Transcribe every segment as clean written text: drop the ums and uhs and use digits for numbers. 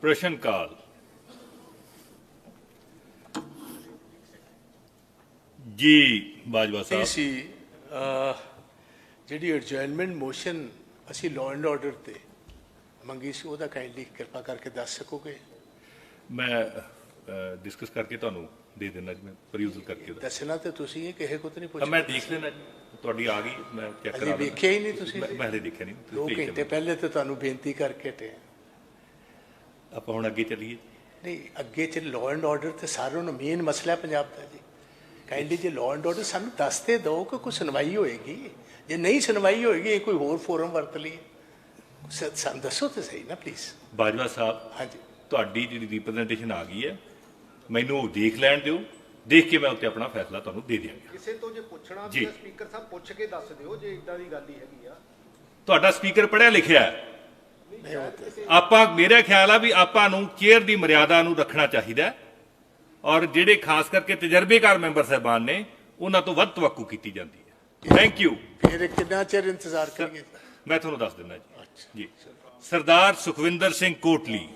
प्रश्न काल। जी बाजवा साहब ਸੀ ਜਿਹੜੀ ਐਡਜਰਨਮੈਂਟ ਮੋਸ਼ਨ ਅਸੀਂ ਲਾਅ ਐਂਡ ਆਰਡਰ ਤੇ ਮੰਗੀ ਸੀ ਉਹਦਾ ਕਾਈਂਡਲੀ ਕਿਰਪਾ ਕਰਕੇ ਦੱਸ ਸਕੋਗੇ? मैं डिस्कस करके ਤੁਹਾਨੂੰ ਦੇ ਦੇਣਾ ਜੀ, मैं परयूजल करके ਦੱਸਣਾ ਤੇ ਤੁਸੀਂ ਇਹ ਕਿਸੇ ਕੋ ਤਾਂ ਨਹੀਂ ਪੁੱਛ मैं देख लेना जी, ਤੁਹਾਡੀ ਆ ਗਈ मैं चेक ਅਜੇ करा ਵੇਖਿਆ ਹੀ ਨਹੀਂ ਤੁਸੀਂ? मैं हले देखिया नहीं, 2 ਤੁਸੀਂ ਭੇਜ ਘੰਟੇ ਦਿਓ। ਪਹਿਲੇ ਤੇ ਤੁਹਾਨੂੰ ਬੇਨਤੀ ਕਰਕੇ ਹਟੇ ਹਾਂ। ਆਪਾਂ ਹੁਣ ਅੱਗੇ ਚੱਲੀਏ। ਨਹੀਂ ਅੱਗੇ ਚ ਲਾਅ ਐਂਡ ਆਰਡਰ ਤੇ ਸਾਰਿਆਂ ਨੂੰ ਮੇਨ ਮਸਲਾ ਪੰਜਾਬ ਦਾ ਜੀ। ਕਾਈਂਡਲੀ ਜੇ ਲਾਅ ਐਂਡ ਆਰਡਰ ਸਾਨੂੰ ਦੱਸ ਤੇ ਦਿਓ ਕਿ ਕੋਈ ਸੁਣਵਾਈ ਹੋਏਗੀ, ਜੇ ਨਹੀਂ ਸੁਣਵਾਈ ਹੋਏਗੀ ਕੋਈ ਹੋਰ ਫੋਰਮ ਵਰਤ ਲਈਏ। ਸਾਨੂੰ ਦੱਸੋ ਤੇ ਸਹੀ ਨਾ ਪਲੀਜ਼। ਬਾਜਵਾ ਸਾਹਿਬ ਹਾਂਜੀ ਤੁਹਾਡੀ ਜਿਹੜੀ ਰਿਪਰੈਜ਼ੈਂਟੇਸ਼ਨ ਆ ਗਈ ਹੈ, ਮੈਨੂੰ ਉਹ ਦੇਖ ਲੈਣ ਦਿਓ, ਦੇਖ ਕੇ ਮੈਂ ਉੱਤੇ ਆਪਣਾ ਫੈਸਲਾ ਤੁਹਾਨੂੰ ਦੇ ਦਿਆਂਗਾ। ਕਿਸੇ ਤੋਂ ਜੇ ਪੁੱਛਣਾ ਜੀ। ਤਾਂ ਸਪੀਕਰ ਸਾਹਿਬ ਪੁੱਛ ਕੇ ਦੱਸ ਦਿਓ ਜੇ ਇਦਾਂ ਦੀ ਗੱਲ ਹੀ ਹੈਗੀ ਆ। ਤੁਹਾਡਾ ਸਪੀਕਰ ਪੜ੍ਹਿਆ ਲਿਖਿਆ ਹੈ। ਨਹੀਂ ਉਹ ਤੇ ਆਪਾਂ ਮੇਰਾ ਖਿਆਲ ਆ ਵੀ ਆਪਾਂ ਨੂੰ ਚੇਅਰ ਦੀ ਮਰਿਆਦਾ ਨੂੰ ਰੱਖਣਾ ਚਾਹੀਦਾ ਹੈ, ਔਰ ਜਿਹੜੇ ਖਾਸ ਕਰਕੇ ਤਜਰਬੇਕਾਰ ਮੈਂਬਰ ਸਾਹਿਬਾਨ ਨੇ ਉਹਨਾਂ ਤੋਂ ਵੱਧ ਤਵੱਕੂ ਕੀਤੀ ਜਾਂਦੀ ਹੈ। Thank you. ਫਿਰ ਕਿੰਨਾ ਚਿਰ ਇੰਤਜ਼ਾਰ ਕਰੀਏ? ਮੈਂ ਤੁਹਾਨੂੰ ਦੱਸ ਦਿੰਦਾ ਜੀ। ਸਰਦਾਰ ਸੁਖਵਿੰਦਰ ਸਿੰਘ ਕੋਟਲੀ।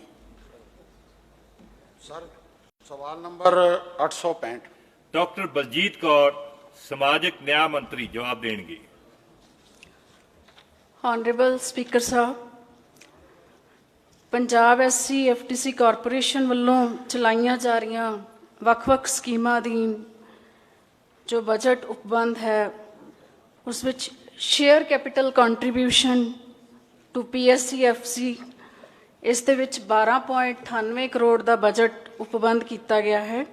ਸਰ ਸਵਾਲ ਨੰਬਰ 865। ਡਾਕਟਰ ਬਲਜੀਤ ਕੌਰ ਸਮਾਜਿਕ ਨਿਆਂ ਮੰਤਰੀ ਜਵਾਬ ਦੇਣਗੇ। Honorable Speaker ਸਾਹਿਬ, ਪੰਜਾਬ SC FTC ਕਾਰਪੋਰੇਸ਼ਨ ਵੱਲੋਂ ਚਲਾਈਆਂ ਜਾ ਰਹੀਆਂ ਵੱਖ-ਵੱਖ ਸਕੀਮਾਂ ਅਧੀਨ ਜੋ ਬਜਟ ਉਪਬੰਧ ਹੈ ਉਸ ਵਿੱਚ share capital contribution to PSC ਇਸ ਦੇ ਵਿੱਚ 12.98 ਕਰੋੜ ਦਾ ਬਜਟ ਉਪਬੰਧ ਕੀਤਾ ਗਿਆ ਹੈ।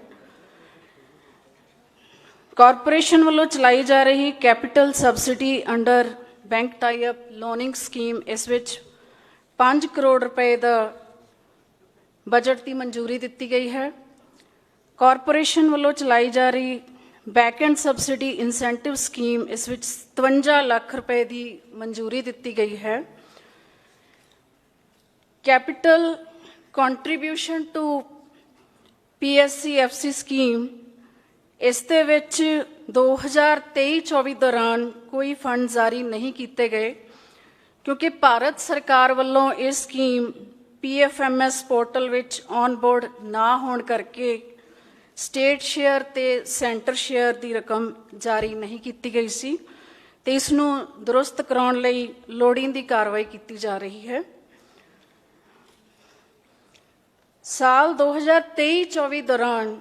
ਕਾਰਪੋਰੇਸ਼ਨ ਵੱਲੋਂ ਚਲਾਈ ਜਾ ਰਹੀ capital subsidy under bank tie up loaning scheme ਇਸ ਵਿੱਚ 5 ਕਰੋੜ ਰੁਪਏ ਦਾ ਬਜਟ ਦੀ ਮਨਜ਼ੂਰੀ ਦਿੱਤੀ ਗਈ ਹੈ। ਕਾਰਪੋਰੇਸ਼ਨ ਵੱਲੋਂ ਚਲਾਈ ਜਾ ਰਹੀ back and subsidy incentive scheme ਇਸ ਵਿੱਚ 57 ਲੱਖ ਰੁਪਏ ਦੀ ਮਨਜ਼ੂਰੀ ਦਿੱਤੀ ਗਈ ਹੈ। Capital contribution to PSC scheme ਇਸ ਦੇ ਵਿੱਚ 2023-24 ਦੌਰਾਨ ਕੋਈ ਫੰਡ ਜਾਰੀ ਨਹੀਂ ਕੀਤੇ ਗਏ ਕਿਉਂਕਿ ਭਾਰਤ ਸਰਕਾਰ ਵੱਲੋਂ ਇਹ ਸਕੀਮ PFMS ਪੋਰਟਲ ਵਿੱਚ ਔਨਬੋਰਡ ਨਾ ਹੋਣ ਕਰਕੇ ਸਟੇਟ ਸ਼ੇਅਰ ਤੇ ਸੈਂਟਰ ਸ਼ੇਅਰ ਦੀ ਰਕਮ ਜਾਰੀ ਨਹੀਂ ਕੀਤੀ ਗਈ ਸੀ ਤੇ ਇਸ ਨੂੰ ਦਰੁਸਤ ਕਰਾਉਣ ਲਈ ਲੋੜੀਂਦੀ ਕਾਰਵਾਈ ਕੀਤੀ ਜਾ ਰਹੀ ਹੈ। ਸਾਲ 2023-24 ਦੌਰਾਨ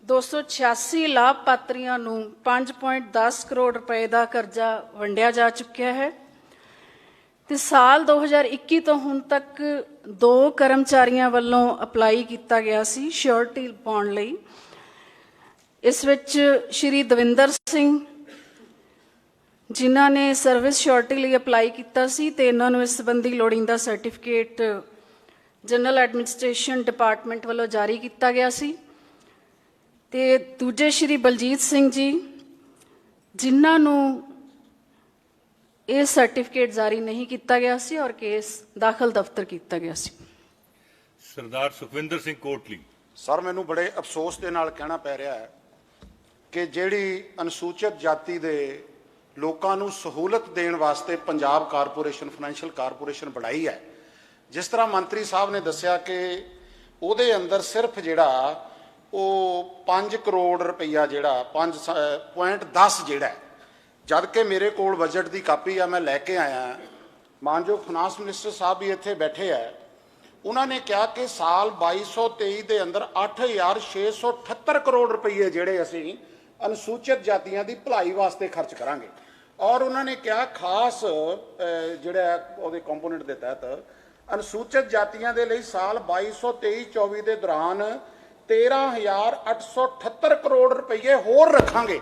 286 ਲਾਭਪਾਤਰੀਆਂ ਨੂੰ 5.10 ਕਰੋੜ ਰੁਪਏ ਦਾ ਕਰਜ਼ਾ ਵੰਡਿਆ ਜਾ ਚੁੱਕਿਆ ਹੈ ਤੇ ਸਾਲ 2021 ਤੋਂ ਹੁਣ ਤੱਕ 2 ਕਰਮਚਾਰੀਆਂ ਵੱਲੋਂ ਅਪਲਾਈ ਕੀਤਾ ਗਿਆ ਸੀ ਸ਼ੋਰਟੀ ਪਾਉਣ ਲਈ। ਇਸ ਵਿੱਚ ਸ਼੍ਰੀ ਦਵਿੰਦਰ ਸਿੰਘ ਜਿਨ੍ਹਾਂ ਨੇ ਸਰਵਿਸ ਸ਼ੋਰਟੀ ਲਈ ਅਪਲਾਈ ਕੀਤਾ ਸੀ ਤੇ ਇਹਨਾਂ ਨੂੰ ਇਸ ਸੰਬੰਧੀ ਲੋੜੀਂਦਾ ਸਰਟੀਫਿਕੇਟ ਜਨਰਲ ਐਡਮਿਨਿਸਟ੍ਰੇਸ਼ਨ ਡਿਪਾਰਟਮੈਂਟ ਵੱਲੋਂ ਜਾਰੀ ਕੀਤਾ ਗਿਆ ਸੀ ਤੇ ਦੂਜੇ ਸ਼੍ਰੀ ਬਲਜੀਤ ਸਿੰਘ ਜੀ ਜਿਨ੍ਹਾਂ ਨੂੰ ਇਹ ਸਰਟੀਫਿਕੇਟ ਜਾਰੀ ਨਹੀਂ ਕੀਤਾ ਗਿਆ ਸੀ ਔਰ ਕੇਸ ਦਾਖਲ ਦਫ਼ਤਰ ਕੀਤਾ ਗਿਆ ਸੀ। ਸਰਦਾਰ ਸੁਖਵਿੰਦਰ ਸਿੰਘ ਕੋਟਲੀ। ਸਰ ਮੈਨੂੰ ਬੜੇ ਅਫਸੋਸ ਦੇ ਨਾਲ ਕਹਿਣਾ ਪੈ ਰਿਹਾ ਹੈ ਕਿ ਜਿਹੜੀ ਅਨੁਸੂਚਿਤ ਜਾਤੀ ਦੇ ਲੋਕਾਂ ਨੂੰ ਸਹੂਲਤ ਦੇਣ ਵਾਸਤੇ ਪੰਜਾਬ ਕਾਰਪੋਰੇਸ਼ਨ ਫਾਈਨੈਂਸ਼ੀਅਲ ਕਾਰਪੋਰੇਸ਼ਨ ਬਣਾਈ ਹੈ, ਜਿਸ ਤਰ੍ਹਾਂ ਮੰਤਰੀ ਸਾਹਿਬ ਨੇ ਦੱਸਿਆ ਕਿ ਉਹਦੇ ਅੰਦਰ ਸਿਰਫ ਜਿਹੜਾ ਉਹ 5 ਕਰੋੜ ਰੁਪਈਆ ਜਿਹੜਾ 5.10 ਜਿਹੜਾ ਹੈ, ਜਦ ਕਿ ਮੇਰੇ ਕੋਲ ਬਜਟ ਦੀ ਕਾਪੀ ਆ, ਮੈਂ ਲੈ ਕੇ ਆਇਆ। ਮਾਨਯੋਗ ਫਾਈਨਾਂਸ ਮਿਨਿਸਟਰ ਸਾਹਿਬ ਵੀ ਇੱਥੇ ਬੈਠੇ ਹੈ। ਉਹਨਾਂ ਨੇ ਕਿਹਾ ਕਿ ਸਾਲ 2223 ਦੇ ਅੰਦਰ 8,678 ਕਰੋੜ ਰੁਪਈਏ ਜਿਹੜੇ ਅਸੀਂ ਅਨੁਸੂਚਿਤ ਜਾਤੀਆਂ ਦੀ ਭਲਾਈ ਵਾਸਤੇ ਖਰਚ ਕਰਾਂਗੇ ਔਰ ਉਹਨਾਂ ਨੇ ਕਿਹਾ ਖਾਸ ਜਿਹੜਾ ਉਹਦੇ ਕੰਪੋਨੈਂਟ ਦੇ ਤਹਿਤ ਅਨੁਸੂਚਿਤ ਜਾਤੀਆਂ ਦੇ ਲਈ ਸਾਲ 2223-24 ਦੇ ਦੌਰਾਨ 13,878 ਕਰੋੜ ਰੁਪਈਏ ਹੋਰ ਰੱਖਾਂਗੇ।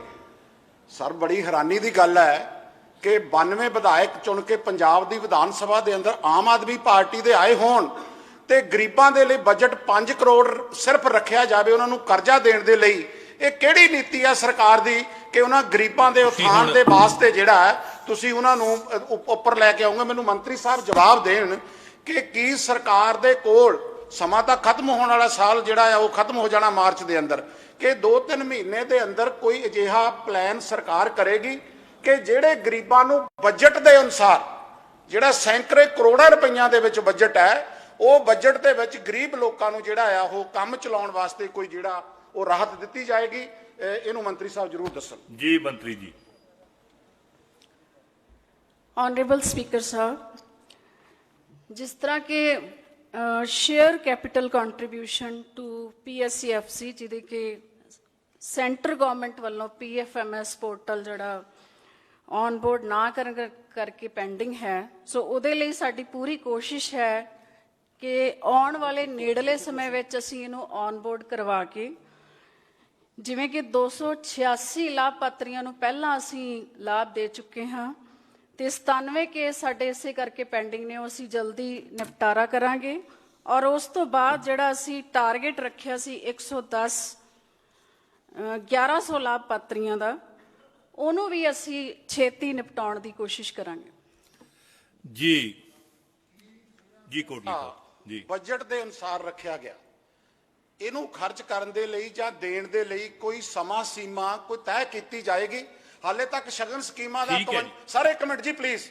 ਸਰ ਬੜੀ ਹੈਰਾਨੀ ਦੀ ਗੱਲ ਹੈ ਕਿ 92 ਵਿਧਾਇਕ ਚੁਣ ਕੇ ਪੰਜਾਬ ਦੀ ਵਿਧਾਨ ਸਭਾ ਦੇ ਅੰਦਰ ਆਮ ਆਦਮੀ ਪਾਰਟੀ ਦੇ ਆਏ ਹੋਣ ਤੇ ਗਰੀਬਾਂ ਦੇ ਲਈ ਬਜਟ 5 ਕਰੋੜ ਸਿਰਫ ਰੱਖਿਆ ਜਾਵੇ ਉਹਨਾਂ ਨੂੰ ਕਰਜ਼ਾ ਦੇਣ ਦੇ ਲਈ। ਇਹ ਕਿਹੜੀ ਨੀਤੀ ਹੈ ਸਰਕਾਰ ਦੀ ਕਿ ਉਹਨਾਂ ਗਰੀਬਾਂ ਦੇ ਉਥਾਨ ਦੇ ਵਾਸਤੇ ਜਿਹੜਾ ਹੈ ਤੁਸੀਂ ਉਹਨਾਂ ਨੂੰ ਉੱਪਰ ਲੈ ਕੇ ਆਉਂਗੇ? ਮੈਨੂੰ ਮੰਤਰੀ ਸਾਹਿਬ ਜਵਾਬ ਦੇਣ ਕਿ ਕੀ ਸਰਕਾਰ ਦੇ ਕੋਲ ਸਮਾਂ ਤਾਂ ਖਤਮ ਹੋਣ ਵਾਲਾ, ਸਾਲ ਜਿਹੜਾ ਆ ਉਹ ਖਤਮ ਹੋ ਜਾਣਾ ਮਾਰਚ ਦੇ ਅੰਦਰ, ਕਿ 2-3 ਮਹੀਨੇ ਦੇ ਅੰਦਰ ਕੋਈ ਅਜਿਹਾ ਪਲਾਨ ਸਰਕਾਰ ਕਰੇਗੀ ਕਿ ਜਿਹੜੇ ਗਰੀਬਾਂ ਨੂੰ ਬਜਟ ਦੇ ਅਨੁਸਾਰ ਜਿਹੜਾ ਸੈਂਕੜੇ ਕਰੋੜਾਂ ਰੁਪਈਆਂ ਦੇ ਵਿੱਚ ਬਜਟ ਹੈ ਉਹ ਬਜਟ ਦੇ ਵਿੱਚ ਗਰੀਬ ਲੋਕਾਂ ਨੂੰ ਜਿਹੜਾ ਆ ਉਹ ਕੰਮ ਚਲਾਉਣ ਵਾਸਤੇ ਕੋਈ ਜਿਹੜਾ ਉਹ ਰਾਹਤ ਦਿੱਤੀ ਜਾਏਗੀ। ਇਹਨੂੰ ਮੰਤਰੀ ਸਾਹਿਬ ਜ਼ਰੂਰ ਦੱਸਣ। ਜੀ ਮੰਤਰੀ ਜੀ। ऑनरेबल स्पीकर साहब, जिस तरह के share capital contribution to PSCFC जिहदे के सेंटर गवर्नमेंट वालों PFMS पोर्टल जड़ा ऑन बोर्ड ना करके पेंडिंग है, सो उहदे लई साडी पूरी कोशिश है कि आउण वाले नेड़ले समय विच असीं इहनूं ऑन बोर्ड करवा के जिवें कि 286 लाभपात्रियों नूं पहलां असीं लाभ दे चुके हाँ ਤੇ 97 ਕੇਸ ਸਾਡੇ ਇਸੇ ਕਰਕੇ ਪੈਂਡਿੰਗ ਨੇ, ਉਹ ਅਸੀਂ ਜਲਦੀ ਨਿਪਟਾਰਾ ਕਰਾਂਗੇ। ਔਰ ਉਸ ਤੋਂ ਬਾਅਦ ਜਿਹੜਾ ਅਸੀਂ ਟਾਰਗੇਟ ਰੱਖਿਆ ਸੀ 110 1100 ਲਾਭਪਾਤਰੀਆਂ ਦਾ, ਉਹਨੂੰ ਵੀ ਅਸੀਂ ਛੇਤੀ ਨਿਪਟਾਉਣ ਦੀ ਕੋਸ਼ਿਸ਼ ਕਰਾਂਗੇ। ਜੀ ਜੀ ਕੋਟਲੀ ਸਾਹਿਬ ਜੀ। ਬਜਟ ਦੇ ਅਨੁਸਾਰ ਰੱਖਿਆ ਗਿਆ, ਇਹਨੂੰ ਖਰਚ ਕਰਨ ਦੇ ਲਈ ਜਾਂ ਦੇਣ ਦੇ ਲਈ ਕੋਈ ਸਮਾਂ ਸੀਮਾ ਕੋਈ ਤੈਅ ਕੀਤੀ ਜਾਏਗੀ? ਹਾਲੇ ਤੱਕ ਸ਼ਗਨ ਸਕੀਮਾਂ ਦਾ ਸਰ ਇੱਕ ਮਿੰਟ ਜੀ ਪਲੀਜ਼,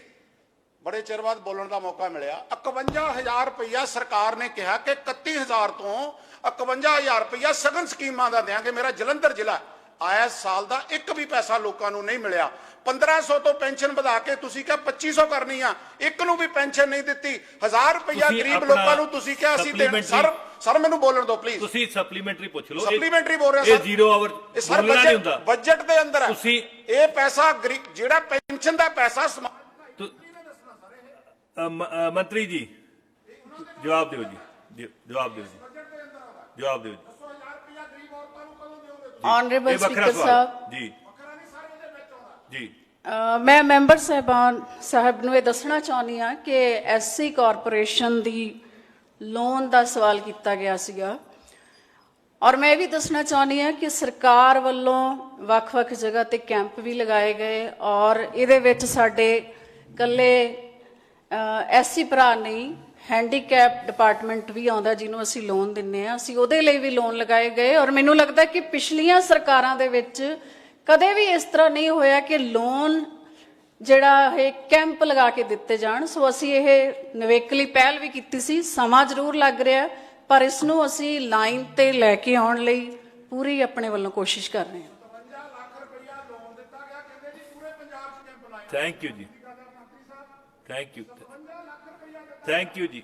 ਬੜੇ ਚਿਰ ਬਾਅਦ ਬੋਲਣ ਦਾ ਮੌਕਾ ਮਿਲਿਆ। 51000 ਰੁਪਇਆ ਸਰਕਾਰ ਨੇ ਕਿਹਾ ਕਿ 31000 ਤੋਂ 51000 ਰੁਪਇਆ ਸ਼ਗਨ ਸਕੀਮਾਂ ਦਾ ਦੇਾਂਗੇ। ਮੇਰਾ ਜਲੰਧਰ ਜ਼ਿਲ੍ਹਾ ਆਇਆ ਸਾਲ ਦਾ ਇੱਕ ਵੀ ਪੈਸਾ ਲੋਕਾਂ ਨੂੰ ਨਹੀਂ ਮਿਲਿਆ। 1500 ਤੋਂ ਪੈਨਸ਼ਨ ਵਧਾ ਕੇ ਤੁਸੀਂ ਕਿਹਾ 2500 ਕਰਨੀ ਆ, ਇੱਕ ਨੂੰ ਵੀ ਪੈਨਸ਼ਨ ਨਹੀਂ ਦਿੱਤੀ। 1000 ਰੁਪਇਆ ਗਰੀਬ ਲੋਕਾਂ ਨੂੰ ਤੁਸੀਂ ਕਿਹਾ ਅਸੀਂ ਦੇਣ। ਸਰ ਮੈਨੂੰ ਬੋਲਣ ਦਿਓ ਪਲੀਜ਼। ਤੁਸੀਂ ਸਪਲੀਮੈਂਟਰੀ ਪੁੱਛ ਲਓ। ਸਪਲੀਮੈਂਟਰੀ ਬੋਲ ਰਿਹਾ ਇਹ ਸਰ। 0 ਆਵਰ ਸਰ ਨਹੀਂ ਹੁੰਦਾ, ਬਜਟ ਦੇ ਅੰਦਰ ਹੈ। ਤੁਸੀਂ ਇਹ ਪੈਸਾ ਜਿਹੜਾ ਪੈਨਸ਼ਨ ਦਾ ਪੈਸਾ ਮੰਤਰੀ ਜੀ ਜਵਾਬ ਦਿਓ ਜੀ, ਜਵਾਬ ਦਿਓ ਜੀ, ਜਵਾਬ ਦਿਓ ਜੀ। ऑनरेबल स्पीकर साहब जी जी मैं ਮੈਂਬਰ ਸਾਹਿਬ ਨੂੰ ਇਹ ਦੱਸਣਾ ਚਾਹੁੰਦੀ ਹਾਂ ਕਿ SC ਕਾਰਪੋਰੇਸ਼ਨ ਦੀ ਲੋਨ ਦਾ ਸਵਾਲ ਕੀਤਾ ਗਿਆ ਸੀਗਾ, ਔਰ ਮੈਂ ਇਹ ਵੀ ਦੱਸਣਾ ਚਾਹੁੰਦੀ ਹਾਂ ਕਿ ਸਰਕਾਰ ਵੱਲੋਂ ਵੱਖ-ਵੱਖ ਜਗ੍ਹਾ ਤੇ ਕੈਂਪ ਵੀ ਲਗਾਏ ਗਏ, ਔਰ ਇਹਦੇ ਵਿੱਚ ਸਾਡੇ ਇਕੱਲੇ SC ਭਰਾ ਨਹੀਂ, ਹੈਂਡੀਕੈਪ ਡਿਪਾਰਟਮੈਂਟ ਵੀ ਆਉਂਦਾ ਜਿਹਨੂੰ ਅਸੀਂ ਲੋਨ ਦਿੰਨੇ ਆ, ਅਸੀਂ ਉਹਦੇ ਲਈ ਵੀ ਲੋਨ ਲਗਾਏ ਗਏ। ਔਰ ਮੈਨੂੰ ਲੱਗਦਾ ਕਿ ਪਿਛਲੀਆਂ ਸਰਕਾਰਾਂ ਦੇ ਵਿੱਚ ਕਦੇ ਵੀ ਇਸ ਤਰ੍ਹਾਂ ਨਹੀਂ ਹੋਇਆ ਕਿ ਲੋਨ ਜਿਹੜਾ ਇਹ ਕੈਂਪ ਲਗਾ ਕੇ ਦਿੱਤੇ ਜਾਣ। ਸੋ ਅਸੀਂ ਇਹ ਨਿਵੇਕਲੀ ਪਹਿਲ ਵੀ ਕੀਤੀ ਸੀ। ਸਮਾਂ ਜ਼ਰੂਰ ਲੱਗ ਰਿਹਾ, ਪਰ ਇਸ ਨੂੰ ਅਸੀਂ ਲਾਈਨ ਤੇ ਲੈ ਕੇ ਆਉਣ ਲਈ ਪੂਰੀ ਆਪਣੇ ਵੱਲੋਂ ਕੋਸ਼ਿਸ਼ ਕਰ ਰਹੇ ਹਾਂ। ਥੈਂਕ ਯੂ ਜੀ, ਥੈਂਕ ਯੂ, ਥੈਂਕ ਯੂ ਜੀ,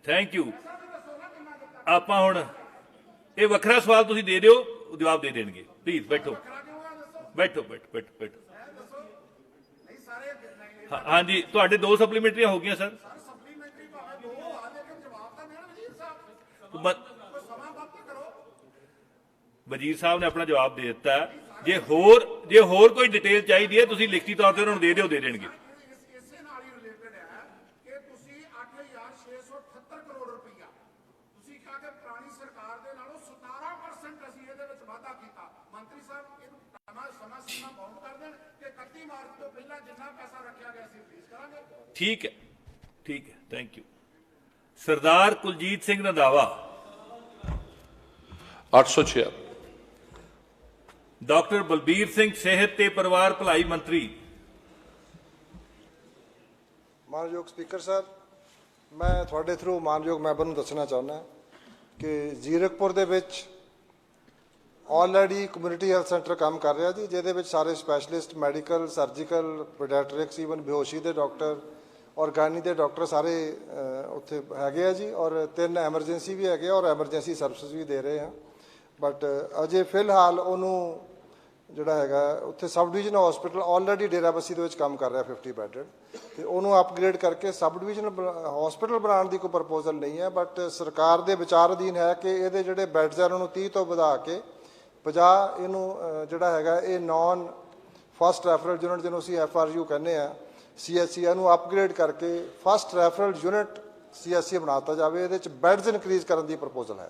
ਥੈਂਕ ਯੂ। ਆਪਾਂ ਹੁਣ ਇਹ ਵੱਖਰਾ ਸਵਾਲ ਤੁਸੀਂ ਦੇ ਦਿਓ, ਜਵਾਬ ਦੇ ਦੇਣਗੇ। ਪਲੀਜ਼ ਬੈਠੋ ਬੈਠੋ ਬੈਠੋ ਬੈਠੋ ਬੈਠੋ। ਹਾਂਜੀ ਤੁਹਾਡੇ 2 ਸਪਲੀਮੈਂਟਰੀਆਂ ਹੋ ਗਈਆਂ ਸਰ। ਵਜ਼ੀਰ ਸਾਹਿਬ ਨੇ ਆਪਣਾ ਜਵਾਬ ਦੇ ਦਿੱਤਾ। ਜੇ ਹੋਰ ਕੋਈ ਡਿਟੇਲ ਚਾਹੀਦੀ ਹੈ ਤੁਸੀਂ ਲਿਖਤੀ ਤੌਰ ਤੇ ਉਹਨਾਂ ਨੂੰ ਦੇ ਦਿਓ, ਦੇ ਦੇਣਗੇ। ਇਸੇ ਨਾਲ ਹੀ ਰਿਲੇਟਡ ਹੈ ਕਿ ਤੁਸੀਂ 8678 ਕਰੋੜ ਰੁਪਈਆ ਤੁਸੀਂ ਕਿਹਾ ਕਿ ਪੁਰਾਣੀ ਸਰਕਾਰ ਦੇ ਨਾਲੋਂ 17% ਅਸੀਂ ਇਹਦੇ ਵਿੱਚ ਵਾਧਾ ਕੀਤਾ। ਮੰਤਰੀ ਸਾਹਿਬ ਇਹਨੂੰ ਸਮਾਂ ਸੀਮਾ ਬਾਉਂਡ ਕਰ ਦੇਣ ਕਿ 31 ਮਾਰਚ ਤੋਂ ਪਹਿਲਾਂ ਜਿੰਨਾ ਪੈਸਾ ਰੱਖਿਆ ਗਿਆ ਸੀ ਰਿਲੀਜ਼ ਕਰਾਂਗੇ। ਠੀਕ ਹੈ, ਠੀਕ ਹੈ, thank you. Sardar Kuljit Singh Randhawa. 806। Doctor Balbir Singh ਸਿਹਤ ਤੇ ਪਰਿਵਾਰ ਭਲਾਈ ਮੰਤਰੀ। ਮਾਨਯੋਗ ਸਪੀਕਰ ਸਾਹਿਬ, ਮੈਂ ਤੁਹਾਡੇ ਥਰੂ ਮਾਨਯੋਗ ਮੈਂਬਰ ਨੂੰ ਦੱਸਣਾ ਚਾਹੁੰਦਾ ਕਿ ਜ਼ੀਰਕਪੁਰ ਦੇ ਵਿੱਚ ਆਲਰੇਡੀ ਕਮਿਊਨਿਟੀ ਹੈਲਥ ਸੈਂਟਰ ਕੰਮ ਕਰ ਰਿਹਾ ਜੀ, ਜਿਹਦੇ ਵਿੱਚ ਸਾਰੇ ਸਪੈਸ਼ਲਿਸਟ ਮੈਡੀਕਲ, ਸਰਜੀਕਲ, ਪੀਡੀਆਟ੍ਰਿਕਸ, ਈਵਨ ਬੇਹੋਸ਼ੀ ਦੇ ਡਾਕਟਰ ਔਰ ਗਾਇਨੀ ਦੇ ਡਾਕਟਰ ਸਾਰੇ ਉੱਥੇ ਹੈਗੇ ਆ ਜੀ, ਔਰ 3 ਐਮਰਜੈਂਸੀ ਵੀ ਹੈਗੇ ਔਰ ਐਮਰਜੈਂਸੀ ਸਰਵਿਸਿਜ਼ ਵੀ ਦੇ ਰਹੇ ਆ। ਬਟ ਅਜੇ ਫਿਲਹਾਲ ਉਹਨੂੰ ਜਿਹੜਾ ਹੈਗਾ ਉੱਥੇ sub division hospital already Derabassi ਦੇ ਵਿੱਚ ਕੰਮ ਕਰ ਰਿਹਾ 50 ਬੈੱਡਡ, ਤੇ ਉਹਨੂੰ ਅਪਗ੍ਰੇਡ ਕਰਕੇ ਸਬ ਡਿਵੀਜ਼ਨ ਹਸਪੀਟਲ ਬਣਾਉਣ ਦੀ ਕੋਈ ਪ੍ਰਪੋਜ਼ਲ ਨਹੀਂ ਹੈ। ਬਟ ਸਰਕਾਰ ਦੇ ਵਿਚਾਰ ਅਧੀਨ ਹੈ ਕਿ ਇਹਦੇ ਜਿਹੜੇ ਬੈੱਡਸ ਆ ਉਹਨਾਂ ਨੂੰ 30 ਤੋਂ ਵਧਾ ਕੇ 50 ਇਹਨੂੰ ਜਿਹੜਾ ਹੈਗਾ ਇਹ ਨਾਨ ਫਸਟ ਰੈਫਰਲ ਯੂਨਿਟ ਜਿਹਨੂੰ ਅਸੀਂ FRU ਕਹਿੰਦੇ ਆ, CSC ਨੂੰ ਅਪਗ੍ਰੇਡ ਕਰਕੇ ਫਸਟ ਰੈਫਰਲ ਯੂਨਿਟ CSC ਬਣਾਤਾ ਜਾਵੇ। ਇਹਦੇ 'ਚ ਬੈੱਡਸ ਇਨਕਰੀਜ਼ ਕਰਨ ਦੀ ਪ੍ਰਪੋਜ਼ਲ ਹੈ।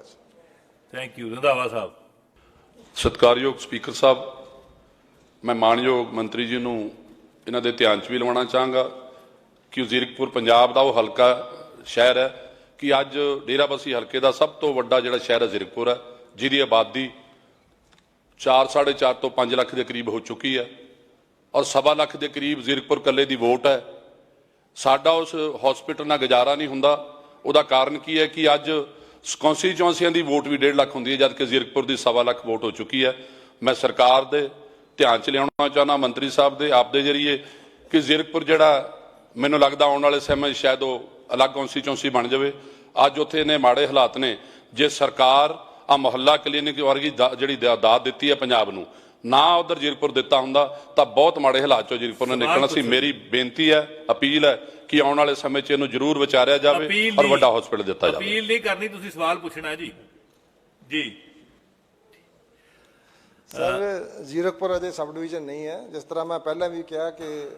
Thank you. ਰੰਧਾਵਾ ਸਾਹਿਬ। ਸਤਿਕਾਰਯੋਗ ਸਪੀਕਰ ਸਾਹਿਬ, ਮੈਂ ਮਾਣਯੋਗ ਮੰਤਰੀ ਜੀ ਨੂੰ ਇਹਨਾਂ ਦੇ ਧਿਆਨ 'ਚ ਵੀ ਲਵਾਉਣਾ ਚਾਹਾਂਗਾ ਕਿ ਜ਼ੀਰਕਪੁਰ ਪੰਜਾਬ ਦਾ ਉਹ ਹਲਕਾ ਸ਼ਹਿਰ ਹੈ ਕਿ ਅੱਜ ਡੇਰਾਬੱਸੀ ਹਲਕੇ ਦਾ ਸਭ ਤੋਂ ਵੱਡਾ ਜਿਹੜਾ ਸ਼ਹਿਰ ਹੈ ਜ਼ੀਰਕਪੁਰ ਹੈ, ਜਿਹਦੀ ਆਬਾਦੀ 4.5 ਤੋਂ 5 ਲੱਖ ਦੇ ਕਰੀਬ ਹੋ ਚੁੱਕੀ ਹੈ। ਔਰ 1.25 ਲੱਖ ਦੇ ਕਰੀਬ ਜ਼ੀਰਕਪੁਰ ਕੱਲੇ ਦੀ ਵੋਟ ਹੈ। ਸਾਡਾ ਉਸ ਹਸਪੀਟਲ ਨਾਲ ਗੁਜ਼ਾਰਾ ਨਹੀਂ ਹੁੰਦਾ। ਉਹਦਾ ਕਾਰਨ ਕੀ ਹੈ ਕਿ ਅੱਜ ਕੌਂਸਟੀਚੁਐਂਸੀਆਂ ਦੀ ਵੋਟ ਵੀ 1.5 ਲੱਖ ਹੁੰਦੀ ਹੈ, ਜਦਕਿ ਜ਼ੀਰਕਪੁਰ ਦੀ 1.25 ਲੱਖ ਵੋਟ ਹੋ ਚੁੱਕੀ ਹੈ। ਮੈਂ ਸਰਕਾਰ ਦੇ ਧਿਆਨ 'ਚ ਲਿਆਉਣਾ ਚਾਹੁੰਦਾ, ਮੰਤਰੀ ਸਾਹਿਬ ਦੇ ਆਪ ਦੇ ਜ਼ਰੀਏ, ਕਿ ਜ਼ੀਰਕਪੁਰ ਜਿਹੜਾ ਮੈਨੂੰ ਲੱਗਦਾ ਆਉਣ ਵਾਲੇ ਸਮੇਂ 'ਚ ਸ਼ਾਇਦ ਉਹ ਅਲੱਗ ਕੌਂਸਟੀਚੁਐਂਸੀ ਬਣ ਜਾਵੇ। ਅੱਜ ਉੱਥੇ ਇੰਨੇ ਮਾੜੇ ਹਾਲਾਤ ਨੇ, ਜੇ ਸਰਕਾਰ ਆ ਮੁਹੱਲਾ ਕਲੀਨਿਕ ਵਰਗੀ ਜਿਹੜੀ ਦਾਤ ਦਿੱਤੀ ਹੈ ਪੰਜਾਬ ਨੂੰ, ਨਾ ਉਧਰ ਜ਼ੀਰਕਪੁਰ ਦਿੱਤਾ ਹੁੰਦਾ ਤਾਂ ਬਹੁਤ ਮਾੜੇ ਹਾਲਾਤ 'ਚੋਂ ਜ਼ੀਰਕਪੁਰ ਨੇ ਨਿਕਲਣਾ ਸੀ। ਮੇਰੀ ਬੇਨਤੀ ਹੈ, ਅਪੀਲ ਹੈ ਕਿ ਆਉਣ ਵਾਲੇ ਸਮੇਂ 'ਚ ਇਹਨੂੰ ਜ਼ਰੂਰ ਵਿਚਾਰਿਆ ਜਾਵੇ ਔਰ ਵੱਡਾ ਹਸਪੀਟਲ ਦਿੱਤਾ ਜਾਵੇ। ਅਪੀਲ ਨਹੀਂ ਕਰਨੀ, ਤੁਸੀਂ ਸਵਾਲ ਪੁੱਛਣਾ ਜੀ। ਜੀ ਸਰ, ਜ਼ੀਰਕਪੁਰ ਅਜੇ ਸਬ ਡਿਵੀਜ਼ਨ ਨਹੀਂ ਹੈ। ਜਿਸ ਤਰ੍ਹਾਂ ਮੈਂ ਪਹਿਲਾਂ ਵੀ ਕਿਹਾ ਕਿ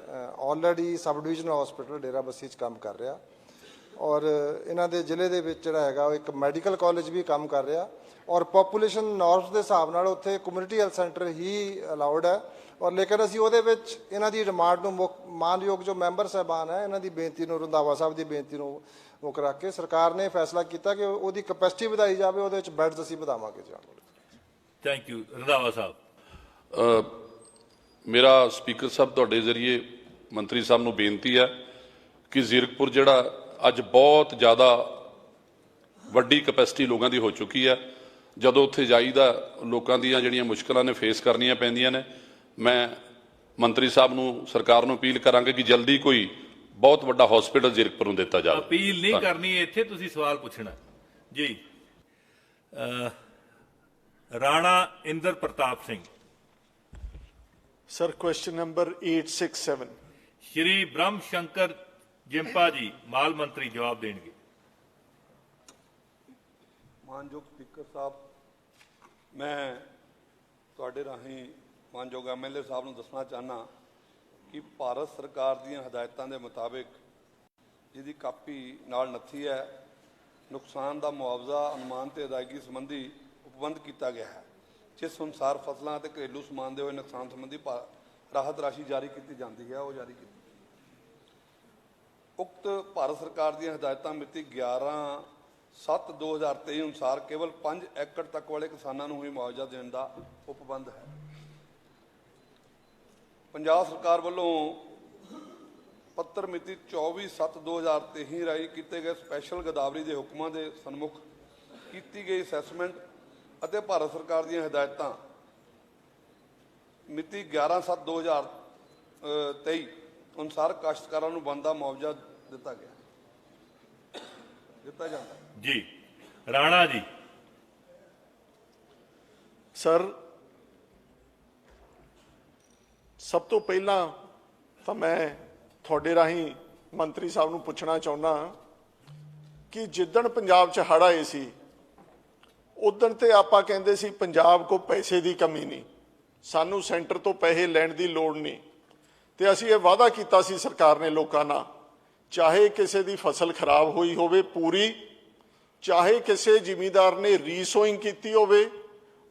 ਆਲਰੇਡੀ ਸਬ ਡਿਵੀਜ਼ਨਲ ਹਸਪੀਟਲ ਡੇਰਾਬੱਸੀ 'ਚ ਕੰਮ ਕਰ ਰਿਹਾ, ਔਰ ਇਹਨਾਂ ਦੇ ਜ਼ਿਲ੍ਹੇ ਦੇ ਵਿੱਚ ਜਿਹੜਾ ਹੈਗਾ ਉਹ ਇੱਕ ਮੈਡੀਕਲ ਕਾਲਜ ਵੀ ਕੰਮ ਕਰ ਰਿਹਾ, ਔਰ ਪੋਪੂਲੇਸ਼ਨ ਨਾਰਥ ਦੇ ਹਿਸਾਬ ਨਾਲ ਉੱਥੇ ਕਮਿਊਨਿਟੀ ਹੈਲਥ ਸੈਂਟਰ ਹੀ ਅਲਾਉਡ ਹੈ। ਔਰ ਲੇਕਿਨ ਅਸੀਂ ਉਹਦੇ ਵਿੱਚ ਇਹਨਾਂ ਦੀ ਡਿਮਾਂਡ ਨੂੰ ਮਾਨਯੋਗ ਜੋ ਮੈਂਬਰ ਸਾਹਿਬਾਨ ਹੈ, ਇਹਨਾਂ ਦੀ ਬੇਨਤੀ ਨੂੰ, ਰੰਧਾਵਾ ਸਾਹਿਬ ਦੀ ਬੇਨਤੀ ਨੂੰ ਮੁੱਖ ਰੱਖ ਕੇ ਸਰਕਾਰ ਨੇ ਫੈਸਲਾ ਕੀਤਾ ਕਿ ਉਹਦੀ ਕੈਪੈਸਿਟੀ ਵਧਾਈ ਜਾਵੇ, ਉਹਦੇ ਵਿੱਚ ਬੈੱਡਸ ਅਸੀਂ ਵਧਾਵਾਂਗੇ। Thank you. ਰੰਧਾਵਾ ਸਾਹਿਬ, ਮੇਰਾ ਸਪੀਕਰ ਸਾਹਿਬ ਤੁਹਾਡੇ ਜ਼ਰੀਏ ਮੰਤਰੀ ਸਾਹਿਬ ਨੂੰ ਬੇਨਤੀ ਹੈ ਕਿ ਜ਼ੀਰਕਪੁਰ ਜਿਹੜਾ ਅੱਜ ਬਹੁਤ ਜ਼ਿਆਦਾ ਵੱਡੀ ਕੈਪੈਸਿਟੀ ਲੋਕਾਂ ਦੀ ਹੋ ਚੁੱਕੀ ਹੈ, ਜਦੋਂ ਉੱਥੇ ਜਾਈਦਾ ਲੋਕਾਂ ਦੀਆਂ ਜਿਹੜੀਆਂ ਮੁਸ਼ਕਲਾਂ ਨੇ ਫੇਸ ਕਰਨੀਆਂ ਪੈਂਦੀਆਂ ਨੇ। ਮੈਂ ਮੰਤਰੀ ਸਾਹਿਬ ਨੂੰ, ਸਰਕਾਰ ਨੂੰ ਅਪੀਲ ਕਰਾਂਗੇ ਕਿ ਜਲਦੀ ਕੋਈ ਬਹੁਤ ਵੱਡਾ ਹਸਪੀਟਲ ਜ਼ੀਰਕਪੁਰ ਨੂੰ ਦਿੱਤਾ ਜਾਵੇ। ਅਪੀਲ ਨਹੀਂ ਕਰਨੀ, ਇੱਥੇ ਤੁਸੀਂ ਸਵਾਲ ਪੁੱਛਣਾ ਜੀ। Rana Inder Pratap Singh. Sir, question number 867। Shri Braham Shankar Jimpa ਜੀ ਮਾਲ ਮੰਤਰੀ ਜਵਾਬ ਦੇਣਗੇ। ਮਾਨਯੋਗ ਸਪੀਕਰ ਸਾਹਿਬ, ਮੈਂ ਤੁਹਾਡੇ ਰਾਹੀਂ ਮਾਨਯੋਗ ਐਮਐਲਏ ਸਾਹਿਬ ਨੂੰ ਦੱਸਣਾ ਚਾਹੁੰਦਾ ਕਿ ਭਾਰਤ ਸਰਕਾਰ ਦੀਆਂ ਹਦਾਇਤਾਂ ਦੇ ਮੁਤਾਬਿਕ ਜਿਹਦੀ ਕਾਪੀ ਨਾਲ ਨੱਥੀ ਹੈ, ਨੁਕਸਾਨ ਦਾ ਮੁਆਵਜ਼ਾ ਅਨੁਮਾਨ ਤੇ ਅਦਾਇਗੀ ਸੰਬੰਧੀ ਉਪਬੰਧ ਕੀਤਾ ਗਿਆ ਹੈ, ਜਿਸ ਅਨੁਸਾਰ ਫਸਲਾਂ ਅਤੇ ਘਰੇਲੂ ਸਮਾਨ ਦੇ ਹੋਏ ਨੁਕਸਾਨ ਸੰਬੰਧੀ ਰਾਹਤ ਰਾਸ਼ੀ ਜਾਰੀ ਕੀਤੀ ਜਾਂਦੀ ਹੈ, ਉਹ ਜਾਰੀ ਕੀਤੀ। ਉਕਤ ਭਾਰਤ ਸਰਕਾਰ ਦੀਆਂ ਹਦਾਇਤਾਂ ਮਿਤੀ 11/7/2023 ਅਨੁਸਾਰ ਕੇਵਲ 5 ਏਕੜ ਤੱਕ ਵਾਲੇ ਕਿਸਾਨਾਂ ਨੂੰ ਹੀ ਮੁਆਵਜ਼ਾ ਦੇਣ ਦਾ ਉਪਬੰਧ ਹੈ। ਪੰਜਾਬ ਸਰਕਾਰ ਵੱਲੋਂ ਪੱਤਰ ਮਿਤੀ 24/7/2023 ਰਾਹੀਂ ਕੀਤੇ ਗਏ ਸਪੈਸ਼ਲ ਗਦਾਵਰੀ ਦੇ ਹੁਕਮਾਂ ਦੇ ਸਨਮੁਖ ਕੀਤੀ ਗਈ ਅਸੈਸਮੈਂਟ ਅਤੇ ਭਾਰਤ ਸਰਕਾਰ ਦੀਆਂ ਹਦਾਇਤਾਂ ਮਿਤੀ 11/7/2023 ਅਨੁਸਾਰ ਕਾਸ਼ਤਕਾਰਾਂ ਨੂੰ ਬਣਦਾ ਮੁਆਵਜ਼ਾ ਦਿੱਤਾ ਜਾਂਦਾ ਜੀ। ਰਾਣਾ ਜੀ। ਸਰ, ਸਭ ਤੋਂ ਪਹਿਲਾਂ ਤਾਂ ਮੈਂ ਤੁਹਾਡੇ ਰਾਹੀਂ ਮੰਤਰੀ ਸਾਹਿਬ ਨੂੰ ਪੁੱਛਣਾ ਚਾਹੁੰਦਾ ਕਿ ਜਿੱਦਣ ਪੰਜਾਬ 'ਚ ਹੜ੍ਹ ਆਏ ਸੀ, ਉਦਣ ਤੇ ਆਪਾਂ ਕਹਿੰਦੇ ਸੀ ਪੰਜਾਬ ਕੋ ਪੈਸੇ ਦੀ ਕਮੀ ਨਹੀਂ, ਸਾਨੂੰ ਸੈਂਟਰ ਤੋਂ ਪੈਸੇ ਲੈਣ ਦੀ ਲੋੜ ਨਹੀਂ, ਤੇ ਅਸੀਂ ਇਹ ਵਾਅਦਾ ਕੀਤਾ ਸੀ ਸਰਕਾਰ ਨੇ ਲੋਕਾਂ ਨਾਲ, ਚਾਹੇ ਕਿਸੇ ਦੀ ਫਸਲ ਖਰਾਬ ਹੋਈ ਹੋਵੇ ਪੂਰੀ, ਚਾਹੇ ਕਿਸੇ ਜ਼ਿਮੀਂਦਾਰ ਨੇ ਰੀਸੋਇੰਗ ਕੀਤੀ ਹੋਵੇ,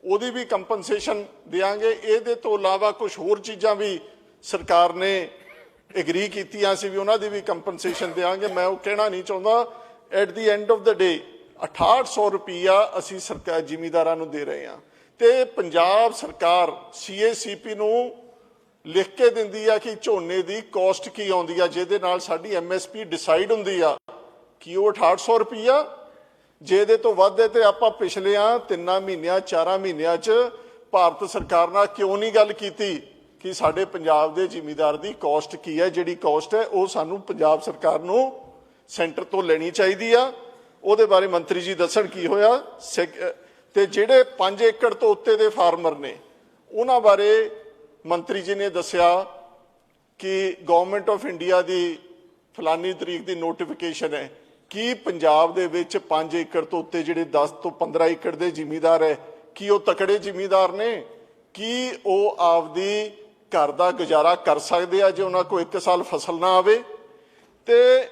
ਉਹਦੀ ਵੀ ਕੰਪਨਸੇਸ਼ਨ ਦੇਵਾਂਗੇ। ਇਹਦੇ ਤੋਂ ਇਲਾਵਾ ਕੁਝ ਹੋਰ ਚੀਜ਼ਾਂ ਵੀ ਸਰਕਾਰ ਨੇ ਐਗਰੀ ਕੀਤੀਆਂ ਸੀ ਵੀ ਉਹਨਾਂ ਦੀ ਵੀ ਕੰਪਨਸੇਸ਼ਨ ਦੇਵਾਂਗੇ। ਮੈਂ ਉਹ ਕਹਿਣਾ ਨਹੀਂ ਚਾਹੁੰਦਾ, at the end of the day 6800 ਰੁਪਈਆ ਅਸੀਂ ਸਰਕਾਰ ਜ਼ਿਮੀਂਦਾਰਾਂ ਨੂੰ ਦੇ ਰਹੇ ਹਾਂ, ਤੇ ਪੰਜਾਬ ਸਰਕਾਰ CACP ਨੂੰ ਲਿਖ ਕੇ ਦਿੰਦੀ ਆ ਕਿ ਝੋਨੇ ਦੀ ਕਾਸਟ ਕੀ ਆਉਂਦੀ ਆ, ਜਿਹਦੇ ਨਾਲ ਸਾਡੀ MSP ਡਿਸਾਈਡ ਹੁੰਦੀ ਆ ਕਿ ਉਹ 6800 ਰੁਪਈਆ, ਜੇ ਇਹਦੇ ਤੋਂ ਵੱਧ ਹੈ ਤੇ ਆਪਾਂ ਪਿਛਲਿਆਂ 3 ਮਹੀਨਿਆਂ 4 ਮਹੀਨਿਆਂ 'ਚ ਭਾਰਤ ਸਰਕਾਰ ਨਾਲ ਕਿਉਂ ਨਹੀਂ ਗੱਲ ਕੀਤੀ ਕਿ ਸਾਡੇ ਪੰਜਾਬ ਦੇ ਜ਼ਿਮੀਂਦਾਰ ਦੀ ਕਾਸਟ ਕੀ ਹੈ, ਜਿਹੜੀ ਕਾਸਟ ਹੈ ਉਹ ਸਾਨੂੰ ਪੰਜਾਬ ਸਰਕਾਰ ਨੂੰ ਸੈਂਟਰ ਤੋਂ ਲੈਣੀ ਚਾਹੀਦੀ ਆ। ਉਹਦੇ ਬਾਰੇ ਮੰਤਰੀ ਜੀ ਦੱਸਣ ਕੀ ਹੋਇਆ। ਤੇ ਜਿਹੜੇ 5 ਏਕੜ ਤੋਂ ਉੱਤੇ ਦੇ ਫਾਰਮਰ ਨੇ ਉਹਨਾਂ ਬਾਰੇ ਮੰਤਰੀ ਜੀ ਨੇ ਦੱਸਿਆ ਕਿ ਗਵਰਨਮੈਂਟ ਆਫ ਇੰਡੀਆ ਦੀ ਫਲਾਨੀ ਤਰੀਕ ਦੀ ਨੋਟੀਫਿਕੇਸ਼ਨ ਹੈ ਕਿ ਪੰਜਾਬ ਦੇ ਵਿੱਚ 5 ਏਕੜ ਤੋਂ ਉੱਤੇ ਜਿਹੜੇ 10 ਤੋਂ 15 ਏਕੜ ਦੇ ਜ਼ਿਮੀਂਦਾਰ ਹੈ, ਕੀ ਉਹ ਤਕੜੇ ਜ਼ਿਮੀਂਦਾਰ ਨੇ, ਕੀ ਉਹ ਆਪਦੀ ਘਰ ਦਾ ਗੁਜ਼ਾਰਾ ਕਰ ਸਕਦੇ ਆ ਜੇ ਉਹਨਾਂ ਕੋਲ 1 ਸਾਲ ਫਸਲ ਨਾ ਆਵੇ। ਤੇ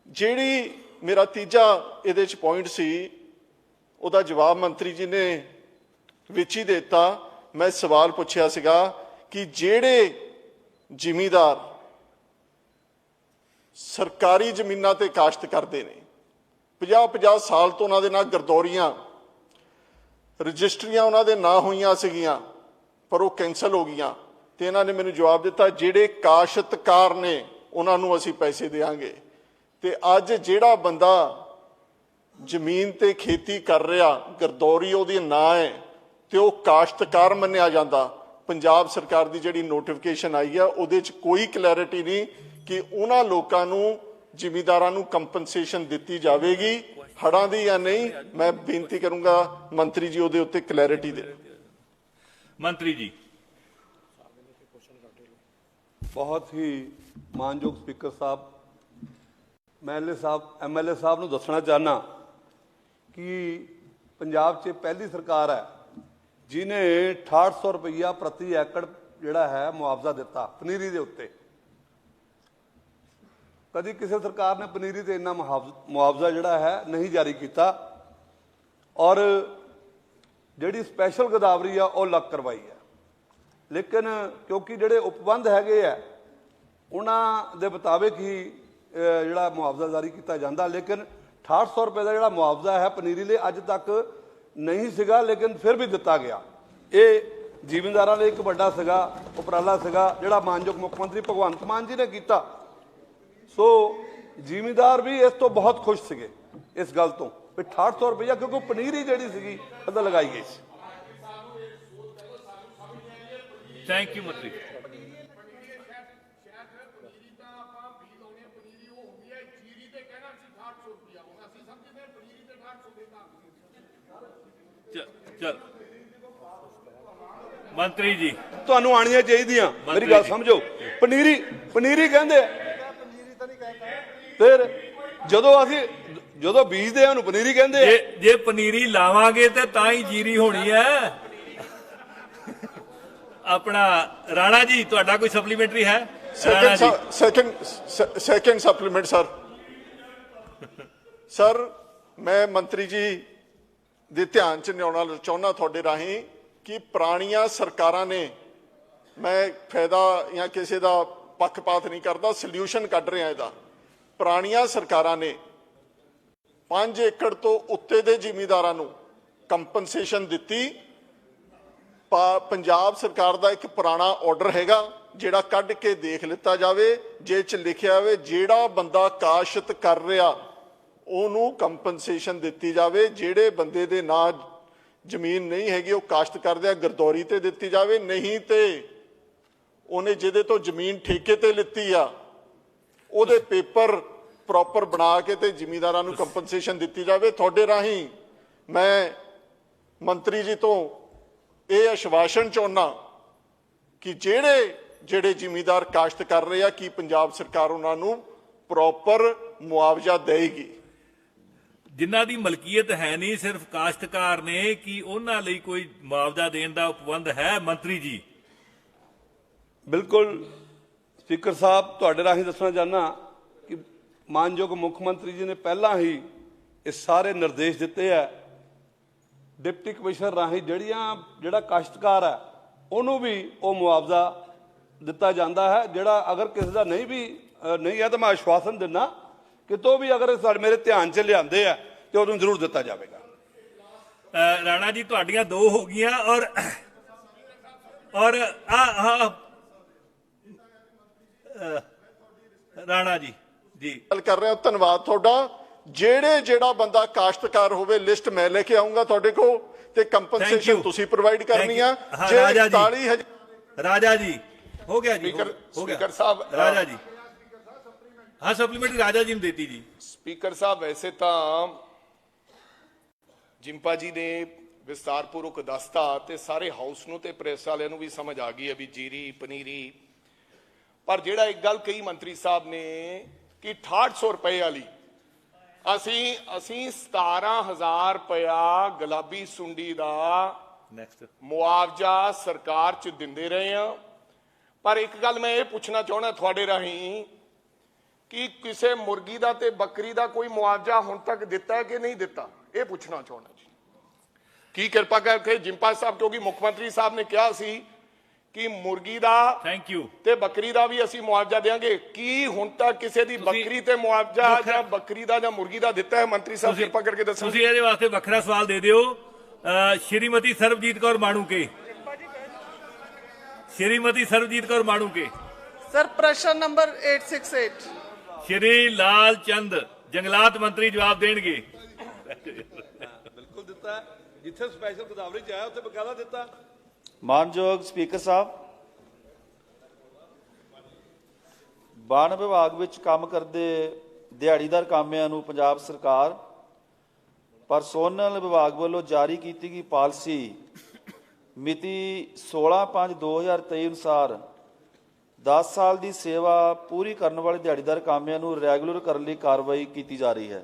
ਜਿਹੜੀ ਮੇਰਾ ਤੀਜਾ ਇਹਦੇ 'ਚ ਪੁਆਇੰਟ ਸੀ, ਉਹਦਾ ਜਵਾਬ ਮੰਤਰੀ ਜੀ ਨੇ ਵਿੱਚ ਹੀ ਦੇ ਦਿੱਤਾ। ਮੈਂ ਸਵਾਲ ਪੁੱਛਿਆ ਸੀਗਾ ਕਿ ਜਿਹੜੇ ਜ਼ਿਮੀਂਦਾਰ ਸਰਕਾਰੀ ਜ਼ਮੀਨਾਂ ਤੇ ਕਾਸ਼ਤ ਕਰਦੇ ਨੇ, 50-50 ਸਾਲ ਤੋਂ ਉਹਨਾਂ ਦੇ ਨਾਲ ਗਰਦੌਰੀਆਂ ਰਜਿਸਟਰੀਆਂ ਉਹਨਾਂ ਦੇ ਨਾਂ ਹੋਈਆਂ ਸੀਗੀਆਂ ਪਰ ਉਹ ਕੈਂਸਲ ਹੋ ਗਈਆਂ, ਤੇ ਇਹਨਾਂ ਨੇ ਮੈਨੂੰ ਜਵਾਬ ਦਿੱਤਾ ਜਿਹੜੇ ਕਾਸ਼ਤਕਾਰ ਨੇ ਉਹਨਾਂ ਨੂੰ ਅਸੀਂ ਪੈਸੇ ਦੇਵਾਂਗੇ। ਤੇ ਅੱਜ ਜਿਹੜਾ ਬੰਦਾ ਜ਼ਮੀਨ ਤੇ ਖੇਤੀ ਕਰ ਰਿਹਾ, ਗਰਦੌਰੀ ਉਹਦੀ ਨਾਂ ਹੈ ਤੇ ਉਹ ਕਾਸ਼ਤਕਾਰ ਮੰਨਿਆ ਜਾਂਦਾ। ਪੰਜਾਬ ਸਰਕਾਰ ਦੀ ਜਿਹੜੀ ਨੋਟੀਫਿਕੇਸ਼ਨ ਆਈ ਆ ਉਹਦੇ 'ਚ ਕੋਈ ਕਲੈਰਿਟੀ ਨਹੀਂ ਕਿ ਉਹਨਾਂ ਲੋਕਾਂ ਨੂੰ, ਜ਼ਿਮੀਂਦਾਰਾਂ ਨੂੰ ਕੰਪਨਸੇਸ਼ਨ ਦਿੱਤੀ ਜਾਵੇਗੀ ਹੜ੍ਹਾਂ ਦੀ ਜਾਂ ਨਹੀਂ। ਮੈਂ ਬੇਨਤੀ ਕਰੂੰਗਾ ਮੰਤਰੀ ਜੀ ਉਹਦੇ ਉੱਤੇ ਕਲੈਰਿਟੀ ਦੇ। ਮੰਤਰੀ ਜੀ। ਬਹੁਤ ਹੀ ਮਾਨਯੋਗ ਸਪੀਕਰ ਸਾਹਿਬ, ਮੈਂ ਐਮਐਲਏ ਸਾਹਿਬ ਨੂੰ ਦੱਸਣਾ ਚਾਹੁੰਦਾ ਕਿ ਪੰਜਾਬ 'ਚ ਪਹਿਲੀ ਸਰਕਾਰ ਹੈ ਜਿਹਨੇ 6800 ਰੁਪਈਆ ਪ੍ਰਤੀ ਏਕੜ ਜਿਹੜਾ ਹੈ ਮੁਆਵਜ਼ਾ ਦਿੱਤਾ ਪਨੀਰੀ ਦੇ ਉੱਤੇ। ਕਦੀ ਕਿਸੇ ਸਰਕਾਰ ਨੇ ਪਨੀਰੀ ਤੇ ਇੰਨਾ ਮੁਆਵਜ਼ਾ ਜਿਹੜਾ ਹੈ ਨਹੀਂ ਜਾਰੀ ਕੀਤਾ। ਔਰ ਜਿਹੜੀ ਸਪੈਸ਼ਲ ਗੋਦਾਵਰੀ ਆ ਉਹ ਲੱਗ ਕਰਵਾਈ ਹੈ। ਲੇਕਿਨ ਕਿਉਂਕਿ ਜਿਹੜੇ ਉਪਬੰਧ ਹੈਗੇ ਆ ਉਹਨਾਂ ਦੇ ਮੁਤਾਬਿਕ ਹੀ ਜਿਹੜਾ ਮੁਆਵਜ਼ਾ ਜਾਰੀ ਕੀਤਾ ਜਾਂਦਾ। ਲੇਕਿਨ 6800 ਰੁਪਏ ਦਾ ਜਿਹੜਾ ਮੁਆਵਜ਼ਾ ਹੈ ਪਨੀਰੀ ਲਈ ਅੱਜ ਤੱਕ ਨਹੀਂ ਸੀਗਾ, ਲੇਕਿਨ ਫਿਰ ਵੀ ਦਿੱਤਾ ਗਿਆ। ਇਹ ਜ਼ਿਮੀਂਦਾਰਾਂ ਲਈ ਇੱਕ ਵੱਡਾ ਸੀਗਾ, ਉਪਰਾਲਾ ਸੀਗਾ ਜਿਹੜਾ ਮਾਨਯੋਗ ਮੁੱਖ ਮੰਤਰੀ ਭਗਵੰਤ ਮਾਨ ਜੀ ਨੇ ਕੀਤਾ। ਸੋ ਜ਼ਿਮੀਂਦਾਰ ਵੀ ਇਸ ਤੋਂ ਬਹੁਤ ਖੁਸ਼ ਸੀਗੇ ਇਸ ਗੱਲ ਤੋਂ ਵੀ 6800 ਰੁਪਈਆ, ਕਿਉਂਕਿ ਪਨੀਰੀ ਜਿਹੜੀ ਸੀਗੀ ਉਹਦਾ ਲਗਾਈ ਗਈ ਸੀ। ਥੈਂਕ ਯੂ ਮੰਤਰੀ। ਚਲ ਮੰਤਰੀ ਜੀ ਤੁਹਾਨੂੰ ਆਣੀਆਂ ਚਾਹੀਦੀਆਂ, ਮੇਰੀ ਗੱਲ ਸਮਝੋ। ਪਨੀਰੀ ਕਹਿੰਦੇ ਫਿਰ ਜਦੋਂ ਬੀਜਦੇ ਆ ਉਹਨੂੰ ਪਨੀਰੀ ਕਹਿੰਦੇ ਆ। ਜੇ ਪਨੀਰੀ ਲਾਵਾਂਗੇ ਤੇ ਤਾਂ ਹੀ ਜੀਰੀ ਹੋਣੀ ਹੈ। ਆਪਣਾ ਰਾਣਾ ਜੀ ਤੁਹਾਡਾ ਕੋਈ ਸਪਲੀਮੈਂਟਰੀ ਹੈ? ਸੈਕੰਡ ਸਪਲੀਮੈਂਟ ਸਰ ਮੈਂ ਮੰਤਰੀ ਜੀ ਦੇ ਧਿਆਨ ਚ ਲਿਆਉਣਾ ਚਾਹੁੰਦਾ ਤੁਹਾਡੇ ਰਾਹੀਂ ਕਿ ਪੁਰਾਣੀਆਂ ਸਰਕਾਰਾਂ ਨੇ, ਮੈਂ ਫਾਇਦਾ ਜਾਂ ਕਿਸੇ ਦਾ ਪੱਖਪਾਤ ਨਹੀਂ ਕਰਦਾ, ਸੋਲੂਸ਼ਨ ਕੱਢ ਰਿਹਾ ਇਹਦਾ। ਪੁਰਾਣੀਆਂ ਸਰਕਾਰਾਂ ਨੇ 5 ਏਕੜ ਤੋਂ ਉੱਤੇ ਦੇ ਜ਼ਿਮੀਂਦਾਰਾਂ ਨੂੰ ਕੰਪਨਸੇਸ਼ਨ ਦਿੱਤੀ। ਪੰਜਾਬ ਸਰਕਾਰ ਦਾ ਇੱਕ ਪੁਰਾਣਾ ਆਰਡਰ ਹੈਗਾ ਜਿਹੜਾ ਕੱਢ ਕੇ ਦੇਖ ਲਿੱਤਾ ਜਾਵੇ, ਜੇ ਚ ਲਿਖਿਆ ਹੋਵੇ ਜਿਹੜਾ ਬੰਦਾ ਕਾਸ਼ਤ ਕਰ ਰਿਹਾ ਉਹਨੂੰ ਕੰਪਨਸੇਸ਼ਨ ਦਿੱਤੀ ਜਾਵੇ। ਜਿਹੜੇ ਬੰਦੇ ਦੇ ਨਾਂ ਜ਼ਮੀਨ ਨਹੀਂ ਹੈਗੀ ਉਹ ਕਾਸ਼ਤ ਕਰਦੇ ਆ, ਗਰਦੌਰੀ ਤੇ ਦਿੱਤੀ ਜਾਵੇ। ਨਹੀਂ ਤੇ ਉਹਨੇ ਜਿਹਦੇ ਤੋਂ ਜ਼ਮੀਨ ਠੇਕੇ ਤੇ ਲਿੱਤੀ ਆ ਉਹਦੇ ਪੇਪਰ ਪ੍ਰੋਪਰ ਬਣਾ ਕੇ ਤੇ ਜ਼ਿਮੀਂਦਾਰਾਂ ਨੂੰ ਕੰਪਨਸੇਸ਼ਨ ਦਿੱਤੀ ਜਾਵੇ। ਤੁਹਾਡੇ ਰਾਹੀਂ ਮੈਂ ਮੰਤਰੀ ਜੀ ਤੋਂ ਇਹ ਆਸ਼ਵਾਸਨ ਚਾਹੁੰਦਾ ਕਿ ਜਿਹੜੇ ਜ਼ਿਮੀਂਦਾਰ ਕਾਸ਼ਤ ਕਰ ਰਹੇ ਆ ਕਿ ਪੰਜਾਬ ਸਰਕਾਰ ਉਹਨਾਂ ਨੂੰ ਪ੍ਰੋਪਰ ਮੁਆਵਜ਼ਾ ਦੇਵੇਗੀ। ਜਿਨ੍ਹਾਂ ਦੀ ਮਲਕੀਅਤ ਹੈ ਨਹੀਂ, ਸਿਰਫ ਕਾਸ਼ਤਕਾਰ ਨੇ, ਕਿ ਉਹਨਾਂ ਲਈ ਕੋਈ ਮੁਆਵਜ਼ਾ ਦੇਣ ਦਾ ਉਪਬੰਧ ਹੈ? ਮੰਤਰੀ ਜੀ। ਬਿਲਕੁਲ ਸਪੀਕਰ ਸਾਹਿਬ, ਤੁਹਾਡੇ ਰਾਹੀਂ ਦੱਸਣਾ ਚਾਹੁੰਦਾ ਕਿ ਮਾਨਯੋਗ ਮੁੱਖ ਮੰਤਰੀ ਜੀ ਨੇ ਪਹਿਲਾਂ ਹੀ ਇਹ ਸਾਰੇ ਨਿਰਦੇਸ਼ ਦਿੱਤੇ ਹੈ। ਡਿਪਟੀ ਕਮਿਸ਼ਨਰ ਰਾਹੀਂ ਜਿਹੜਾ ਕਾਸ਼ਤਕਾਰ ਹੈ ਉਹਨੂੰ ਵੀ ਉਹ ਮੁਆਵਜ਼ਾ ਦਿੱਤਾ ਜਾਂਦਾ ਹੈ। ਜਿਹੜਾ ਅਗਰ ਕਿਸੇ ਦਾ ਨਹੀਂ ਹੈ ਤਾਂ ਮੈਂ ਆਸ਼ਵਾਸਨ ਦਿੰਦਾ ਕਿਤੋਂ ਵੀ ਅਗਰ ਮੇਰੇ ਧਿਆਨ 'ਚ ਲਿਆਂਦੇ ਆ ਤੇ ਉਹਨੂੰ ਜ਼ਰੂਰ ਦਿੱਤਾ ਜਾਵੇਗਾ। ਰਾਣਾ ਜੀ ਤੁਹਾਡੀਆਂ 2 ਹੋ ਗਈਆਂ ਔਰ ਰਾਣਾ ਜੀ ਗੱਲ ਕਰ ਰਹੇ ਹਾਂ, ਧੰਨਵਾਦ ਤੁਹਾਡਾ। ਜਿਹੜਾ ਬੰਦਾ ਕਾਸ਼ਤਕਾਰ ਹੋਵੇ ਲਿਸਟ ਮੈਂ ਲੈ ਕੇ ਆਉਂਗਾ ਤੁਹਾਡੇ ਕੋਲ ਤੇ ਕੰਪਨਸੇਸ਼ਨ ਤੁਸੀਂ ਪ੍ਰੋਵਾਈਡ ਕਰਨੀ ਆ। ਜੇ 40000 ਰਾਜਾ ਜੀ ਹੋ ਗਿਆ ਜੀ, स्पीकर साहब ਰਾਜਾ ਜੀ। हाँ सप्लीमेंट्री राजा जी ने देती जी। स्पीकर साहब वैसे तो जिंपा जी ने विस्तारपूर्वक दसता ते सारे हाउस नूं ते प्रेस वाले नूं भी समझ आ गई है भी जीरी पनीरी, पर जेड़ा एक गल कही मंत्री साहब ने कि 6800 रुपए वाली असी 17000 रुपया गुलाबी सुंडी दा मुआवजा सरकार च दिंदे रहे हैं। पर एक गल मैं ये पूछना चाहना थोड़े राहीं कि किसी मुर्गी का ते बकरी का कोई मुआवजा हुण तक दिता है कि नहीं दिता, ये पूछना चाहना जी। की कृपा करके जिंपा साहब, क्योंकि मुख्यमंत्री साहब ने कहा सी कि मुर्गी का ते बकरी का भी असी मुआवजा देंगे, की हुण तक किसी की बकरी ते मुआवजा या बकरी का या मुर्गी का दिता है? मंत्री साहब कृपा करके दसो। तुसीं इहदे वास्ते वखरा सवाल दे दिओ श्रीमती सरबजीत कौर माणूके। श्रीमती सरबजीत कौर माणूके। सर प्रश्न नंबर 868। श्री लाल चंद जंगलात मंत्री जवाब देंगे। ਬਿਲਕੁਲ ਦਿੱਤਾ ਹੈ। ਜਿੱਥੇ ਸਪੈਸ਼ਲ ਗੋਦਾਵਰੀ ਚ ਆਇਆ ਉੱਥੇ ਬਕਾਇਦਾ ਦਿੱਤਾ। ਮਾਨਯੋਗ ਸਪੀਕਰ ਸਾਹਿਬ, ਵਣ ਵਿਭਾਗ ਵਿੱਚ ਕੰਮ ਕਰਦੇ ਦਿਹਾੜੀਦਾਰ ਕਾਮਿਆਂ ਨੂੰ ਪੰਜਾਬ ਸਰਕਾਰ ਪਰਸੋਨਲ ਵਿਭਾਗ ਵੱਲੋਂ ਜਾਰੀ ਕੀਤੀ ਗਈ ਪਾਲਿਸੀ ਮਿਤੀ 16/5/2023 ਅਨੁਸਾਰ 10 ਸਾਲ ਦੀ ਸੇਵਾ ਪੂਰੀ ਕਰਨ ਵਾਲੇ ਦਿਹਾੜੀਦਾਰ ਕਾਮਿਆਂ ਨੂੰ ਰੈਗੂਲਰ ਕਰਨ ਲਈ ਕਾਰਵਾਈ ਕੀਤੀ ਜਾ ਰਹੀ ਹੈ।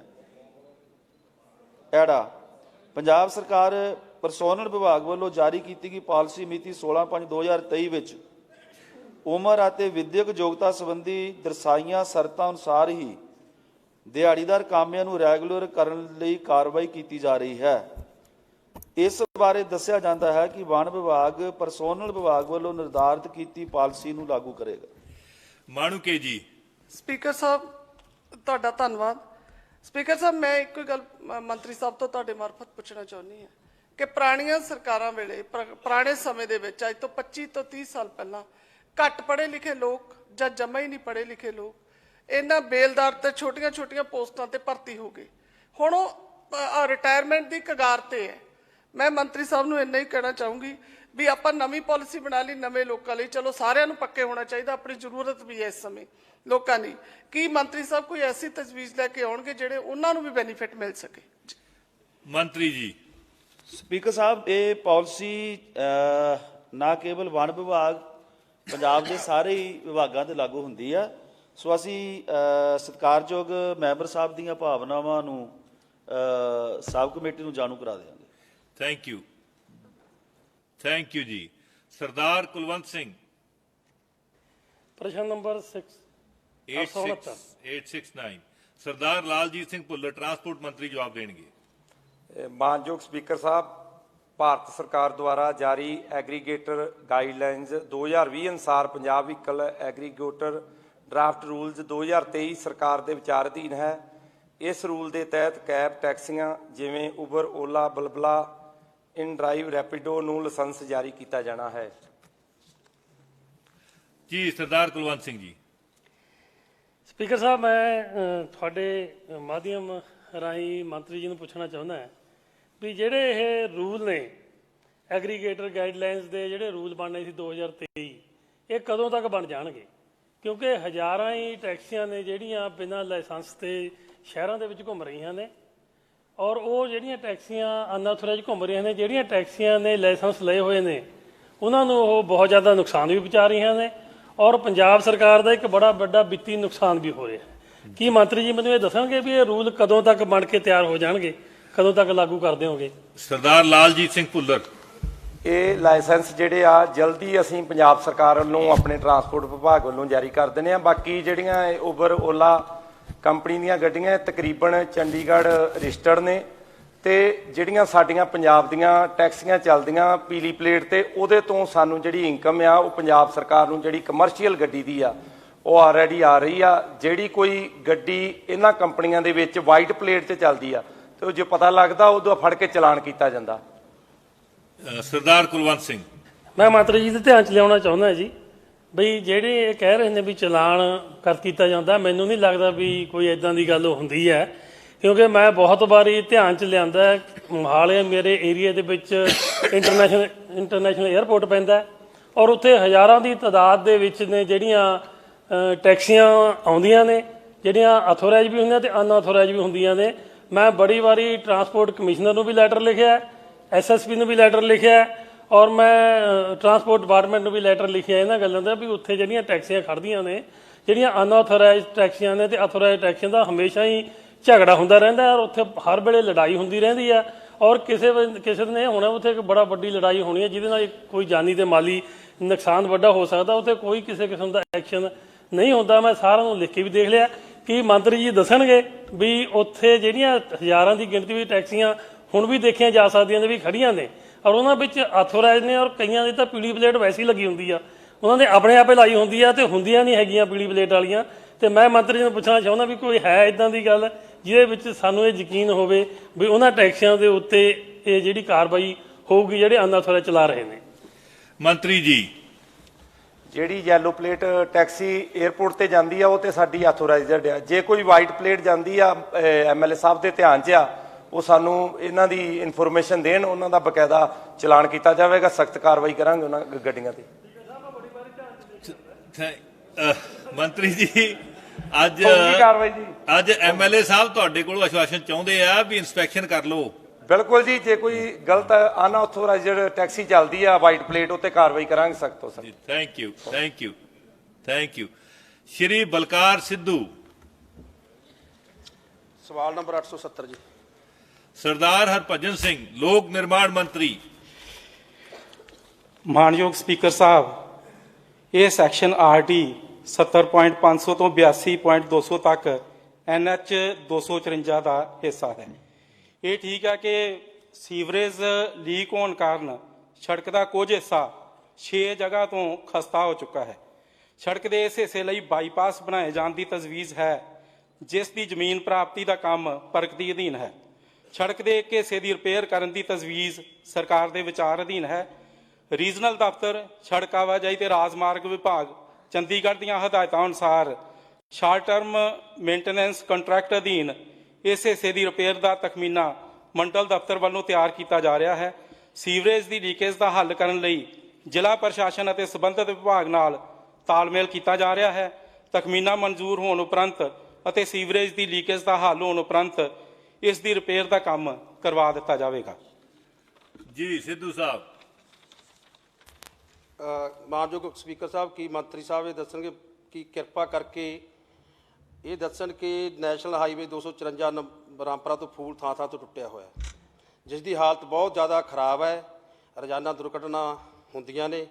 ਐੜਾ ਪੰਜਾਬ ਸਰਕਾਰ ਪਰਸੋਨਲ ਵਿਭਾਗ ਵੱਲੋਂ ਜਾਰੀ ਕੀਤੀ ਗਈ ਪਾਲਿਸੀ ਮਿਤੀ 16/5/2023 ਵਿੱਚ ਉਮਰ ਅਤੇ ਵਿਦਿਅਕ ਯੋਗਤਾ ਸੰਬੰਧੀ ਦਰਸਾਈਆਂ ਸ਼ਰਤਾਂ ਅਨੁਸਾਰ ਹੀ ਦਿਹਾੜੀਦਾਰ ਕਾਮਿਆਂ ਨੂੰ ਰੈਗੂਲਰ ਕਰਨ ਲਈ ਕਾਰਵਾਈ ਕੀਤੀ ਜਾ ਰਹੀ ਹੈ। ਇਸ ਬਾਰੇ ਦੱਸਿਆ ਜਾਂਦਾ ਹੈ ਕਿ ਵਣ ਵਿਭਾਗ ਪਰਸੋਨਲ ਵਿਭਾਗ ਵੱਲੋਂ ਨਿਰਧਾਰਿਤ ਕੀਤੀ ਪਾਲਿਸੀ ਨੂੰ ਲਾਗੂ ਕਰੇਗਾ। ਮਾਣੂਕੇ ਜੀ। ਸਪੀਕਰ ਸਾਹਿਬ ਤੁਹਾਡਾ ਧੰਨਵਾਦ। ਸਪੀਕਰ ਸਾਹਿਬ ਮੈਂ ਇੱਕੋ ਗੱਲ ਮੰਤਰੀ ਸਾਹਿਬ ਤੋਂ ਤੁਹਾਡੇ ਮਾਰਫਤ ਪੁੱਛਣਾ ਚਾਹੁੰਦੀ ਹਾਂ ਕਿ ਪੁਰਾਣੀਆਂ ਸਰਕਾਰਾਂ ਵੇਲੇ ਪੁਰਾਣੇ ਸਮੇਂ ਦੇ ਵਿੱਚ ਅੱਜ ਤੋਂ 25 ਤੋਂ 30 ਸਾਲ ਪਹਿਲਾਂ ਘੱਟ ਪੜ੍ਹੇ ਲਿਖੇ ਲੋਕ ਜਾਂ ਜਮਾ ਹੀ ਨਹੀਂ ਪੜ੍ਹੇ ਲਿਖੇ ਲੋਕ ਇਹਨਾਂ ਬੇਲਦਾਰ ਤੇ ਛੋਟੀਆਂ-ਛੋਟੀਆਂ ਪੋਸਟਾਂ ਤੇ ਭਰਤੀ ਹੋ ਗਏ। ਹੁਣ ਉਹ ਰਿਟਾਇਰਮੈਂਟ ਦੀ ਕਗਾਰ ਤੇ ਹੈ। ਮੈਂ ਮੰਤਰੀ ਸਾਹਿਬ ਨੂੰ ਇੰਨਾ ਹੀ ਕਹਿਣਾ ਚਾਹੂੰਗੀ ਵੀ ਆਪਾਂ ਨਵੀਂ ਪਾਲਿਸੀ ਬਣਾ ਲਈ ਨਵੇਂ ਲੋਕਾਂ ਲਈ। ਚਲੋ ਸਾਰਿਆਂ ਨੂੰ ਪੱਕੇ ਹੋਣਾ ਚਾਹੀਦਾ, ਆਪਣੀ ਜ਼ਰੂਰਤ ਵੀ ਹੈ ਇਸ ਸਮੇਂ ਲੋਕਾਂ ਦੀ। ਕੀ ਮੰਤਰੀ ਸਾਹਿਬ ਕੋਈ ਐਸੀ ਤਜਵੀਜ਼ ਲੈ ਕੇ ਆਉਣਗੇ ਜਿਹੜੇ ਉਹਨਾਂ ਨੂੰ ਵੀ ਬੈਨੀਫਿਟ ਮਿਲ ਸਕੇ? ਮੰਤਰੀ ਜੀ। ਸਪੀਕਰ ਸਾਹਿਬ, ਇਹ ਪਾਲਿਸੀ ਨਾ ਕੇਵਲ ਵਣ ਵਿਭਾਗ ਪੰਜਾਬ ਦੇ ਸਾਰੇ ਹੀ ਵਿਭਾਗਾਂ ਤੇ ਲਾਗੂ ਹੁੰਦੀ ਆ। ਸੋ ਅਸੀਂ ਸਤਿਕਾਰਯੋਗ ਮੈਂਬਰ ਸਾਹਿਬ ਦੀਆਂ ਭਾਵਨਾਵਾਂ ਨੂੰ ਸਾਬ ਕਮੇਟੀ ਨੂੰ ਜਾਣੂ ਕਰਾ ਦਿਆਂਗੇ। थैंक यू जी। सरदार कुलवंत सिंह। प्रश्न नंबर 869। सरदार लालजीत सिंह भुल्लर ट्रांसपोर्ट मंत्री जवाब देंगे। मानयोग स्पीकर साहब, ਭਾਰਤ ਸਰਕਾਰ ਦੁਆਰਾ ਜਾਰੀ ਐਗਰੀਗੇਟਰ ਗਾਈਡਲਾਈਨਜ਼ 2020 ਅਨੁਸਾਰ ਪੰਜਾਬ ਵਹੀਕਲ ਐਗਰੀਗੇਟਰ ਡਰਾਫਟ ਰੂਲਜ਼ 2023 ਸਰਕਾਰ ਦੇ ਵਿਚਾਰ ਅਧੀਨ ਹੈ। ਇਸ ਰੂਲ ਦੇ ਤਹਿਤ ਕੈਬ ਟੈਕਸੀਆਂ ਜਿਵੇਂ ਉਬਰ, ਓਲਾ, ਬਲਬਲਾ, ਇਨਡਰਾਈਵ, ਰੈਪਿਡੋ ਨੂੰ ਲਾਇਸੈਂਸ ਜਾਰੀ ਕੀਤਾ ਜਾਣਾ ਹੈ। ਜੀ ਸਰਦਾਰ ਕੁਲਵੰਤ ਸਿੰਘ ਜੀ। ਸਪੀਕਰ ਸਾਹਿਬ, ਮੈਂ ਤੁਹਾਡੇ ਮਾਧਿਅਮ ਰਾਹੀਂ ਮੰਤਰੀ ਜੀ ਨੂੰ ਪੁੱਛਣਾ ਚਾਹੁੰਦਾ ਵੀ ਜਿਹੜੇ ਇਹ ਰੂਲ ਨੇ ਐਗਰੀਗੇਟਰ ਗਾਈਡਲਾਈਨਸ ਦੇ ਜਿਹੜੇ ਰੂਲ ਬਣਨੇ ਸੀ 2023, ਇਹ ਕਦੋਂ ਤੱਕ ਬਣ ਜਾਣਗੇ? ਕਿਉਂਕਿ ਹਜ਼ਾਰਾਂ ਹੀ ਟੈਕਸੀਆਂ ਨੇ ਜਿਹੜੀਆਂ ਬਿਨਾਂ ਲਾਇਸੈਂਸ ਤੇ ਸ਼ਹਿਰਾਂ ਦੇ ਵਿੱਚ ਘੁੰਮ ਰਹੀਆਂ ਨੇ, ਔਰ ਉਹ ਜਿਹੜੀਆਂ ਟੈਕਸੀਆਂ ਅਨਆਥੋਰਾਈਜ਼ ਘੁੰਮ ਰਹੀਆਂ ਨੇ, ਜਿਹੜੀਆਂ ਟੈਕਸੀਆਂ ਨੇ ਲਾਇਸੈਂਸ ਲਏ ਹੋਏ ਨੇ, ਉਹਨਾਂ ਨੂੰ ਉਹ ਬਹੁਤ ਜ਼ਿਆਦਾ ਨੁਕਸਾਨ ਵੀ ਪਹੁੰਚਾ ਰਹੀਆਂ ਨੇ, ਔਰ ਪੰਜਾਬ ਸਰਕਾਰ ਦਾ ਇੱਕ ਬੜਾ ਵੱਡਾ ਵਿੱਤੀ ਨੁਕਸਾਨ ਵੀ ਹੋ ਰਿਹਾ। ਕੀ ਮੰਤਰੀ ਜੀ ਮੈਨੂੰ ਇਹ ਦੱਸਣਗੇ ਵੀ ਇਹ ਰੂਲ ਕਦੋਂ ਤੱਕ ਬਣ ਕੇ ਤਿਆਰ ਹੋ ਜਾਣਗੇ, ਕਦੋਂ ਤੱਕ ਲਾਗੂ ਕਰ ਦਿਓਗੇ? ਸਰਦਾਰ ਲਾਲਜੀਤ ਸਿੰਘ ਭੁੱਲਰ। ਇਹ ਲਾਇਸੈਂਸ ਜਿਹੜੇ ਆ ਜਲਦੀ ਅਸੀਂ ਪੰਜਾਬ ਸਰਕਾਰ ਵੱਲੋਂ ਆਪਣੇ ਟਰਾਂਸਪੋਰਟ ਵਿਭਾਗ ਵੱਲੋਂ ਜਾਰੀ ਕਰ ਦਿੰਦੇ ਆ। ਬਾਕੀ ਜਿਹੜੀਆਂ ਉਬਰ, ਓਲਾ ਕੰਪਨੀ ਦੀਆਂ ਗੱਡੀਆਂ ਤਕਰੀਬਨ ਚੰਡੀਗੜ੍ਹ ਰਜਿਸਟਰਡ ਨੇ, ਤੇ ਜਿਹੜੀਆਂ ਸਾਡੀਆਂ ਪੰਜਾਬ ਦੀਆਂ ਟੈਕਸੀਆਂ ਚੱਲਦੀਆਂ ਪੀਲੀ ਪਲੇਟ ਤੇ, ਉਹਦੇ ਤੋਂ ਸਾਨੂੰ ਜਿਹੜੀ ਇਨਕਮ ਆ ਉਹ ਪੰਜਾਬ ਸਰਕਾਰ ਨੂੰ ਜਿਹੜੀ ਕਮਰਸ਼ੀਅਲ ਗੱਡੀ ਦੀ ਆ ਉਹ ਆਲਰੇਡੀ ਆ ਰਹੀ ਆ। ਜਿਹੜੀ ਕੋਈ ਗੱਡੀ ਇਹਨਾਂ ਕੰਪਨੀਆਂ ਦੇ ਵਿੱਚ ਵਾਈਟ ਪਲੇਟ 'ਚ ਚੱਲਦੀ ਆ ਤੇ ਉਹ ਜੇ ਪਤਾ ਲੱਗਦਾ ਉਦੋਂ ਫੜ ਕੇ ਚਲਾਨ ਕੀਤਾ ਜਾਂਦਾ। ਸਰਦਾਰ ਕੁਲਵੰਤ ਸਿੰਘ। ਮੈਂ ਮੰਤਰੀ ਜੀ ਦੇ ਧਿਆਨ 'ਚ ਲਿਆਉਣਾ ਚਾਹੁੰਦਾ ਜੀ ਬਈ ਜਿਹੜੇ ਇਹ ਕਹਿ ਰਹੇ ਨੇ ਵੀ ਚਲਾਨ ਕਰ ਕੀਤਾ ਜਾਂਦਾ, ਮੈਨੂੰ ਨਹੀਂ ਲੱਗਦਾ ਵੀ ਕੋਈ ਇੱਦਾਂ ਦੀ ਗੱਲ ਹੁੰਦੀ ਹੈ, ਕਿਉਂਕਿ ਮੈਂ ਬਹੁਤ ਵਾਰੀ ਧਿਆਨ 'ਚ ਲਿਆਂਦਾ। ਮੋਹਾਲੀ ਮੇਰੇ ਏਰੀਆ ਦੇ ਵਿੱਚ ਇੰਟਰਨੈਸ਼ਨਲ ਏਅਰਪੋਰਟ ਪੈਂਦਾ, ਔਰ ਉੱਥੇ ਹਜ਼ਾਰਾਂ ਦੀ ਤਾਦਾਦ ਦੇ ਵਿੱਚ ਨੇ ਜਿਹੜੀਆਂ ਟੈਕਸੀਆਂ ਆਉਂਦੀਆਂ ਨੇ, ਜਿਹੜੀਆਂ ਅਥੋਰਾਈਜ਼ ਵੀ ਹੁੰਦੀਆਂ ਤੇ ਅਨਅਥੋਰਾਈਜ਼ ਵੀ ਹੁੰਦੀਆਂ ਨੇ। ਮੈਂ ਬੜੀ ਵਾਰੀ ਟਰਾਂਸਪੋਰਟ ਕਮਿਸ਼ਨਰ ਨੂੰ ਵੀ ਲੈਟਰ ਲਿਖਿਆ, SSP ਨੂੰ ਵੀ ਲੈਟਰ ਲਿਖਿਆ, ਔਰ ਮੈਂ ਟਰਾਂਸਪੋਰਟ ਡਿਪਾਰਟਮੈਂਟ ਨੂੰ ਵੀ ਲੈਟਰ ਲਿਖਿਆ ਇਹਨਾਂ ਗੱਲਾਂ ਦਾ ਵੀ ਉੱਥੇ ਜਿਹੜੀਆਂ ਟੈਕਸੀਆਂ ਖੜ੍ਹਦੀਆਂ ਨੇ, ਜਿਹੜੀਆਂ ਅਨਅਥੋਰਾਈਜ਼ ਟੈਕਸੀਆਂ ਨੇ ਤੇ ਅਥੋਰਾਈਜ਼ ਟੈਕਸੀਆਂ ਦਾ ਹਮੇਸ਼ਾ ਹੀ ਝਗੜਾ ਹੁੰਦਾ ਰਹਿੰਦਾ, ਔਰ ਉੱਥੇ ਹਰ ਵੇਲੇ ਲੜਾਈ ਹੁੰਦੀ ਰਹਿੰਦੀ ਆ। ਔਰ ਕਿਸੇ ਨੇ ਹੋਣਾ ਉੱਥੇ ਇੱਕ ਬੜਾ ਵੱਡੀ ਲੜਾਈ ਹੋਣੀ ਹੈ ਜਿਹਦੇ ਨਾਲ ਕੋਈ ਜਾਨੀ ਤੇ ਮਾਲੀ ਨੁਕਸਾਨ ਵੱਡਾ ਹੋ ਸਕਦਾ, ਉੱਥੇ ਕੋਈ ਕਿਸੇ ਕਿਸਮ ਦਾ ਐਕਸ਼ਨ ਨਹੀਂ ਹੁੰਦਾ। ਮੈਂ ਸਾਰਿਆਂ ਨੂੰ ਲਿਖ ਕੇ ਵੀ ਦੇਖ ਲਿਆ। ਕੀ ਮੰਤਰੀ ਜੀ ਦੱਸਣਗੇ ਵੀ ਉੱਥੇ ਜਿਹੜੀਆਂ ਹਜ਼ਾਰਾਂ ਦੀ ਗਿਣਤੀ ਵਿੱਚ ਟੈਕਸੀਆਂ ਹੁਣ ਵੀ ਦੇਖੀਆਂ ਜਾ ਸਕਦੀਆਂ ਨੇ ਵੀ ਖੜੀਆਂ ਨੇ, ਔਰ ਉਹਨਾਂ ਵਿੱਚ ਆਥੋਰਾਈਜ਼ ਨੇ, ਔਰ ਕਈਆਂ ਦੀ ਤਾਂ ਪੀਲੀ ਪਲੇਟ ਵੈਸੇ ਹੀ ਲੱਗੀ ਹੁੰਦੀ ਆ, ਉਹਨਾਂ ਨੇ ਆਪਣੇ ਆਪੇ ਲਾਈ ਹੁੰਦੀ ਆ ਤੇ ਹੁੰਦੀਆਂ ਨਹੀਂ ਹੈਗੀਆਂ ਪੀਲੀ ਪਲੇਟ ਵਾਲੀਆਂ। ਤੇ ਮੈਂ ਮੰਤਰੀ ਨੂੰ ਪੁੱਛਣਾ ਚਾਹੁੰਦਾ ਵੀ ਕੋਈ ਹੈ ਇੱਦਾਂ ਦੀ ਗੱਲ ਜਿਹਦੇ ਵਿੱਚ ਸਾਨੂੰ ਇਹ ਯਕੀਨ ਹੋਵੇ ਵੀ ਉਹਨਾਂ ਟੈਕਸੀਆਂ ਦੇ ਉੱਤੇ ਇਹ ਜਿਹੜੀ ਕਾਰਵਾਈ ਹੋਊਗੀ ਜਿਹੜੇ ਅਨਆਥੋਰਾਈਜ਼ ਚਲਾ ਰਹੇ ਨੇ? ਮੰਤਰੀ ਜੀ। ਜਿਹੜੀ ਯੈਲੋ ਪਲੇਟ ਟੈਕਸੀ 에ਅਰਪੋਰਟ ਤੇ ਜਾਂਦੀ ਆ ਉਹ ਤੇ ਸਾਡੀ ਆਥੋਰਾਈਜ਼ਡ ਆ। ਜੇ ਕੋਈ ਵਾਈਟ ਪਲੇਟ ਜਾਂਦੀ ਆ ਐਮਐਲਏ ਸਾਹਿਬ ਦੇ ਧਿਆਨ 'ਚ ਆ, ਉਹ ਸਾਨੂੰ ਇਹਨਾਂ ਦੀ ਇਨਫੋਰਮੇਸ਼ਨ ਦੇਣ, ਉਹਨਾਂ ਦਾ ਬਕਾਇਦਾ ਚਲਾਨ ਕੀਤਾ ਜਾਵੇਗਾ, ਸਖਤ ਕਾਰਵਾਈ ਕਰਾਂਗੇ ਉਹਨਾਂ ਗੱਡੀਆਂ ਤੇ। ਮੰਤਰੀ ਜੀ ਅੱਜ ਕਾਰਵਾਈ ਜੀ ਅੱਜ ਐਮਐਲਏ ਸਾਹਿਬ ਤੁਹਾਡੇ ਕੋਲੋਂ ਆਸ਼ਵਾਸਨ ਚਾਹੁੰਦੇ ਆ ਵੀ ਇਨਸਪੈਕਸ਼ਨ ਕਰ ਲਓ। ਬਿਲਕੁਲ ਜੀ, ਜੇ ਕੋਈ ਗਲਤ ਅਨਆਥੋਰਾਈਜ਼ਡ ਟੈਕਸੀ ਚੱਲਦੀ ਆ ਵਾਈਟ ਪਲੇਟ ਉੱਤੇ ਕਾਰਵਾਈ ਕਰਾਂਗੇ ਸਖਤ ਤੋਂ ਸਖਤ। Thank you thank you thank you. Shri Balkar Sidhu. ਸਵਾਲ ਨੰਬਰ 870 ਜੀ। ਸਰਦਾਰ ਹਰਭਜਨ ਸਿੰਘ ਲੋਕ ਨਿਰਮਾਣ ਮੰਤਰੀ। ਮਾਨਯੋਗ ਸਪੀਕਰ ਸਾਹਿਬ, ਇਹ ਸੈਕਸ਼ਨ ਆਰਟੀ 70.500 ਤੋਂ 82.200 ਤੱਕ NH 254 ਦਾ ਹਿੱਸਾ ਹੈ। ਇਹ ਠੀਕ ਹੈ ਕਿ ਸੀਵਰੇਜ ਲੀਕ ਹੋਣ ਕਾਰਨ ਸੜਕ ਦਾ ਕੁਝ ਹਿੱਸਾ 6 ਜਗ੍ਹਾ ਤੋਂ ਖਸਤਾ ਹੋ ਚੁੱਕਾ ਹੈ। ਸੜਕ ਦੇ ਇਸ ਹਿੱਸੇ ਲਈ ਬਾਈਪਾਸ ਬਣਾਏ ਜਾਣ ਦੀ ਤਜਵੀਜ਼ ਹੈ, ਜਿਸ ਦੀ ਜ਼ਮੀਨ ਪ੍ਰਾਪਤੀ ਦਾ ਕੰਮ ਪ੍ਰਗਤੀ ਅਧੀਨ ਹੈ। ਸੜਕ ਦੇ ਇੱਕ ਹਿੱਸੇ ਦੀ ਰਿਪੇਅਰ ਕਰਨ ਦੀ ਤਜਵੀਜ਼ ਸਰਕਾਰ ਦੇ ਵਿਚਾਰ ਅਧੀਨ ਹੈ। ਰੀਜਨਲ ਦਫ਼ਤਰ ਸੜਕ ਆਵਾਜਾਈ ਤੇ ਰਾਜਮਾਰਗ ਵਿਭਾਗ ਚੰਡੀਗੜ੍ਹ ਦੀਆਂ ਹਦਾਇਤਾਂ ਅਨੁਸਾਰ ਸ਼ਾਰਟ ਟਰਮ ਮੇਨਟੇਨੈਂਸ ਕੰਟਰੈਕਟ ਅਧੀਨ ਇਸ ਹਿੱਸੇ ਦੀ ਰਿਪੇਅਰ ਦਾ ਤਖਮੀਨਾ ਮੰਡਲ ਦਫ਼ਤਰ ਵੱਲੋਂ ਤਿਆਰ ਕੀਤਾ ਜਾ ਰਿਹਾ ਹੈ। ਸੀਵਰੇਜ ਦੀ ਲੀਕੇਜ ਦਾ ਹੱਲ ਕਰਨ ਲਈ ਜ਼ਿਲ੍ਹਾ ਪ੍ਰਸ਼ਾਸਨ ਅਤੇ ਸੰਬੰਧਿਤ ਵਿਭਾਗ ਨਾਲ ਤਾਲਮੇਲ ਕੀਤਾ ਜਾ ਰਿਹਾ ਹੈ। ਤਖਮੀਨਾ ਮਨਜ਼ੂਰ ਹੋਣ ਉਪਰੰਤ ਅਤੇ ਸੀਵਰੇਜ ਦੀ ਲੀਕੇਜ ਦਾ ਹੱਲ ਹੋਣ ਉਪਰੰਤ ਇਸ ਦੀ ਰਿਪੇਅਰ ਦਾ ਕੰਮ ਕਰਵਾ ਦਿੱਤਾ ਜਾਵੇਗਾ। ਜੀ ਸਿੱਧੂ ਸਾਹਿਬ। ਮਾਨਯੋਗ ਸਪੀਕਰ ਸਾਹਿਬ, ਕੀ ਮੰਤਰੀ ਸਾਹਿਬ ਇਹ ਦੱਸਣਗੇ ਕਿ ਕਿਰਪਾ ਕਰਕੇ ਇਹ ਦੱਸਣ ਕਿ ਨੈਸ਼ਨਲ ਹਾਈਵੇ 254 ਰਾਮਪੁਰਾ ਤੋਂ ਫੂਲ ਥਾਂ ਥਾਂ ਤੋਂ ਟੁੱਟਿਆ ਹੋਇਆ, ਜਿਸ ਦੀ ਹਾਲਤ ਬਹੁਤ ਜ਼ਿਆਦਾ ਖਰਾਬ ਹੈ। ਰੋਜ਼ਾਨਾ ਦੁਰਘਟਨਾ ਹੁੰਦੀਆਂ ਨੇ।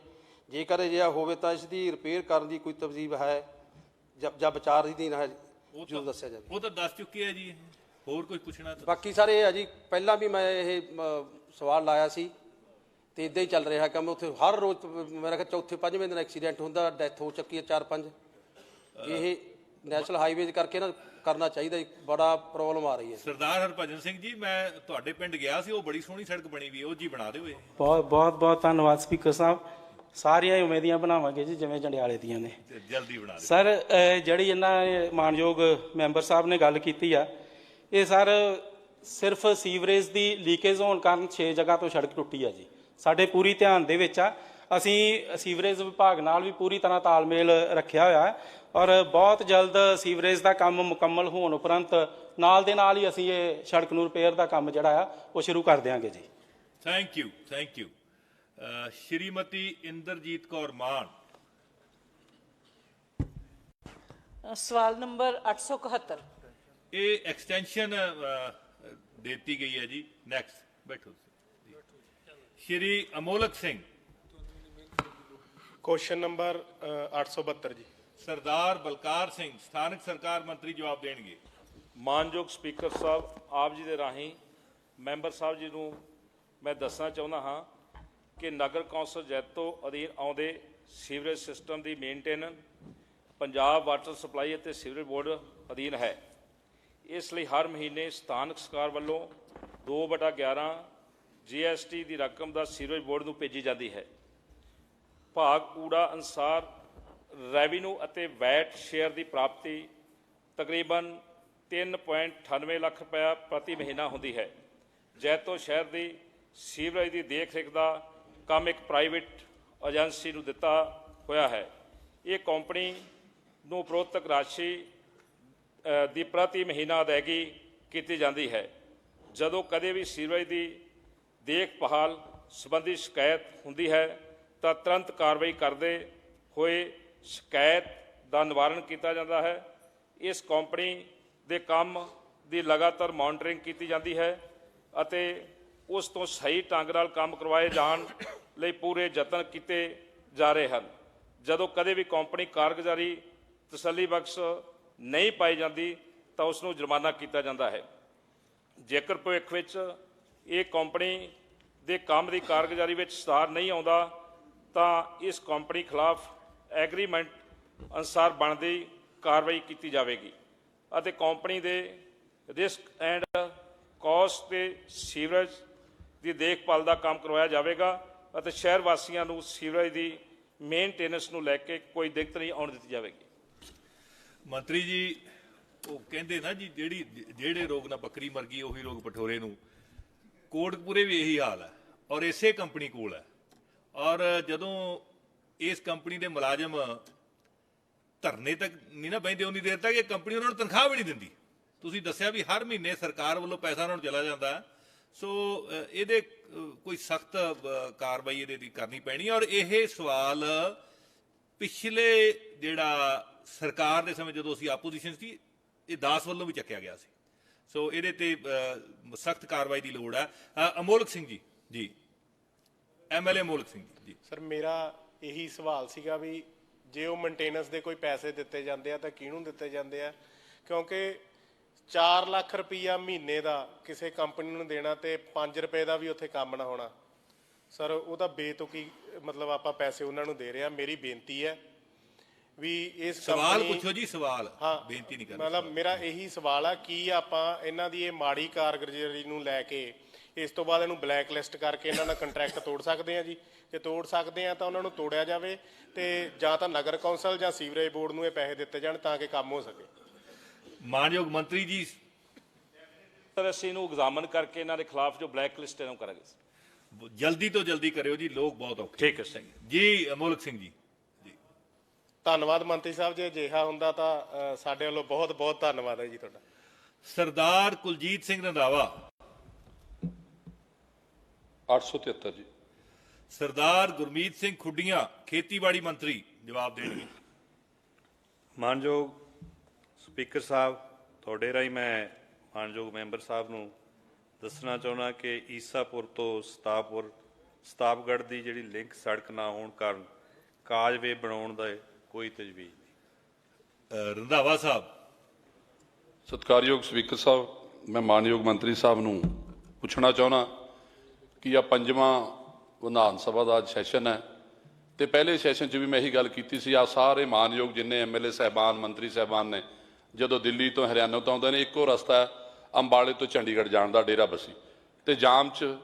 ਜੇਕਰ ਅਜਿਹਾ ਹੋਵੇ ਤਾਂ ਇਸ ਦੀ ਰਿਪੇਅਰ ਕਰਨ ਦੀ ਕੋਈ ਤਜਵੀਜ਼ ਹੈ ਜਾਂ ਵਿਚਾਰ ਅਧੀਨ ਹੈ, ਜ਼ਰੂਰ ਦੱਸਿਆ ਜਾਵੇ। ਉਹ ਤਾਂ ਦੱਸ ਚੁੱਕੇ ਆ ਜੀ। ਹੋਰ ਕੋਈ ਪੁੱਛਣਾ ਤਾਂ? ਬਾਕੀ ਸਰ ਇਹ ਹੈ ਜੀ, ਪਹਿਲਾਂ ਵੀ ਮੈਂ ਇਹ ਸਵਾਲ ਲਾਇਆ ਸੀ ਤੇ ਇਦਾਂ ਹੀ ਚੱਲ ਰਿਹਾ ਕੰਮ। ਉੱਥੇ ਹਰ ਰੋਜ਼ ਮੇਰਾ ਖਿਆਲ ਚੌਥੇ ਪੰਜਵੇਂ ਦਿਨ ਐਕਸੀਡੈਂਟ ਹੁੰਦਾ, ਡੈਥ ਹੋ ਚੁੱਕੀ ਹੈ 4-5। ਇਹ ਨੈਸ਼ਨਲ ਹਾਈਵੇਜ਼ ਕਰਕੇ ਨਾ ਕਰਨਾ ਚਾਹੀਦਾ, ਬੜਾ ਪ੍ਰੋਬਲਮ ਆ ਰਹੀ ਹੈ। ਸਰਦਾਰ ਹਰਭਜਨ ਸਿੰਘ ਜੀ, ਮੈਂ ਤੁਹਾਡੇ ਪਿੰਡ ਗਿਆ ਸੀ, ਉਹ ਬੜੀ ਸੋਹਣੀ ਸੜਕ ਬਣੀ ਵੀ, ਉਹ ਜੀ ਬਣਾ ਦਿਓ। ਬਹੁਤ ਧੰਨਵਾਦ ਸਪੀਕਰ ਸਾਹਿਬ। ਸਾਰੀਆਂ ਉਮੀਦੀਆਂ ਬਣਾਵਾਂਗੇ ਜੀ ਜਿਵੇਂ ਜੰਡਿਆਲੇ ਦੀਆਂ ਨੇ। ਜਲਦੀ ਬਣਾ ਦਿਓ ਸਰ। ਜਿਹੜੀ ਇਹਨਾਂ ਮਾਨਯੋਗ ਮੈਂਬਰ ਸਾਹਿਬ ਨੇ ਗੱਲ ਕੀਤੀ ਆ, ਇਹ ਸਰ ਸਿਰਫ ਸੀਵਰੇਜ ਦੀ ਲੀਕੇਜ ਹੋਣ ਕਾਰਨ 6 ਜਗ੍ਹਾ ਤੋਂ ਸੜਕ ਟੁੱਟੀ ਆ ਜੀ। ਸਾਡੇ ਪੂਰੀ ਧਿਆਨ ਦੇ ਵਿੱਚ ਆ। ਅਸੀਂ ਸੀਵਰੇਜ ਵਿਭਾਗ ਨਾਲ ਵੀ ਪੂਰੀ ਤਰ੍ਹਾਂ ਤਾਲਮੇਲ ਰੱਖਿਆ ਹੋਇਆ ਹੈ ਔਰ ਬਹੁਤ ਜਲਦ ਸੀਵਰੇਜ ਦਾ ਕੰਮ ਮੁਕੰਮਲ ਹੋਣ ਉਪਰੰਤ ਨਾਲ ਦੇ ਨਾਲ ਹੀ ਅਸੀਂ ਇਹ ਸੜਕ ਨੂੰ ਰਿਪੇਅਰ ਦਾ ਕੰਮ ਜਿਹੜਾ ਆ ਉਹ ਸ਼ੁਰੂ ਕਰ ਦਿਆਂਗੇ ਜੀ। Thank you thank you. Shrimati Inderjit Kaur Mann. ਸਵਾਲ ਨੰਬਰ 871। ਇਹ ਐਕਸਟੈਂਸ਼ਨ ਦਿੱਤੀ ਗਈ ਹੈ ਜੀ। ਨੈਕਸਟ ਬੈਠੋ। ਸ਼੍ਰੀ ਅਮੋਲਕ ਸਿੰਘ। ਕੁਐਸਚਨ ਨੰਬਰ 872 ਜੀ। ਸਰਦਾਰ ਬਲਕਾਰ ਸਿੰਘ ਸਥਾਨਕ ਸਰਕਾਰ ਮੰਤਰੀ ਜਵਾਬ ਦੇਣਗੇ। ਮਾਨਯੋਗ ਸਪੀਕਰ ਸਾਹਿਬ, ਆਪ ਜੀ ਦੇ ਰਾਹੀਂ ਮੈਂਬਰ ਸਾਹਿਬ ਜੀ ਨੂੰ ਮੈਂ ਦੱਸਣਾ ਚਾਹੁੰਦਾ ਹਾਂ ਕਿ ਨਗਰ ਕੌਂਸਲ ਜੈਤੋ ਅਧੀਨ ਆਉਂਦੇ ਸੀਵਰੇਜ ਸਿਸਟਮ ਦੀ ਮੇਨਟੇਨੈਂਸ ਪੰਜਾਬ ਵਾਟਰ ਸਪਲਾਈ ਅਤੇ ਸੀਵਰੇਜ ਬੋਰਡ ਅਧੀਨ ਹੈ। ਇਸ ਲਈ ਹਰ ਮਹੀਨੇ ਸਥਾਨਕ ਸਰਕਾਰ ਵੱਲੋਂ 2/11 GST ਦੀ ਰਕਮ ਦਾ ਸੀਵਰੇਜ ਬੋਰਡ ਨੂੰ ਭੇਜੀ ਜਾਂਦੀ ਹੈ। ਭਾਗ ਕੂੜਾ ਅਨੁਸਾਰ ਰੈਵਨਿਊ ਅਤੇ ਵੈਟ ਸ਼ੇਅਰ ਦੀ ਪ੍ਰਾਪਤੀ ਤਕਰੀਬਨ 3.98 ਲੱਖ ਰੁਪਇਆ ਪ੍ਰਤੀ ਮਹੀਨਾ ਹੁੰਦੀ ਹੈ। ਜੈਤੋ ਸ਼ਹਿਰ ਦੀ ਸੀਵਰੇਜ ਦੀ ਦੇਖ ਰੇਖ ਦਾ ਕੰਮ ਇੱਕ ਪ੍ਰਾਈਵੇਟ ਏਜੰਸੀ ਨੂੰ ਦਿੱਤਾ ਹੋਇਆ ਹੈ। ਇਹ ਕੰਪਨੀ ਨੂੰ ਉਪਰੋਕਤ ਰਾਸ਼ੀ ਦੀ ਪ੍ਰਤੀ ਮਹੀਨਾ ਅਦਾਇਗੀ ਕੀਤੀ ਜਾਂਦੀ ਹੈ। ਜਦੋਂ ਕਦੇ ਵੀ ਸੀਵਰੇਜ ਦੀ ਦੇਖਭਾਲ ਸੰਬੰਧੀ ਸ਼ਿਕਾਇਤ ਹੁੰਦੀ ਹੈ ਤਾਂ ਤੁਰੰਤ ਕਾਰਵਾਈ ਕਰਦੇ ਹੋਏ ਸ਼ਿਕਾਇਤ ਦਾ ਨਿਵਾਰਨ ਕੀਤਾ ਜਾਂਦਾ ਹੈ। ਇਸ ਕੰਪਨੀ ਦੇ ਕੰਮ ਦੀ ਲਗਾਤਾਰ ਮੋਨੀਟਰਿੰਗ ਕੀਤੀ ਜਾਂਦੀ ਹੈ ਅਤੇ ਉਸ ਤੋਂ ਸਹੀ ਢੰਗ ਨਾਲ ਕੰਮ ਕਰਵਾਏ ਜਾਣ ਲਈ ਪੂਰੇ ਯਤਨ ਕੀਤੇ ਜਾ ਰਹੇ ਹਨ। ਜਦੋਂ ਕਦੇ ਵੀ ਕੰਪਨੀ ਕਾਰਗੁਜ਼ਾਰੀ ਤਸੱਲੀਬਖਸ਼ ਨਹੀਂ ਪਾਈ ਜਾਂਦੀ ਤਾਂ ਉਸ ਨੂੰ ਜੁਰਮਾਨਾ ਕੀਤਾ ਜਾਂਦਾ ਹੈ। ਜੇਕਰ ਭਵਿੱਖ ਵਿੱਚ ਇਹ ਕੰਪਨੀ ਦੇ ਕੰਮ ਦੀ ਕਾਰਗੁਜ਼ਾਰੀ ਵਿੱਚ ਸੁਧਾਰ ਨਹੀਂ ਆਉਂਦਾ ਤਾਂ ਇਸ ਕੰਪਨੀ ਖਿਲਾਫ ਐਗਰੀਮੈਂਟ ਅਨੁਸਾਰ ਬਣਦੀ ਕਾਰਵਾਈ ਕੀਤੀ ਜਾਵੇਗੀ ਅਤੇ ਕੰਪਨੀ ਦੇ ਰਿਸਕ ਐਂਡ ਕਾਸਟ ਤੇ ਸੀਵਰੇਜ ਦੀ ਦੇਖਭਾਲ ਦਾ ਕੰਮ ਕਰਵਾਇਆ ਜਾਵੇਗਾ ਅਤੇ ਸ਼ਹਿਰ ਵਾਸੀਆਂ ਨੂੰ ਸੀਵਰੇਜ ਦੀ ਮੇਨਟੇਨੈਂਸ ਨੂੰ ਲੈ ਕੇ ਕੋਈ ਦਿੱਕਤ ਨਹੀਂ ਆਉਣ ਦਿੱਤੀ ਜਾਵੇਗੀ। ਮੰਤਰੀ ਜੀ ਉਹ ਕਹਿੰਦੇ ਨਾ ਜੀ ਜਿਹੜੇ ਰੋਗ ਨਾਲ ਬੱਕਰੀ ਮਰ ਗਈ ਉਹੀ ਰੋਗ ਪਠੋਰੇ ਨੂੰ, ਕੋਟਕਪੂਰੇ ਵੀ ਇਹੀ ਹਾਲ ਹੈ ਔਰ ਇਸੇ ਕੰਪਨੀ ਕੋਲ ਹੈ। ਔਰ ਜਦੋਂ ਇਸ ਕੰਪਨੀ ਦੇ ਮੁਲਾਜ਼ਮ ਧਰਨੇ ਤੱਕ ਨਹੀਂ ਨਾ ਬਹਿੰਦੇ ਉਨੀ ਦੇਰ ਤੱਕ ਇਹ ਕੰਪਨੀ ਉਹਨਾਂ ਨੂੰ ਤਨਖਾਹ ਵੀ ਨਹੀਂ ਦਿੰਦੀ। ਤੁਸੀਂ ਦੱਸਿਆ ਵੀ ਹਰ ਮਹੀਨੇ ਸਰਕਾਰ ਵੱਲੋਂ ਪੈਸਾ ਉਹਨਾਂ ਨੂੰ ਚਲਾ ਜਾਂਦਾ ਹੈ। ਸੋ ਇਹਦੇ ਕੋਈ ਸਖਤ ਕਾਰਵਾਈ ਇਹਦੇ ਦੀ ਕਰਨੀ ਪੈਣੀ। ਔਰ ਇਹ ਸਵਾਲ ਪਿਛਲੇ ਜਿਹੜਾ ਸਰਕਾਰ ਦੇ ਸਮੇਂ ਜਦੋਂ ਅਸੀਂ ਆਪੋਜੀਸ਼ਨ ਸੀ ਇਹ ਦਾਸ ਵੱਲੋਂ ਵੀ ਚੱਕਿਆ ਗਿਆ ਸੀ। ਸੋ ਇਹਦੇ ਤੇ ਸਖਤ ਕਾਰਵਾਈ ਦੀ ਲੋੜ ਹੈ। ਅਮੋਲਕ ਸਿੰਘ ਜੀ ਐਮਐਲਏ ਅਮੋਲਕ ਸਿੰਘ ਜੀ। ਸਰ ਮੇਰਾ ਇਹੀ ਸਵਾਲ ਸੀਗਾ ਵੀ ਜੇ ਉਹ ਮੇਨਟੇਨੈਂਸ ਦੇ ਕੋਈ ਪੈਸੇ ਦਿੱਤੇ ਜਾਂਦੇ ਆ ਤਾਂ ਕਿਹਨੂੰ ਦਿੱਤੇ ਜਾਂਦੇ ਆ, ਕਿਉਂਕਿ 4 ਲੱਖ ਰੁਪਈਆ ਮਹੀਨੇ ਦਾ ਕਿਸੇ ਕੰਪਨੀ ਨੂੰ ਦੇਣਾ ਤੇ 5 ਰੁਪਏ ਦਾ ਵੀ ਉੱਥੇ ਕੰਮ ਨਾ ਹੋਣਾ, ਸਰ ਉਹ ਤਾਂ ਬੇਤੁਕੀ ਮਤਲਬ ਆਪਾਂ ਪੈਸੇ ਉਹਨਾਂ ਨੂੰ ਦੇ ਰਹੇ ਆ। ਮੇਰੀ ਬੇਨਤੀ ਹੈ ਵੀ ਇਸ ਸਵਾਲ ਪੁੱਛੋ ਜੀ, ਸਵਾਲ ਬੇਨਤੀ ਨਹੀਂ ਕਰਨੀ। ਮਤਲਬ ਮੇਰਾ ਇਹੀ ਸਵਾਲ ਆ ਕੀ ਆਪਾਂ ਇਹਨਾਂ ਦੀ ਇਹ ਮਾੜੀ ਕਾਰਗੁਜ਼ਾਰੀ ਨੂੰ ਲੈ ਕੇ ਇਸ ਤੋਂ ਬਾਅਦ ਇਹਨੂੰ ਬਲੈਕ ਲਿਸਟ ਕਰਕੇ ਇਹਨਾਂ ਦਾ ਕੰਟਰੈਕਟ ਤੋੜ ਸਕਦੇ ਆ ਜੀ? ਜੇ ਤੋੜ ਸਕਦੇ ਆ ਤਾਂ ਉਹਨਾਂ ਨੂੰ ਤੋੜਿਆ ਜਾਵੇ ਤੇ ਜਾਂ ਤਾਂ ਨਗਰ ਕੌਂਸਲ ਜਾਂ ਸੀਵਰੇਜ ਬੋਰਡ ਨੂੰ ਇਹ ਪੈਸੇ ਦਿੱਤੇ ਜਾਣ ਤਾਂ ਕਿ ਕੰਮ ਹੋ ਸਕੇ। ਮਾਨਯੋਗ ਮੰਤਰੀ ਜੀ ਸਰ ਅਸੀਂ ਇਹਨੂੰ ਐਗਜ਼ਾਮਨ ਕਰਕੇ ਇਹਨਾਂ ਦੇ ਖਿਲਾਫ ਜੋ ਬਲੈਕ ਲਿਸਟ ਇਹਨੂੰ ਕਰਾਂਗੇ। ਜਲਦੀ ਤੋਂ ਜਲਦੀ ਕਰਿਓ ਜੀ, ਲੋਕ ਬਹੁਤ ਔਖੇ। ਠੀਕ ਹੈ ਸਿੰਘ ਜੀ ਅਮੋਲਕ ਸਿੰਘ ਜੀ। ਧੰਨਵਾਦ ਮੰਤਰੀ ਸਾਹਿਬ, ਜੇ ਅਜਿਹਾ ਹੁੰਦਾ ਤਾਂ ਸਾਡੇ ਵੱਲੋਂ ਬਹੁਤ ਬਹੁਤ ਧੰਨਵਾਦ ਹੈ ਜੀ ਤੁਹਾਡਾ। ਸਰਦਾਰ ਕੁਲਜੀਤ ਸਿੰਘ ਰੰਧਾਵਾ 873 ਜੀ। ਸਰਦਾਰ ਗੁਰਮੀਤ ਸਿੰਘ ਖੁੱਡੀਆਂ ਖੇਤੀਬਾੜੀ ਮੰਤਰੀ ਜਵਾਬ ਦੇਣਗੇ। ਮਾਨਯੋਗ ਸਪੀਕਰ ਸਾਹਿਬ, ਤੁਹਾਡੇ ਰਾਹੀਂ ਮੈਂ ਮਾਨਯੋਗ ਮੈਂਬਰ ਸਾਹਿਬ ਨੂੰ ਦੱਸਣਾ ਚਾਹੁੰਦਾ ਕਿ ਈਸਾਪੁਰ ਤੋਂ ਸਤਾਬਗੜ੍ਹ ਦੀ ਜਿਹੜੀ ਲਿੰਕ ਸੜਕ ਨਾ ਹੋਣ ਕਾਰਨ ਕਾਜਵੇ ਬਣਾਉਣ ਦਾ ਕੋਈ ਤਜਵੀਜ਼ ਨਹੀਂ। ਰੰਧਾਵਾ ਸਾਹਿਬ। ਸਤਿਕਾਰਯੋਗ ਸਪੀਕਰ ਸਾਹਿਬ, ਮੈਂ ਮਾਨਯੋਗ ਮੰਤਰੀ ਸਾਹਿਬ ਨੂੰ ਪੁੱਛਣਾ ਚਾਹੁੰਦਾ ਕਿ ਆ 5ਵਾਂ ਵਿਧਾਨ ਸਭਾ ਦਾ ਅੱਜ ਸੈਸ਼ਨ ਹੈ ਤੇ ਪਹਿਲੇ ਸੈਸ਼ਨ 'ਚ ਵੀ ਮੈਂ ਇਹੀ ਗੱਲ ਕੀਤੀ ਸੀ। ਆ ਸਾਰੇ ਮਾਨਯੋਗ ਜਿੰਨੇ ਐਮਐਲਏ ਸਾਹਿਬਾਨ ਮੰਤਰੀ ਸਾਹਿਬਾਨ ਨੇ ਜਦੋਂ ਦਿੱਲੀ ਤੋਂ ਹਰਿਆਣਾ ਤੋਂ ਆਉਂਦੇ ਨੇ ਇੱਕੋ ਰਸਤਾ ਹੈ ਅੰਬਾਲੇ ਤੋਂ ਚੰਡੀਗੜ੍ਹ ਜਾਣ ਦਾ, ਡੇਰਾ ਬਸੀ, ਤੇ ਜਾਮ 'ਚ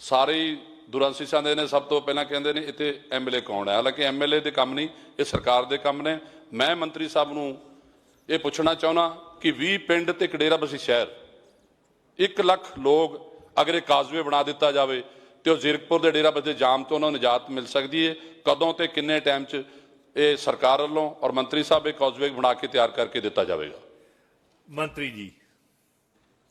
ਸਾਰੇ ਹੀ ਦੁਰਾਂਸੀਸਾਂ ਦੇ ਨੇ। ਸਭ ਤੋਂ ਪਹਿਲਾਂ ਕਹਿੰਦੇ ਨੇ ਇੱਥੇ ਐਮਐਲਏ ਕੌਣ ਹੈ, ਹਾਲਾਂਕਿ ਐਮਐਲਏ ਦੇ ਕੰਮ ਨਹੀਂ, ਇਹ ਸਰਕਾਰ ਦੇ ਕੰਮ ਨੇ। ਮੈਂ ਮੰਤਰੀ ਸਾਹਿਬ ਨੂੰ ਇਹ ਪੁੱਛਣਾ ਚਾਹੁੰਦਾ ਕਿ 20 ਪਿੰਡ ਤੇ ਇੱਕ ਡੇਰਾ ਬਸੀ ਸ਼ਹਿਰ 1 ਲੱਖ ਲੋਕ ਅਗਰ ਇਹ ਕਾਜ਼ਵੇ ਬਣਾ ਦਿੱਤਾ ਜਾਵੇ ਤੇ ਉਹ ਜ਼ੀਰਕਪੁਰ ਦੇ ਡੇਰਾ ਬਸੀ ਜਾਮ ਤੋਂ ਉਹਨਾਂ ਨੂੰ ਨਿਜਾਤ ਮਿਲ ਸਕਦੀ ਹੈ। ਕਦੋਂ ਤੇ ਕਿੰਨੇ ਟਾਈਮ 'ਚ ਇਹ ਸਰਕਾਰ ਵੱਲੋਂ ਔਰ ਮੰਤਰੀ ਸਾਹਿਬ ਇਹ ਕਾਜ਼ਵੇ ਬਣਾ ਕੇ ਤਿਆਰ ਕਰਕੇ ਦਿੱਤਾ ਜਾਵੇਗਾ? ਮੰਤਰੀ ਜੀ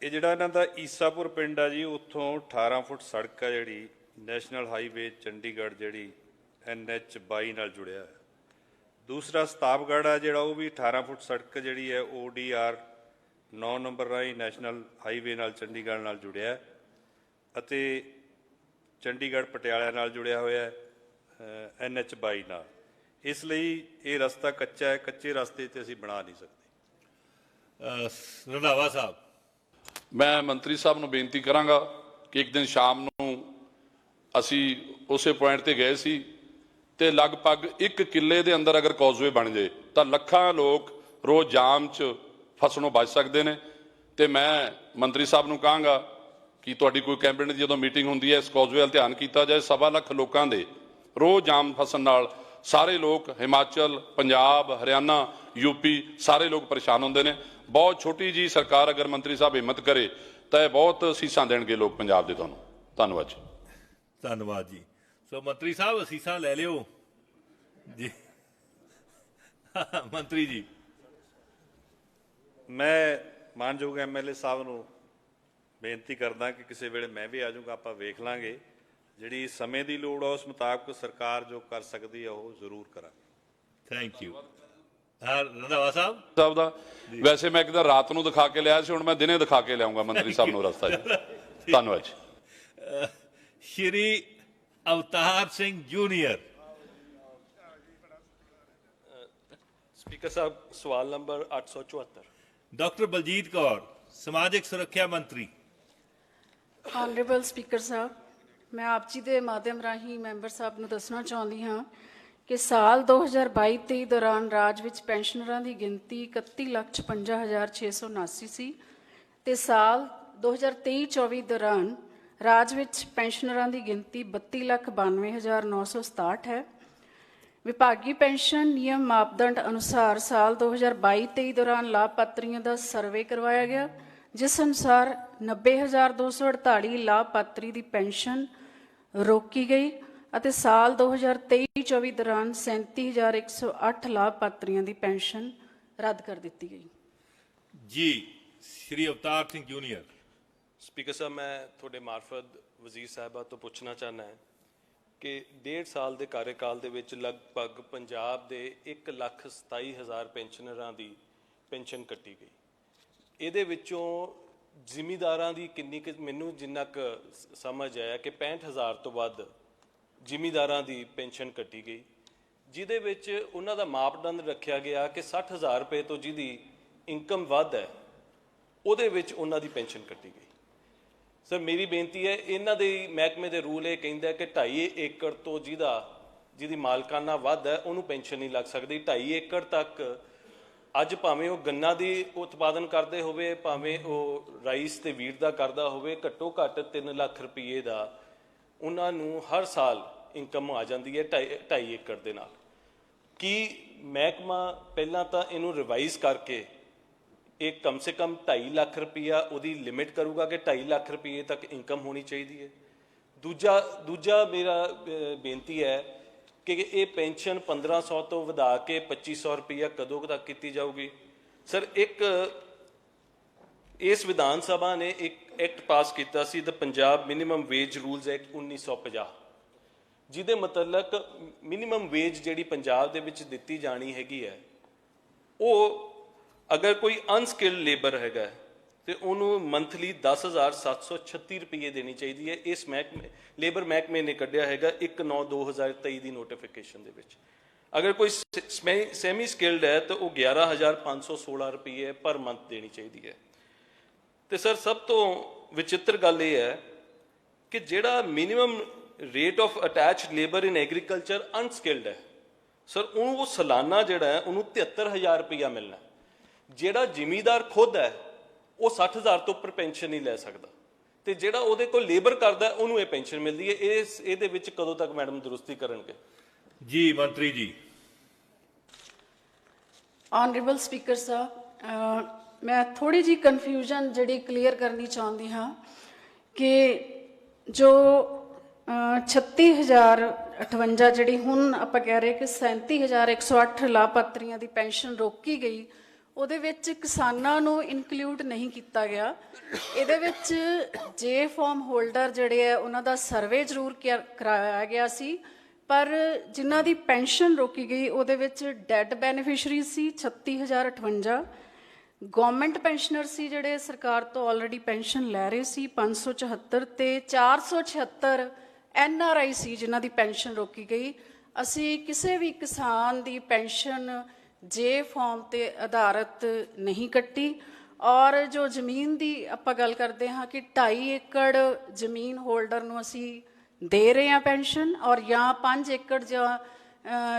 ਇਹ ਜਿਹੜਾ ਇਹਨਾਂ ਦਾ ਈਸਾਪੁਰ ਪਿੰਡ ਆ ਜੀ, ਉੱਥੋਂ 18 ਫੁੱਟ ਸੜਕ ਆ ਜਿਹੜੀ ਨੈਸ਼ਨਲ ਹਾਈਵੇ ਚੰਡੀਗੜ੍ਹ ਜਿਹੜੀ NH 22 ਨਾਲ ਜੁੜਿਆ ਹੈ। ਦੂਸਰਾ ਸਤਾਬਗੜ੍ਹ ਆ ਜਿਹੜਾ, ਉਹ ਵੀ 18 ਫੁੱਟ ਸੜਕ ਜਿਹੜੀ ਹੈ ODR 9 ਨੰਬਰ ਰਾਹੀਂ ਨੈਸ਼ਨਲ ਹਾਈਵੇ ਨਾਲ ਚੰਡੀਗੜ੍ਹ ਨਾਲ ਜੁੜਿਆ ਹੈ ਅਤੇ ਚੰਡੀਗੜ੍ਹ ਪਟਿਆਲਾ ਨਾਲ ਜੁੜਿਆ ਹੋਇਆ ਹੈ NH 22 ਨਾਲ। ਇਸ ਲਈ ਇਹ ਰਸਤਾ ਕੱਚਾ ਹੈ, ਕੱਚੇ ਰਸਤੇ 'ਤੇ ਅਸੀਂ ਬਣਾ ਨਹੀਂ ਸਕਦੇ। ਰੰਧਾਵਾ ਸਾਹਿਬ। ਮੈਂ ਮੰਤਰੀ ਸਾਹਿਬ ਨੂੰ ਬੇਨਤੀ ਕਰਾਂਗਾ ਕਿ ਇੱਕ ਦਿਨ ਸ਼ਾਮ ਨੂੰ ਅਸੀਂ ਉਸੇ ਪੁਆਇੰਟ ਤੇ ਗਏ ਸੀ ਤੇ ਲਗਭਗ 1 ਕਿੱਲੇ ਦੇ ਅੰਦਰ ਅਗਰ ਕਾਜ਼ਵੇ ਬਣ ਜਾਏ ਤਾਂ ਲੱਖਾਂ ਲੋਕ ਰੋਜ਼ ਜਾਮ 'ਚ ਫਸਣੋਂ ਬਚ ਸਕਦੇ ਨੇ। ਤੇ ਮੈਂ ਮੰਤਰੀ ਸਾਹਿਬ ਨੂੰ ਕਹਾਂਗਾ ਕਿ ਤੁਹਾਡੀ ਕੋਈ ਕੈਬਨਿਟ ਦੀ ਜਦੋਂ ਮੀਟਿੰਗ ਹੁੰਦੀ ਹੈ ਇਸ ਕਾਜ਼ਵੇ ਵੱਲ ਧਿਆਨ ਕੀਤਾ ਜਾਏ। 1.25 ਲੱਖ ਲੋਕਾਂ ਦੇ ਰੋਜ਼ ਜਾਮ ਫਸਣ ਨਾਲ ਸਾਰੇ ਲੋਕ ਹਿਮਾਚਲ, ਪੰਜਾਬ, ਹਰਿਆਣਾ, UP ਸਾਰੇ ਲੋਕ ਪਰੇਸ਼ਾਨ ਹੁੰਦੇ ਨੇ। ਬਹੁਤ ਛੋਟੀ ਜੀ ਸਰਕਾਰ ਅਗਰ ਮੰਤਰੀ ਸਾਹਿਬ ਹਿੰਮਤ ਕਰੇ ਤਾਂ ਇਹ ਬਹੁਤ ਅਸੀਸਾਂ ਦੇਣਗੇ ਲੋਕ ਪੰਜਾਬ ਦੇ ਤੁਹਾਨੂੰ। ਧੰਨਵਾਦ ਜੀ। ਧੰਨਵਾਦ ਜੀ। ਸੋ ਮੰਤਰੀ ਸਾਹਿਬ ਅਸੀਸਾਂ ਲੈ ਲਿਓ ਜੀ। ਮੰਤਰੀ ਜੀ। ਮੈਂ ਮਾਨਯੋਗ MLA ਸਾਹਿਬ ਨੂੰ ਬੇਨਤੀ ਕਰਦਾ ਕਿ ਕਿਸੇ ਵੇਲੇ ਮੈਂ ਵੀ ਆ ਜਾਊਂਗਾ, ਆਪਾਂ ਵੇਖ ਲਾਂਗੇ। ਜਿਹੜੀ ਸਮੇਂ ਦੀ ਲੋੜ ਆ ਉਸ ਮੁਤਾਬਕ ਸਰਕਾਰ ਜੋ ਕਰ ਸਕਦੀ ਆ ਉਹ ਜ਼ਰੂਰ ਕਰਾਂਗੇ। Thank you. ਰੰਧਾਵਾ ਸਾਹਿਬ ਦਾ ਵੈਸੇ ਮੈਂ ਇੱਕ ਦਿਨ ਰਾਤ ਨੂੰ ਦਿਖਾ ਕੇ ਲਿਆ ਸੀ, ਹੁਣ ਮੈਂ ਦਿਨੇ ਦਿਖਾ ਕੇ ਲਿਆਉਂਗਾ ਮੰਤਰੀ ਸਾਹਿਬ ਨੂੰ ਰਸਤਾ ਜੀ। ਧੰਨਵਾਦ ਜੀ। ਸ਼੍ਰੀ ਅਵਤਾਰ ਸਿੰਘ ਜੂਨੀਅਰ। ਸਪੀਕਰ ਸਾਹਿਬ, ਸਵਾਲ ਨੰਬਰ 874। ਡਾਕਟਰ ਬਲਜੀਤ ਕੌਰ ਸਮਾਜਿਕ ਸੁਰੱਖਿਆ ਮੰਤਰੀ। ਆਨਰੇਬਲ ਸਪੀਕਰ ਸਾਹਿਬ, ਮੈਂ ਆਪ ਜੀ ਦੇ ਮਾਧਿਅਮ ਰਾਹੀਂ ਮੈਂਬਰ ਸਾਹਿਬ ਨੂੰ ਦੱਸਣਾ ਚਾਹੁੰਦੀ ਹਾਂ ਕਿ ਸਾਲ 2022-23 ਦੌਰਾਨ ਰਾਜ ਵਿੱਚ ਪੈਨਸ਼ਨਰਾਂ ਦੀ ਗਿਣਤੀ 31,56,679 ਸੀ ਤੇ ਸਾਲ 2023-24 ਦੌਰਾਨ ਰਾਜ ਵਿੱਚ ਪੈਨਸ਼ਨਰਾਂ ਦੀ ਗਿਣਤੀ 32,92,967 ਹੈ। ਵਿਭਾਗੀ ਪੈਨਸ਼ਨ ਨਿਯਮ ਮਾਪਦੰਡ ਅਨੁਸਾਰ ਸਾਲ 2022-23 ਦੌਰਾਨ ਲਾਭਪਾਤਰੀਆਂ ਦਾ ਸਰਵੇ ਕਰਵਾਇਆ ਗਿਆ, ਜਿਸ ਅਨੁਸਾਰ 90,248 ਲਾਭਪਾਤਰੀ ਦੀ ਪੈਨਸ਼ਨ ਰੋਕੀ ਗਈ ਅਤੇ ਸਾਲ 2023-24 ਦੌਰਾਨ 37,108 ਲਾਭਪਾਤਰੀਆਂ ਦੀ ਪੈਨਸ਼ਨ ਰੱਦ ਕਰ ਦਿੱਤੀ ਗਈ। ਜੀ ਸ਼੍ਰੀ ਅਵਤਾਰ ਸਿੰਘ ਜੂਨੀਅਰ। ਸਪੀਕਰ ਸਾਹਿਬ, ਮੈਂ ਤੁਹਾਡੇ ਮਾਰਫਤ ਵਜ਼ੀਰ ਸਾਹਿਬਾ ਤੋਂ ਪੁੱਛਣਾ ਚਾਹੁੰਦਾ ਹਾਂ ਕਿ 1.5 ਸਾਲ ਦੇ ਕਾਰਜਕਾਲ ਦੇ ਵਿੱਚ ਲਗਭਗ ਪੰਜਾਬ ਦੇ 1,27,000 ਪੈਨਸ਼ਨਰਾਂ ਦੀ ਪੈਨਸ਼ਨ ਕੱਟੀ ਗਈ। ਇਹਦੇ ਵਿੱਚੋਂ ਜ਼ਿਮੀਂਦਾਰਾਂ ਦੀ ਕਿੰਨੀ ਕੁ, ਮੈਨੂੰ ਜਿੰਨਾ ਕੁ ਸਮਝ ਆਇਆ ਕਿ 65,000 ਤੋਂ ਵੱਧ ਜ਼ਿਮੀਂਦਾਰਾਂ ਦੀ ਪੈਨਸ਼ਨ ਕੱਟੀ ਗਈ, ਜਿਹਦੇ ਵਿੱਚ ਉਹਨਾਂ ਦਾ ਮਾਪਦੰਡ ਰੱਖਿਆ ਗਿਆ ਕਿ 60,000 ਰੁਪਏ ਤੋਂ ਜਿਹਦੀ ਇਨਕਮ ਵੱਧ ਹੈ ਉਹਦੇ ਵਿੱਚ ਉਹਨਾਂ ਦੀ ਪੈਨਸ਼ਨ ਕੱਟੀ ਗਈ। ਸਰ, ਮੇਰੀ ਬੇਨਤੀ ਹੈ, ਇਹਨਾਂ ਦੇ ਮਹਿਕਮੇ ਦੇ ਰੂਲ ਇਹ ਕਹਿੰਦਾ ਕਿ 2.5 ਏਕੜ ਤੋਂ ਜਿਹਦੀ ਮਾਲਕਾਨਾ ਵੱਧ ਹੈ ਉਹਨੂੰ ਪੈਨਸ਼ਨ ਨਹੀਂ ਲੱਗ ਸਕਦੀ। 2.5 ਏਕੜ ਤੱਕ ਅੱਜ ਭਾਵੇਂ ਉਹ ਗੰਨਾ ਦੀ ਉਤਪਾਦਨ ਕਰਦੇ ਹੋਵੇ, ਭਾਵੇਂ ਉਹ ਰਾਈਸ ਤੇ ਵੀਟ ਦਾ ਕਰਦਾ ਹੋਵੇ, ਘੱਟੋ ਘੱਟ 3 ਲੱਖ ਰੁਪਏ ਦਾ ਉਹਨਾਂ ਨੂੰ ਹਰ ਸਾਲ ਇਨਕਮ ਆ ਜਾਂਦੀ ਹੈ 2.5 ਏਕੜ ਦੇ ਨਾਲ। ਕੀ ਮਹਿਕਮਾ ਪਹਿਲਾਂ ਤਾਂ ਇਹਨੂੰ ਰਿਵਾਈਜ਼ ਕਰਕੇ ਇਹ ਕਮ ਸੇ ਕਮ 2.5 ਲੱਖ ਰੁਪਈਆ ਉਹਦੀ ਲਿਮਿਟ ਕਰੂਗਾ ਕਿ 2.5 ਲੱਖ ਰੁਪਏ ਤੱਕ ਇਨਕਮ ਹੋਣੀ ਚਾਹੀਦੀ ਹੈ? ਦੂਜਾ ਮੇਰਾ ਬੇਨਤੀ ਹੈ ਕਿ ਇਹ ਪੈਨਸ਼ਨ 1500 ਤੋਂ ਵਧਾ ਕੇ 2500 ਰੁਪਈਆ ਕਦੋਂ ਤੱਕ ਕੀਤੀ ਜਾਊਗੀ? ਸਰ, ਇਸ ਵਿਧਾਨ ਸਭਾ ਨੇ ਇੱਕ ਐਕਟ ਪਾਸ ਕੀਤਾ ਸੀ, the Punjab minimum wage rules act 1950, ਜਿਹਦੇ ਮੁਤਲਕ ਮਿਨੀਮਮ ਵੇਜ ਜਿਹੜੀ ਪੰਜਾਬ ਦੇ ਵਿੱਚ ਦਿੱਤੀ ਜਾਣੀ ਹੈਗੀ ਹੈ, ਉਹ ਅਗਰ ਕੋਈ ਅਨਸਕਿਲਡ ਲੇਬਰ ਹੈਗਾ ਤੇ ਉਹਨੂੰ ਮੰਥਲੀ 10,736 ਰੁਪਏ ਦੇਣੀ ਚਾਹੀਦੀ ਹੈ। ਇਸ ਲੇਬਰ ਮਹਿਕਮੇ ਨੇ ਕੱਢਿਆ ਹੈਗਾ 1/9/2023 ਦੀ ਨੋਟੀਫਿਕੇਸ਼ਨ ਦੇ ਵਿੱਚ। ਅਗਰ ਕੋਈ ਸੈਮੀ ਸਕਿਲਡ ਹੈ ਤਾਂ ਉਹ 11,516 ਰੁਪਏ ਪਰ ਮੰਥ ਦੇਣੀ ਚਾਹੀਦੀ ਹੈ। ਤੇ ਸਰ, ਸਭ ਤੋਂ ਵਿਚਿੱਤਰ ਗੱਲ ਇਹ ਹੈ ਕਿ ਜਿਹੜਾ minimum rate of attached labour in agriculture unskilled ਹੈ, ਸਰ, ਉਹਨੂੰ ਸਾਲਾਨਾ ਜਿਹੜਾ ਹੈ ਉਹਨੂੰ 73,000 ਰੁਪਇਆ ਮਿਲਣਾ। ਜਿਹੜਾ ਜ਼ਿਮੀਂਦਾਰ ਖੁਦ ਹੈ ਉਹ 60,000 ਤੋਂ ਉੱਪਰ ਪੈਨਸ਼ਨ ਨਹੀਂ ਲੈ ਸਕਦਾ, ਤੇ ਜਿਹੜਾ ਉਹਦੇ ਕੋਲ ਲੇਬਰ ਕਰਦਾ ਉਹਨੂੰ ਇਹ ਪੈਨਸ਼ਨ ਮਿਲਦੀ ਹੈ। ਇਹਦੇ ਵਿੱਚ ਕਦੋਂ ਤੱਕ ਮੈਡਮ ਦਰੁਸਤੀ ਕਰਨਗੇ? ਜੀ ਮੰਤਰੀ ਜੀ। ਆਨਰੇਬਲ ਸਪੀਕਰ ਸਾਹਿਬ, ਮੈਂ ਥੋੜੀ ਜੀ ਕਨਫਿਊਜ਼ਨ ਜਿਹੜੀ ਕਲੀਅਰ ਕਰਨੀ ਚਾਹੁੰਦੀ ਹਾਂ ਕਿ ਜੋ 36,058 ਜਿਹੜੀ ਹੁਣ ਆਪਾਂ ਕਹਿ ਰਹੇ ਕਿ 37,108 ਲਾਭਪਾਤਰੀਆਂ ਦੀ ਪੈਨਸ਼ਨ ਰੋਕੀ ਗਈ, ਉਹਦੇ ਵਿੱਚ ਕਿਸਾਨਾਂ ਨੂੰ ਇਨਕਲੂਡ ਨਹੀਂ ਕੀਤਾ ਗਿਆ। ਇਹਦੇ ਵਿੱਚ ਜੇ ਫਾਰਮ ਹੋਲਡਰ ਜਿਹੜੇ ਹੈ ਉਹਨਾਂ ਦਾ ਸਰਵੇ ਜ਼ਰੂਰ ਕਰਾਇਆ ਗਿਆ ਸੀ, ਪਰ ਜਿਨ੍ਹਾਂ ਦੀ ਪੈਨਸ਼ਨ ਰੋਕੀ ਗਈ ਉਹਦੇ ਵਿੱਚ ਡੈਡ ਬੈਨੀਫਿਸ਼ਰੀ ਸੀ 36,058, ਗਵਰਨਮੈਂਟ ਪੈਨਸ਼ਨਰ ਸੀ ਜਿਹੜੇ ਸਰਕਾਰ ਤੋਂ ਆਲਰੇਡੀ ਪੈਨਸ਼ਨ ਲੈ ਰਹੇ ਸੀ 574, ਤੇ 476 NRI ਸੀ ਜਿਨ੍ਹਾਂ ਦੀ ਪੈਨਸ਼ਨ ਰੋਕੀ ਗਈ। ਅਸੀਂ ਕਿਸੇ ਵੀ ਕਿਸਾਨ ਦੀ ਪੈਨਸ਼ਨ ਜੇ ਫਾਰਮ ਤੇ ਆਧਾਰਿਤ ਨਹੀਂ ਕੱਟੀ, ਔਰ ਜੋ ਜ਼ਮੀਨ ਦੀ ਆਪਾਂ ਗੱਲ ਕਰਦੇ ਹਾਂ ਕਿ 2.5 ਏਕੜ ਜ਼ਮੀਨ ਹੋਲਡਰ ਨੂੰ ਅਸੀਂ ਦੇ ਰਹੇ ਹਾਂ ਪੈਨਸ਼ਨ, ਔਰ ਜਾਂ 5 ਏਕੜ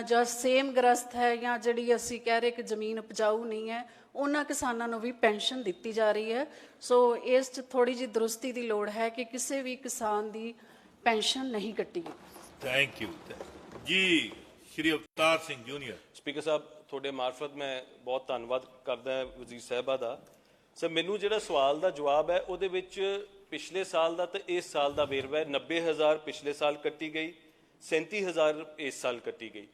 ਜਾਂ ਸੇਮ ਗ੍ਰਸਤ ਹੈ ਜਾਂ ਜਿਹੜੀ ਅਸੀਂ ਕਹਿ ਰਹੇ ਕਿ ਜ਼ਮੀਨ ਉਪਜਾਊ ਨਹੀਂ ਹੈ, ਉਹਨਾਂ ਕਿਸਾਨਾਂ ਨੂੰ ਵੀ ਪੈਨਸ਼ਨ ਦਿੱਤੀ ਜਾ ਰਹੀ ਹੈ। ਸੋ ਇਸ 'ਚ ਥੋੜੀ ਜਿਹੀ ਦਰੁਸਤੀ ਦੀ ਲੋੜ ਹੈ ਕਿ ਕਿਸੇ ਵੀ ਕਿਸਾਨ ਦੀ ਪੈਨਸ਼ਨ ਨਹੀਂ ਕੱਟੀ ਗਈ। ਥੈਂਕ ਯੂ ਜੀ। ਸ਼੍ਰੀ ਅਵਤਾਰ ਸਿੰਘ ਜੂਨੀਅਰ। ਸਪੀਕਰ ਸਾਹਿਬ, ਤੁਹਾਡੇ ਮਾਰਫਤ ਮੈਂ ਬਹੁਤ ਧੰਨਵਾਦ ਕਰਦਾ ਵਜ਼ੀਰ ਸਾਹਿਬਾ ਦਾ। ਸਰ, ਮੈਨੂੰ ਜਿਹੜਾ ਸਵਾਲ ਦਾ ਜਵਾਬ ਹੈ ਉਹਦੇ ਵਿੱਚ ਪਿਛਲੇ ਸਾਲ ਦਾ ਤੇ ਇਸ ਸਾਲ ਦਾ ਵੇਰਵਾ ਹੈ। 90,000 ਪਿਛਲੇ ਸਾਲ ਕੱਟੀ ਗਈ, 37,000 ਇਸ ਸਾਲ ਕੱਟੀ ਗਈ।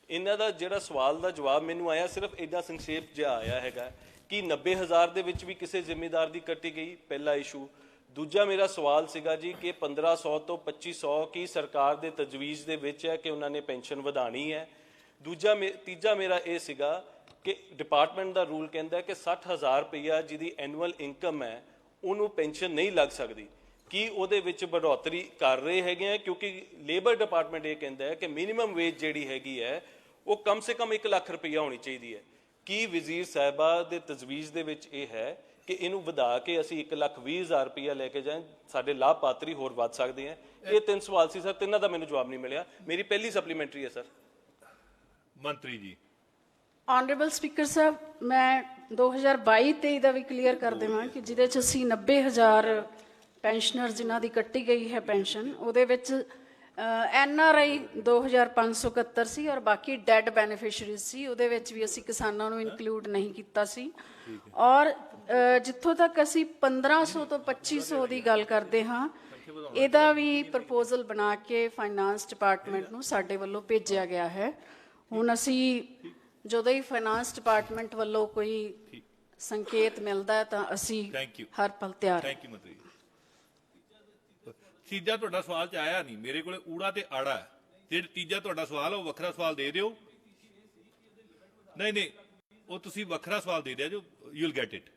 ਇਹਨਾਂ ਦਾ ਜਿਹੜਾ ਸਵਾਲ ਦਾ ਜਵਾਬ ਮੈਨੂੰ ਆਇਆ ਸਿਰਫ ਇੱਦਾਂ ਸੰਖੇਪ ਜਿਹਾ ਆਇਆ ਹੈਗਾ ਕਿ 90,000 ਦੇ ਵਿੱਚ ਵੀ ਕਿਸੇ ਜ਼ਿੰਮੇਦਾਰ ਦੀ ਕੱਟੀ ਗਈ, ਪਹਿਲਾ ਇਸ਼ੂ। ਦੂਜਾ ਮੇਰਾ ਸਵਾਲ ਸੀਗਾ ਜੀ ਕਿ 1500 ਤੋਂ 2500 ਕੀ ਸਰਕਾਰ ਦੇ ਤਜਵੀਜ਼ ਦੇ ਵਿੱਚ ਹੈ ਕਿ ਉਹਨਾਂ ਨੇ ਪੈਨਸ਼ਨ ਵਧਾਣੀ ਹੈ? ਤੀਜਾ ਮੇਰਾ ਇਹ ਸੀਗਾ ਕਿ ਡਿਪਾਰਟਮੈਂਟ ਦਾ ਰੂਲ ਕਹਿੰਦਾ ਕਿ 60,000 ਰੁਪਈਆ ਜਿਹਦੀ ਐਨੂਅਲ ਇਨਕਮ ਹੈ ਉਹਨੂੰ ਪੈਨਸ਼ਨ ਨਹੀਂ ਲੱਗ ਸਕਦੀ। ਕੀ ਉਹਦੇ ਵਿੱਚ बढ़ोतरी ਕਰ ਰਹੇ ਹੈਗੇ ਆ? ਕਿਉਂਕਿ ਲੇਬਰ ਡਿਪਾਰਟਮੈਂਟ ਇਹ ਕਹਿੰਦਾ ਹੈ ਕਿ ਮਿਨੀਮਮ ਵੇਜ ਜਿਹੜੀ ਹੈਗੀ ਹੈ ਉਹ ਕਮ ਸੇ ਕਮ 1 ਲੱਖ ਰੁਪਈਆ ਹੋਣੀ ਚਾਹੀਦੀ ਹੈ। ਕੀ ਵਜ਼ੀਰ ਸਾਹਿਬਾ ਦੇ ਤਜਵੀਜ਼ ਦੇ ਵਿੱਚ ਇਹ ਹੈ ਕਿ ਇਹਨੂੰ ਵਧਾ ਕੇ ਅਸੀਂ 1,20,000 ਰੁਪਈਆ ਲੈ ਕੇ ਜਾਏ, ਸਾਡੇ ਲਾਭਪਾਤਰੀ ਹੋਰ ਵੱਧ ਸਕਦੇ ਆ? ਇਹ 3 ਸਵਾਲ ਸੀ ਸਰ, ਤਿੰਨਾਂ ਦਾ ਮੈਨੂੰ ਜਵਾਬ ਨਹੀਂ ਮਿਲਿਆ। ਮੇਰੀ ਪਹਿਲੀ ਸਪਲੀਮੈਂਟਰੀ ਹੈ ਸਰ। ਮੰਤਰੀ ਜੀ। ਆਨਰੇਬਲ ਸਪੀਕਰ ਸਾਹਿਬ, ਮੈਂ 2022-23 ਦਾ ਵੀ ਕਲੀਅਰ ਕਰ ਦੇਵਾਂ ਕਿ ਜਿਹਦੇ 'ਚ ਅਸੀਂ 90,000 ਪੈਨਸ਼ਨਰ ਜਿਨ੍ਹਾਂ ਦੀ ਕੱਟੀ ਗਈ ਹੈ ਪੈਨਸ਼ਨ, ਉਹਦੇ ਵਿੱਚ NRI 2571 ਸੀ ਔਰ ਬਾਕੀ ਡੈਡ ਬੈਨੀਫੀਸ਼ੀਅਰੀਜ਼ ਸੀ, ਉਹਦੇ ਵਿੱਚ ਵੀ ਅਸੀਂ ਕਿਸਾਨਾਂ ਨੂੰ ਇਨਕਲੂਡ ਨਹੀਂ ਕੀਤਾ ਸੀ। ਔਰ ਜਿੱਥੋਂ ਤੱਕ ਅਸੀਂ 1500 ਤੋਂ 2500 ਦੀ ਗੱਲ ਕਰਦੇ ਹਾਂ, ਇਹਦਾ ਵੀ ਪ੍ਰਪੋਜ਼ਲ ਬਣਾ ਕੇ ਫਾਈਨਾਂਸ ਡਿਪਾਰਟਮੈਂਟ ਨੂੰ ਸਾਡੇ ਵੱਲੋਂ ਭੇਜਿਆ ਗਿਆ ਹੈ। ਹੁਣ ਅਸੀਂ ਜਦੋਂ ਹੀ ਫਾਈਨਾਂਸ ਡਿਪਾਰਟਮੈਂਟ ਵੱਲੋਂ ਕੋਈ ਸੰਕੇਤ ਮਿਲਦਾ ਹੈ ਤਾਂ ਅਸੀਂ ਹਰ ਪਲ ਤਿਆਰ ਹਾਂ। ਤੀਜਾ ਤੁਹਾਡਾ ਸਵਾਲ ਚ ਆਇਆ ਨਹੀਂ, ਮੇਰੇ ਕੋਲੇ ਊੜਾ ਤੇ ਆੜਾ ਹੈ। ਜਿਹੜਾ ਤੀਜਾ ਤੁਹਾਡਾ ਸਵਾਲ ਉਹ ਵੱਖਰਾ ਸਵਾਲ ਦੇ ਦਿਓ। ਨਹੀਂ, ਉਹ ਤੁਸੀਂ ਵੱਖਰਾ ਸਵਾਲ ਦੇ ਦਿਓ, ਜੋ ਯੂ ਵਿਲ ਗੈਟ ਇਟ।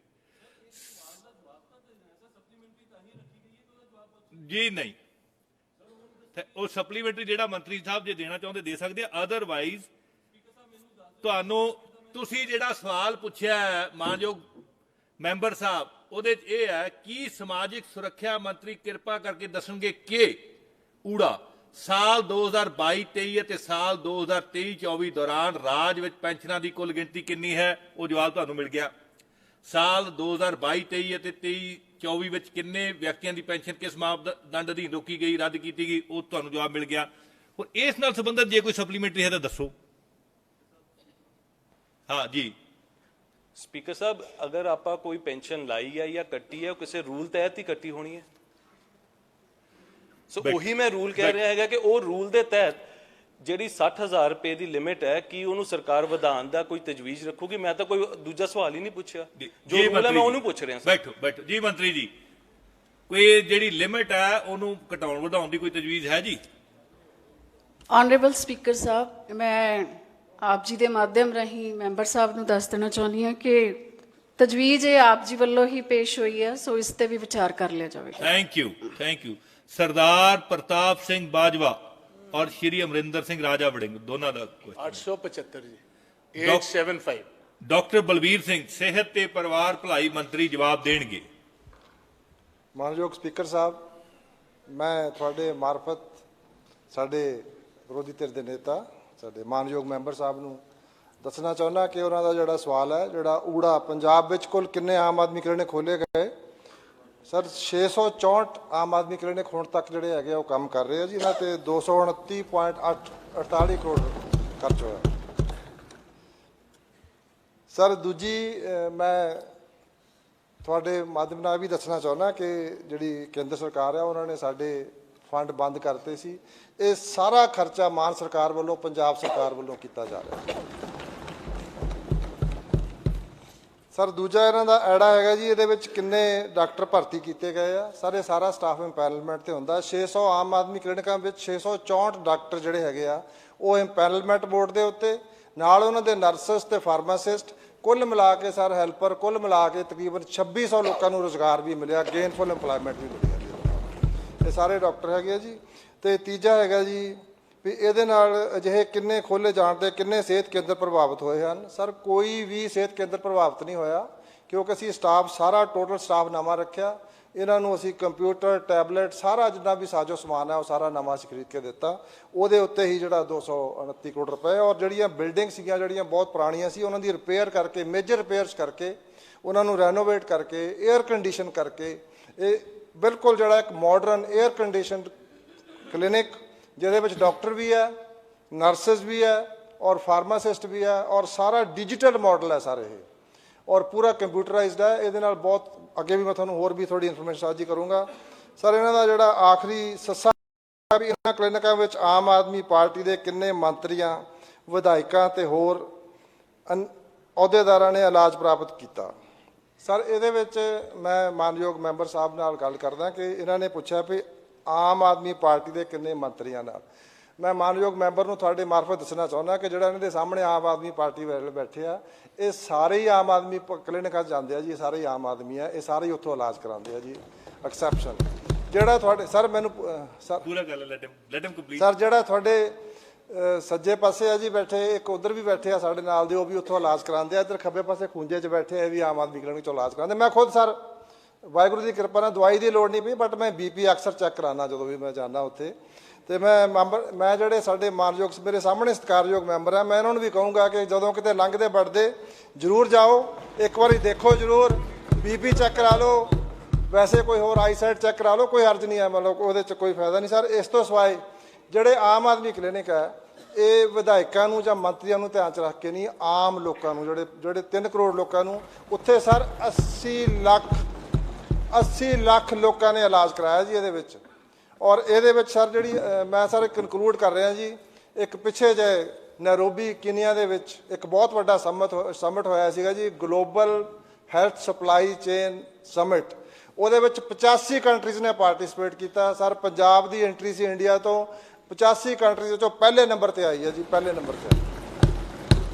ਜੀ ਨਹੀਂ, ਉਹ ਸਪਲੀਮੈਂਟਰੀ ਜਿਹੜਾ ਮੰਤਰੀ ਸਾਹਿਬ ਜੇ ਦੇਣਾ ਚਾਹੁੰਦੇ ਦੇ ਸਕਦੇ ਆ। ਅਦਰਵਾਈਜ਼ ਤੁਹਾਨੂੰ ਤੁਸੀਂ ਜਿਹੜਾ ਸਵਾਲ ਪੁੱਛਿਆ ਹੈ ਮਾਨਯੋਗ ਮੈਂਬਰ ਸਾਹਿਬ, ਉਹਦੇ 'ਚ ਇਹ ਹੈ ਕਿ ਸਮਾਜਿਕ ਸੁਰੱਖਿਆ ਮੰਤਰੀ ਕਿਰਪਾ ਕਰਕੇ ਦੱਸਣਗੇ ਕਿ ਊੜਾ ਸਾਲ 2022-23 ਅਤੇ ਸਾਲ 2023-24 ਦੌਰਾਨ ਰਾਜ ਵਿੱਚ ਪੈਨਸ਼ਨਾਂ ਦੀ ਕੁੱਲ ਗਿਣਤੀ ਕਿੰਨੀ ਹੈ। ਉਹ ਜਵਾਬ ਤੁਹਾਨੂੰ ਮਿਲ ਗਿਆ। ਸਾਲ 2022-23 ਅਤੇ 23-24 ਵਿੱਚ ਕਿੰਨੇ ਵਿਅਕਤੀਆਂ ਦੀ ਪੈਨਸ਼ਨ ਕਿਸ ਮਾਪਦੰਡ ਅਧੀਨ ਰੋਕੀ ਗਈ, ਰੱਦ ਕੀਤੀ ਗਈ, ਉਹ ਤੁਹਾਨੂੰ ਜਵਾਬ ਮਿਲ ਗਿਆ। ਹੁਣ ਇਸ ਨਾਲ ਸੰਬੰਧਿਤ ਜੇ ਕੋਈ ਸਪਲੀਮੈਂਟਰੀ ਹੈ ਤਾਂ ਦੱਸੋ। ਹਾਂ ਜੀ ਸਪੀਕਰ ਸਾਹਿਬ, ਅਗਰ ਆਪਾਂ ਕੋਈ ਪੈਨਸ਼ਨ ਲਾਈ ਹੈ ਜਾਂ ਕੱਟੀ ਹੈ, ਉਹ ਕਿਸੇ ਰੂਲ ਤਹਿਤ ਹੀ ਕੱਟੀ ਹੋਣੀ ਹੈ। ਸੋ ਉਹੀ ਮੈਂ ਰੂਲ ਕਹਿ ਰਿਹਾ ਹੈਗਾ ਕਿ ਉਹ ਰੂਲ ਦੇ ਤਹਿਤ ਜਿਹੜੀ 60,000 ਰੁਪਏ ਦੀ ਲਿਮਿਟ ਹੈ, ਕੀ ਉਹਨੂੰ ਸਰਕਾਰ ਵਧਾਉਣ ਦਾ ਕੋਈ ਤਜਵੀਜ਼ ਰੱਖੂਗੀ? ਮੈਂ ਤਾਂ ਕੋਈ ਦੂਜਾ ਸਵਾਲ ਹੀ ਨਹੀਂ ਪੁੱਛਿਆ, ਜੋ ਰੂਲ ਹੈ ਮੈਂ ਉਹਨੂੰ ਪੁੱਛ ਰਿਹਾ। ਬੈਠੋ ਜੀ ਮੰਤਰੀ ਜੀ, ਕੋਈ ਜਿਹੜੀ ਲਿਮਿਟ ਹੈ ਉਹਨੂੰ ਘਟਾਉਣ ਵਧਾਉਣ ਦੀ ਕੋਈ ਤਜਵੀਜ਼ ਹੈ ਜੀ? ਆਨਰੇਬਲ ਸਪੀਕਰ ਸਾਹਿਬ, ਮੈਂ ਆਪ ਜੀ ਦੇ ਮਾਧਿਅਮ ਰਾਹੀਂ ਮੈਂਬਰ ਸਾਹਿਬ ਨੂੰ ਦੱਸ ਦੇਣਾ ਚਾਹੁੰਦੀ ਹਾਂ ਕਿ ਤਜਵੀਜ਼ ਇਹ ਆਪ ਜੀ ਵੱਲੋਂ ਹੀ ਪੇਸ਼ ਹੋਈ ਹੈ, ਸੋ ਇਸ ਤੇ ਵੀ ਵਿਚਾਰ ਕਰ ਲਿਆ ਜਾਵੇਗਾ। Thank you. ਸਰਦਾਰ ਪ੍ਰਤਾਪ ਸਿੰਘ ਬਾਜਵਾ ਔਰ ਸ਼੍ਰੀ ਅਮਰਿੰਦਰ ਸਿੰਘ ਰਾਜਾ ਵੜਿੰਗ ਦੋਨਾਂ ਦਾ 875 ਜੀ 875। ਡਾਕਟਰ ਬਲਬੀਰ ਸਿੰਘ ਸਿਹਤ ਤੇ ਪਰਿਵਾਰ ਭਲਾਈ ਮੰਤਰੀ ਜਵਾਬ ਦੇਣਗੇ। ਮਾਨਯੋਗ ਸਪੀਕਰ ਸਾਹਿਬ, ਮੈਂ ਤੁਹਾਡੇ ਮਾਰਫਤ ਸਾਡੇ ਵਿਰੋਧੀ ਧਿਰ ਦੇ ਨੇਤਾ ਸਾਡੇ ਮਾਨਯੋਗ ਮੈਂਬਰ ਸਾਹਿਬ ਨੂੰ ਦੱਸਣਾ ਚਾਹੁੰਦਾ ਕਿ ਉਹਨਾਂ ਦਾ ਜਿਹੜਾ ਸਵਾਲ ਹੈ, ਜਿਹੜਾ ਊੜਾ ਪੰਜਾਬ ਵਿੱਚ ਕੁੱਲ ਕਿੰਨੇ ਆਮ ਆਦਮੀ ਕਲੀਨਿਕ ਖੋਲ੍ਹੇ ਗਏ। ਸਰ 664 ਆਮ ਆਦਮੀ ਕਲੀਨਿਕ ਹੁਣ ਤੱਕ ਜਿਹੜੇ ਹੈਗੇ ਉਹ ਕੰਮ ਕਰ ਰਹੇ ਆ ਜੀ। ਇਹਨਾਂ ਤੇ 229.48 ਕਰੋੜ ਖਰਚ ਹੋਇਆ। ਸਰ ਦੂਜੀ ਮੈਂ ਤੁਹਾਡੇ ਮਾਧਿਅਮ ਨਾਲ ਵੀ ਦੱਸਣਾ ਚਾਹੁੰਦਾ ਕਿ ਜਿਹੜੀ ਕੇਂਦਰ ਸਰਕਾਰ ਹੈ ਉਹਨਾਂ ਨੇ ਸਾਡੇ ਫੰਡ ਬੰਦ ਕਰਤੇ ਸੀ। ਇਹ ਸਾਰਾ ਖਰਚਾ ਮਾਨ ਸਰਕਾਰ ਵੱਲੋਂ ਪੰਜਾਬ ਸਰਕਾਰ ਵੱਲੋਂ ਕੀਤਾ ਜਾ ਰਿਹਾ। ਸਰ ਦੂਜਾ ਇਹਨਾਂ ਦਾ ਐੜਾ ਹੈਗਾ ਜੀ, ਇਹਦੇ ਵਿੱਚ ਕਿੰਨੇ ਡਾਕਟਰ ਭਰਤੀ ਕੀਤੇ ਗਏ ਆ। ਸਰ ਇਹ ਸਾਰਾ ਸਟਾਫ ਇੰਪੈਨਲਮੈਂਟ ਤੇ ਹੁੰਦਾ। 600 ਆਮ ਆਦਮੀ ਕਲੀਨਿਕਾਂ ਵਿੱਚ 664 ਡਾਕਟਰ ਜਿਹੜੇ ਹੈਗੇ ਆ ਉਹ ਇੰਪੈਨਲਮੈਂਟ ਬੋਰਡ ਦੇ ਉੱਤੇ, ਨਾਲ ਉਹਨਾਂ ਦੇ ਨਰਸਸ ਤੇ ਫਾਰਮਾਸਿਸਟ, ਕੁੱਲ ਮਿਲਾ ਕੇ ਸਰ ਹੈਲਪਰ, ਕੁੱਲ ਮਿਲਾ ਕੇ ਤਕਰੀਬਨ 2600 ਲੋਕਾਂ ਨੂੰ ਰੁਜ਼ਗਾਰ ਵੀ ਮਿਲਿਆ, ਗੇਨਫੁਲ ਇੰਪਲਾਇਮੈਂਟ ਵੀ ਮਿਲੀ ਹੈ। ਇਹ ਸਾਰੇ ਡਾਕਟਰ ਹੈਗੇ ਆ ਜੀ। ਤੇ ਤੀਜਾ ਹੈਗਾ ਜੀ ਵੀ ਇਹਦੇ ਨਾਲ ਅਜਿਹੇ ਕਿੰਨੇ ਖੋਲ੍ਹੇ ਜਾਣ ਤੇ ਕਿੰਨੇ ਸਿਹਤ ਕੇਂਦਰ ਪ੍ਰਭਾਵਿਤ ਹੋਏ ਹਨ। ਸਰ ਕੋਈ ਵੀ ਸਿਹਤ ਕੇਂਦਰ ਪ੍ਰਭਾਵਿਤ ਨਹੀਂ ਹੋਇਆ, ਕਿਉਂਕਿ ਅਸੀਂ ਸਟਾਫ ਸਾਰਾ ਟੋਟਲ ਸਟਾਫ ਨਵਾਂ ਰੱਖਿਆ। ਇਹਨਾਂ ਨੂੰ ਅਸੀਂ ਕੰਪਿਊਟਰ, ਟੈਬਲੇਟ, ਸਾਰਾ ਜਿੰਨਾ ਵੀ ਸਾਜੋ ਸਮਾਨ ਹੈ ਉਹ ਸਾਰਾ ਨਵਾਂ ਅਸੀਂ ਖਰੀਦ ਕੇ ਦਿੱਤਾ। ਉਹਦੇ ਉੱਤੇ ਹੀ ਜਿਹੜਾ 229 ਕਰੋੜ ਰੁਪਏ, ਔਰ ਜਿਹੜੀਆਂ ਬਿਲਡਿੰਗ ਸੀਗੀਆਂ ਜਿਹੜੀਆਂ ਬਹੁਤ ਪੁਰਾਣੀਆਂ ਸੀ ਉਹਨਾਂ ਦੀ ਰਿਪੇਅਰ ਕਰਕੇ, ਮੇਜਰ ਰਿਪੇਅਰਸ ਕਰਕੇ, ਉਹਨਾਂ ਨੂੰ ਰੈਨੋਵੇਟ ਕਰਕੇ, 에ਅਰ ਕੰਡੀਸ਼ਨ ਕਰਕੇ, ਇਹ ਬਿਲਕੁਲ ਜਿਹੜਾ ਇੱਕ ਮਾਡਰਨ 에ਅਰ ਕੰਡੀਸ਼ਨਡ ਕਲੀਨਿਕ ਜਿਹਦੇ ਵਿੱਚ ਡਾਕਟਰ ਵੀ ਹੈ, ਨਰਸਿਸ ਵੀ ਹੈ ਔਰ ਫਾਰਮਾਸਿਸਟ ਵੀ ਹੈ, ਔਰ ਸਾਰਾ ਡਿਜੀਟਲ ਮਾਡਲ ਹੈ ਸਾਰੇ ਇਹ, ਔਰ ਪੂਰਾ ਕੰਪਿਊਟਰਾਈਜ਼ਡ ਹੈ। ਇਹਦੇ ਨਾਲ ਬਹੁਤ ਅੱਗੇ ਵੀ ਮੈਂ ਤੁਹਾਨੂੰ ਹੋਰ ਵੀ ਥੋੜੀ ਇਨਫੋਰਮੇਸ਼ਨ ਸਾਂਝੀ ਕਰੂੰਗਾ। ਸਰ ਇਹਨਾਂ ਦਾ ਜਿਹੜਾ ਆਖਰੀ ਸੱਸਾ ਵੀ ਇਹਨਾਂ ਕਲੀਨਿਕਾਂ ਵਿੱਚ ਆਮ ਆਦਮੀ ਪਾਰਟੀ ਦੇ ਕਿੰਨੇ ਮੰਤਰੀਆਂ, ਵਿਧਾਇਕਾਂ ਤੇ ਹੋਰ ਅਹੁਦੇਦਾਰਾਂ ਨੇ ਇਲਾਜ ਪ੍ਰਾਪਤ ਕੀਤਾ। ਸਰ ਇਹਦੇ ਵਿੱਚ ਮੈਂ ਮਾਨਯੋਗ ਮੈਂਬਰ ਸਾਹਿਬ ਨਾਲ ਗੱਲ ਕਰਦਾ ਕਿ ਇਹਨਾਂ ਨੇ ਪੁੱਛਿਆ ਵੀ ਆਮ ਆਦਮੀ ਪਾਰਟੀ ਦੇ ਕਿੰਨੇ ਮੰਤਰੀਆਂ ਨਾਲ। ਮੈਂ ਮਾਨਯੋਗ ਮੈਂਬਰ ਨੂੰ ਤੁਹਾਡੇ ਮਾਰਫਤ ਦੱਸਣਾ ਚਾਹੁੰਦਾ ਕਿ ਜਿਹੜਾ ਇਹਨਾਂ ਦੇ ਸਾਹਮਣੇ ਆਮ ਆਦਮੀ ਪਾਰਟੀ ਵਾਲੇ ਬੈਠੇ ਆ, ਇਹ ਸਾਰੇ ਹੀ ਆਮ ਆਦਮੀ ਕਲੀਨਿਕਾਂ 'ਚ ਜਾਂਦੇ ਆ ਜੀ। ਇਹ ਸਾਰੇ ਹੀ ਆਮ ਆਦਮੀ ਆ, ਇਹ ਸਾਰੇ ਹੀ ਉੱਥੋਂ ਇਲਾਜ ਕਰਾਉਂਦੇ ਆ ਜੀ। ਐਕਸੈਪਸ਼ਨ ਜਿਹੜਾ ਤੁਹਾਡੇ ਸਰ ਮੈਨੂੰ ਸਰ ਪੂਰਾ ਗੱਲ ਲੈਟ ਹਿਮ ਕੰਪਲੀਟ। ਸਰ ਜਿਹੜਾ ਤੁਹਾਡੇ ਸੱਜੇ ਪਾਸੇ ਆ ਜੀ ਬੈਠੇ, ਇੱਕ ਉਧਰ ਵੀ ਬੈਠੇ ਆ ਸਾਡੇ ਨਾਲ ਦੇ, ਉਹ ਵੀ ਉੱਥੋਂ ਇਲਾਜ ਕਰਾਉਂਦੇ ਆ। ਇੱਧਰ ਖੱਬੇ ਪਾਸੇ ਖੂੰਜੇ 'ਚ ਬੈਠੇ ਆ, ਇਹ ਵੀ ਆਮ ਆਦਮੀ ਕਲੀਨਿਕ 'ਚੋਂ ਇਲਾਜ ਕਰਾਉਂਦੇ। ਮੈਂ ਖੁਦ ਸਰ ਵਾਹਿਗੁਰੂ ਦੀ ਕਿਰਪਾ ਨਾਲ ਦਵਾਈ ਦੀ ਲੋੜ ਨਹੀਂ ਪਈ, ਬਟ ਮੈਂ BP ਅਕਸਰ ਚੈੱਕ ਕਰਾਉਣਾ ਜਦੋਂ ਵੀ ਮੈਂ ਜਾਂਦਾ ਉੱਥੇ। ਤੇ ਮੈਂ ਜਿਹੜੇ ਸਾਡੇ ਮਾਨਯੋਗ ਮੇਰੇ ਸਾਹਮਣੇ ਸਤਿਕਾਰਯੋਗ ਮੈਂਬਰ ਆ, ਮੈਂ ਇਹਨਾਂ ਨੂੰ ਵੀ ਕਹੂੰਗਾ ਕਿ ਜਦੋਂ ਕਿਤੇ ਲੰਘਦੇ ਵੜਦੇ ਜ਼ਰੂਰ ਜਾਓ, ਇੱਕ ਵਾਰੀ ਦੇਖੋ ਜ਼ਰੂਰ, BP ਚੈੱਕ ਕਰਾ ਲਓ, ਵੈਸੇ ਕੋਈ ਹੋਰ ਆਈਸਾਈਟ ਚੈੱਕ ਕਰਾ ਲਓ, ਕੋਈ ਹਰਜ ਨਹੀਂ ਹੈ, ਮਤਲਬ ਉਹਦੇ 'ਚ ਕੋਈ ਫਾਇਦਾ ਨਹੀਂ। ਸਰ ਇਸ ਤੋਂ ਸਿਵਾਏ ਜਿਹੜੇ ਆਮ ਆਦਮੀ ਕਲੀਨਿਕ ਹੈ ਇਹ ਵਿਧਾਇਕਾਂ ਨੂੰ ਜਾਂ ਮੰਤਰੀਆਂ ਨੂੰ ਧਿਆਨ 'ਚ ਰੱਖ ਕੇ ਨਹੀਂ, ਆਮ ਲੋਕਾਂ ਨੂੰ ਜਿਹੜੇ 3 ਕਰੋੜ ਲੋਕਾਂ ਨੂੰ ਉੱਥੇ ਸਰ 80 ਲੱਖ ਲੋਕਾਂ ਨੇ ਇਲਾਜ ਕਰਾਇਆ ਜੀ ਇਹਦੇ ਵਿੱਚ। ਔਰ ਇਹਦੇ ਵਿੱਚ ਸਰ ਜਿਹੜੀ ਮੈਂ ਸਰ ਕਨਕਲੂਡ ਕਰ ਰਿਹਾ ਜੀ, ਇੱਕ ਪਿੱਛੇ ਜੇ ਨੈਰੋਬੀ ਕੀਨੀਆ ਦੇ ਵਿੱਚ ਇੱਕ ਬਹੁਤ ਵੱਡਾ ਸਮਿਟ ਹੋਇਆ ਸੀਗਾ ਜੀ, global health supply chain summit. ਉਹਦੇ ਵਿੱਚ 85 ਕੰਟਰੀਜ਼ ਨੇ ਪਾਰਟਿਸਿਪੇਟ ਕੀਤਾ ਸਰ। ਪੰਜਾਬ ਦੀ ਐਂਟਰੀ ਸੀ ਇੰਡੀਆ ਤੋਂ 85 ਕੰਟਰੀਜ਼ ਵਿੱਚੋਂ ਪਹਿਲੇ ਨੰਬਰ ਤੇ ਆਈ ਹੈ ਜੀ, ਪਹਿਲੇ ਨੰਬਰ ਤੇ।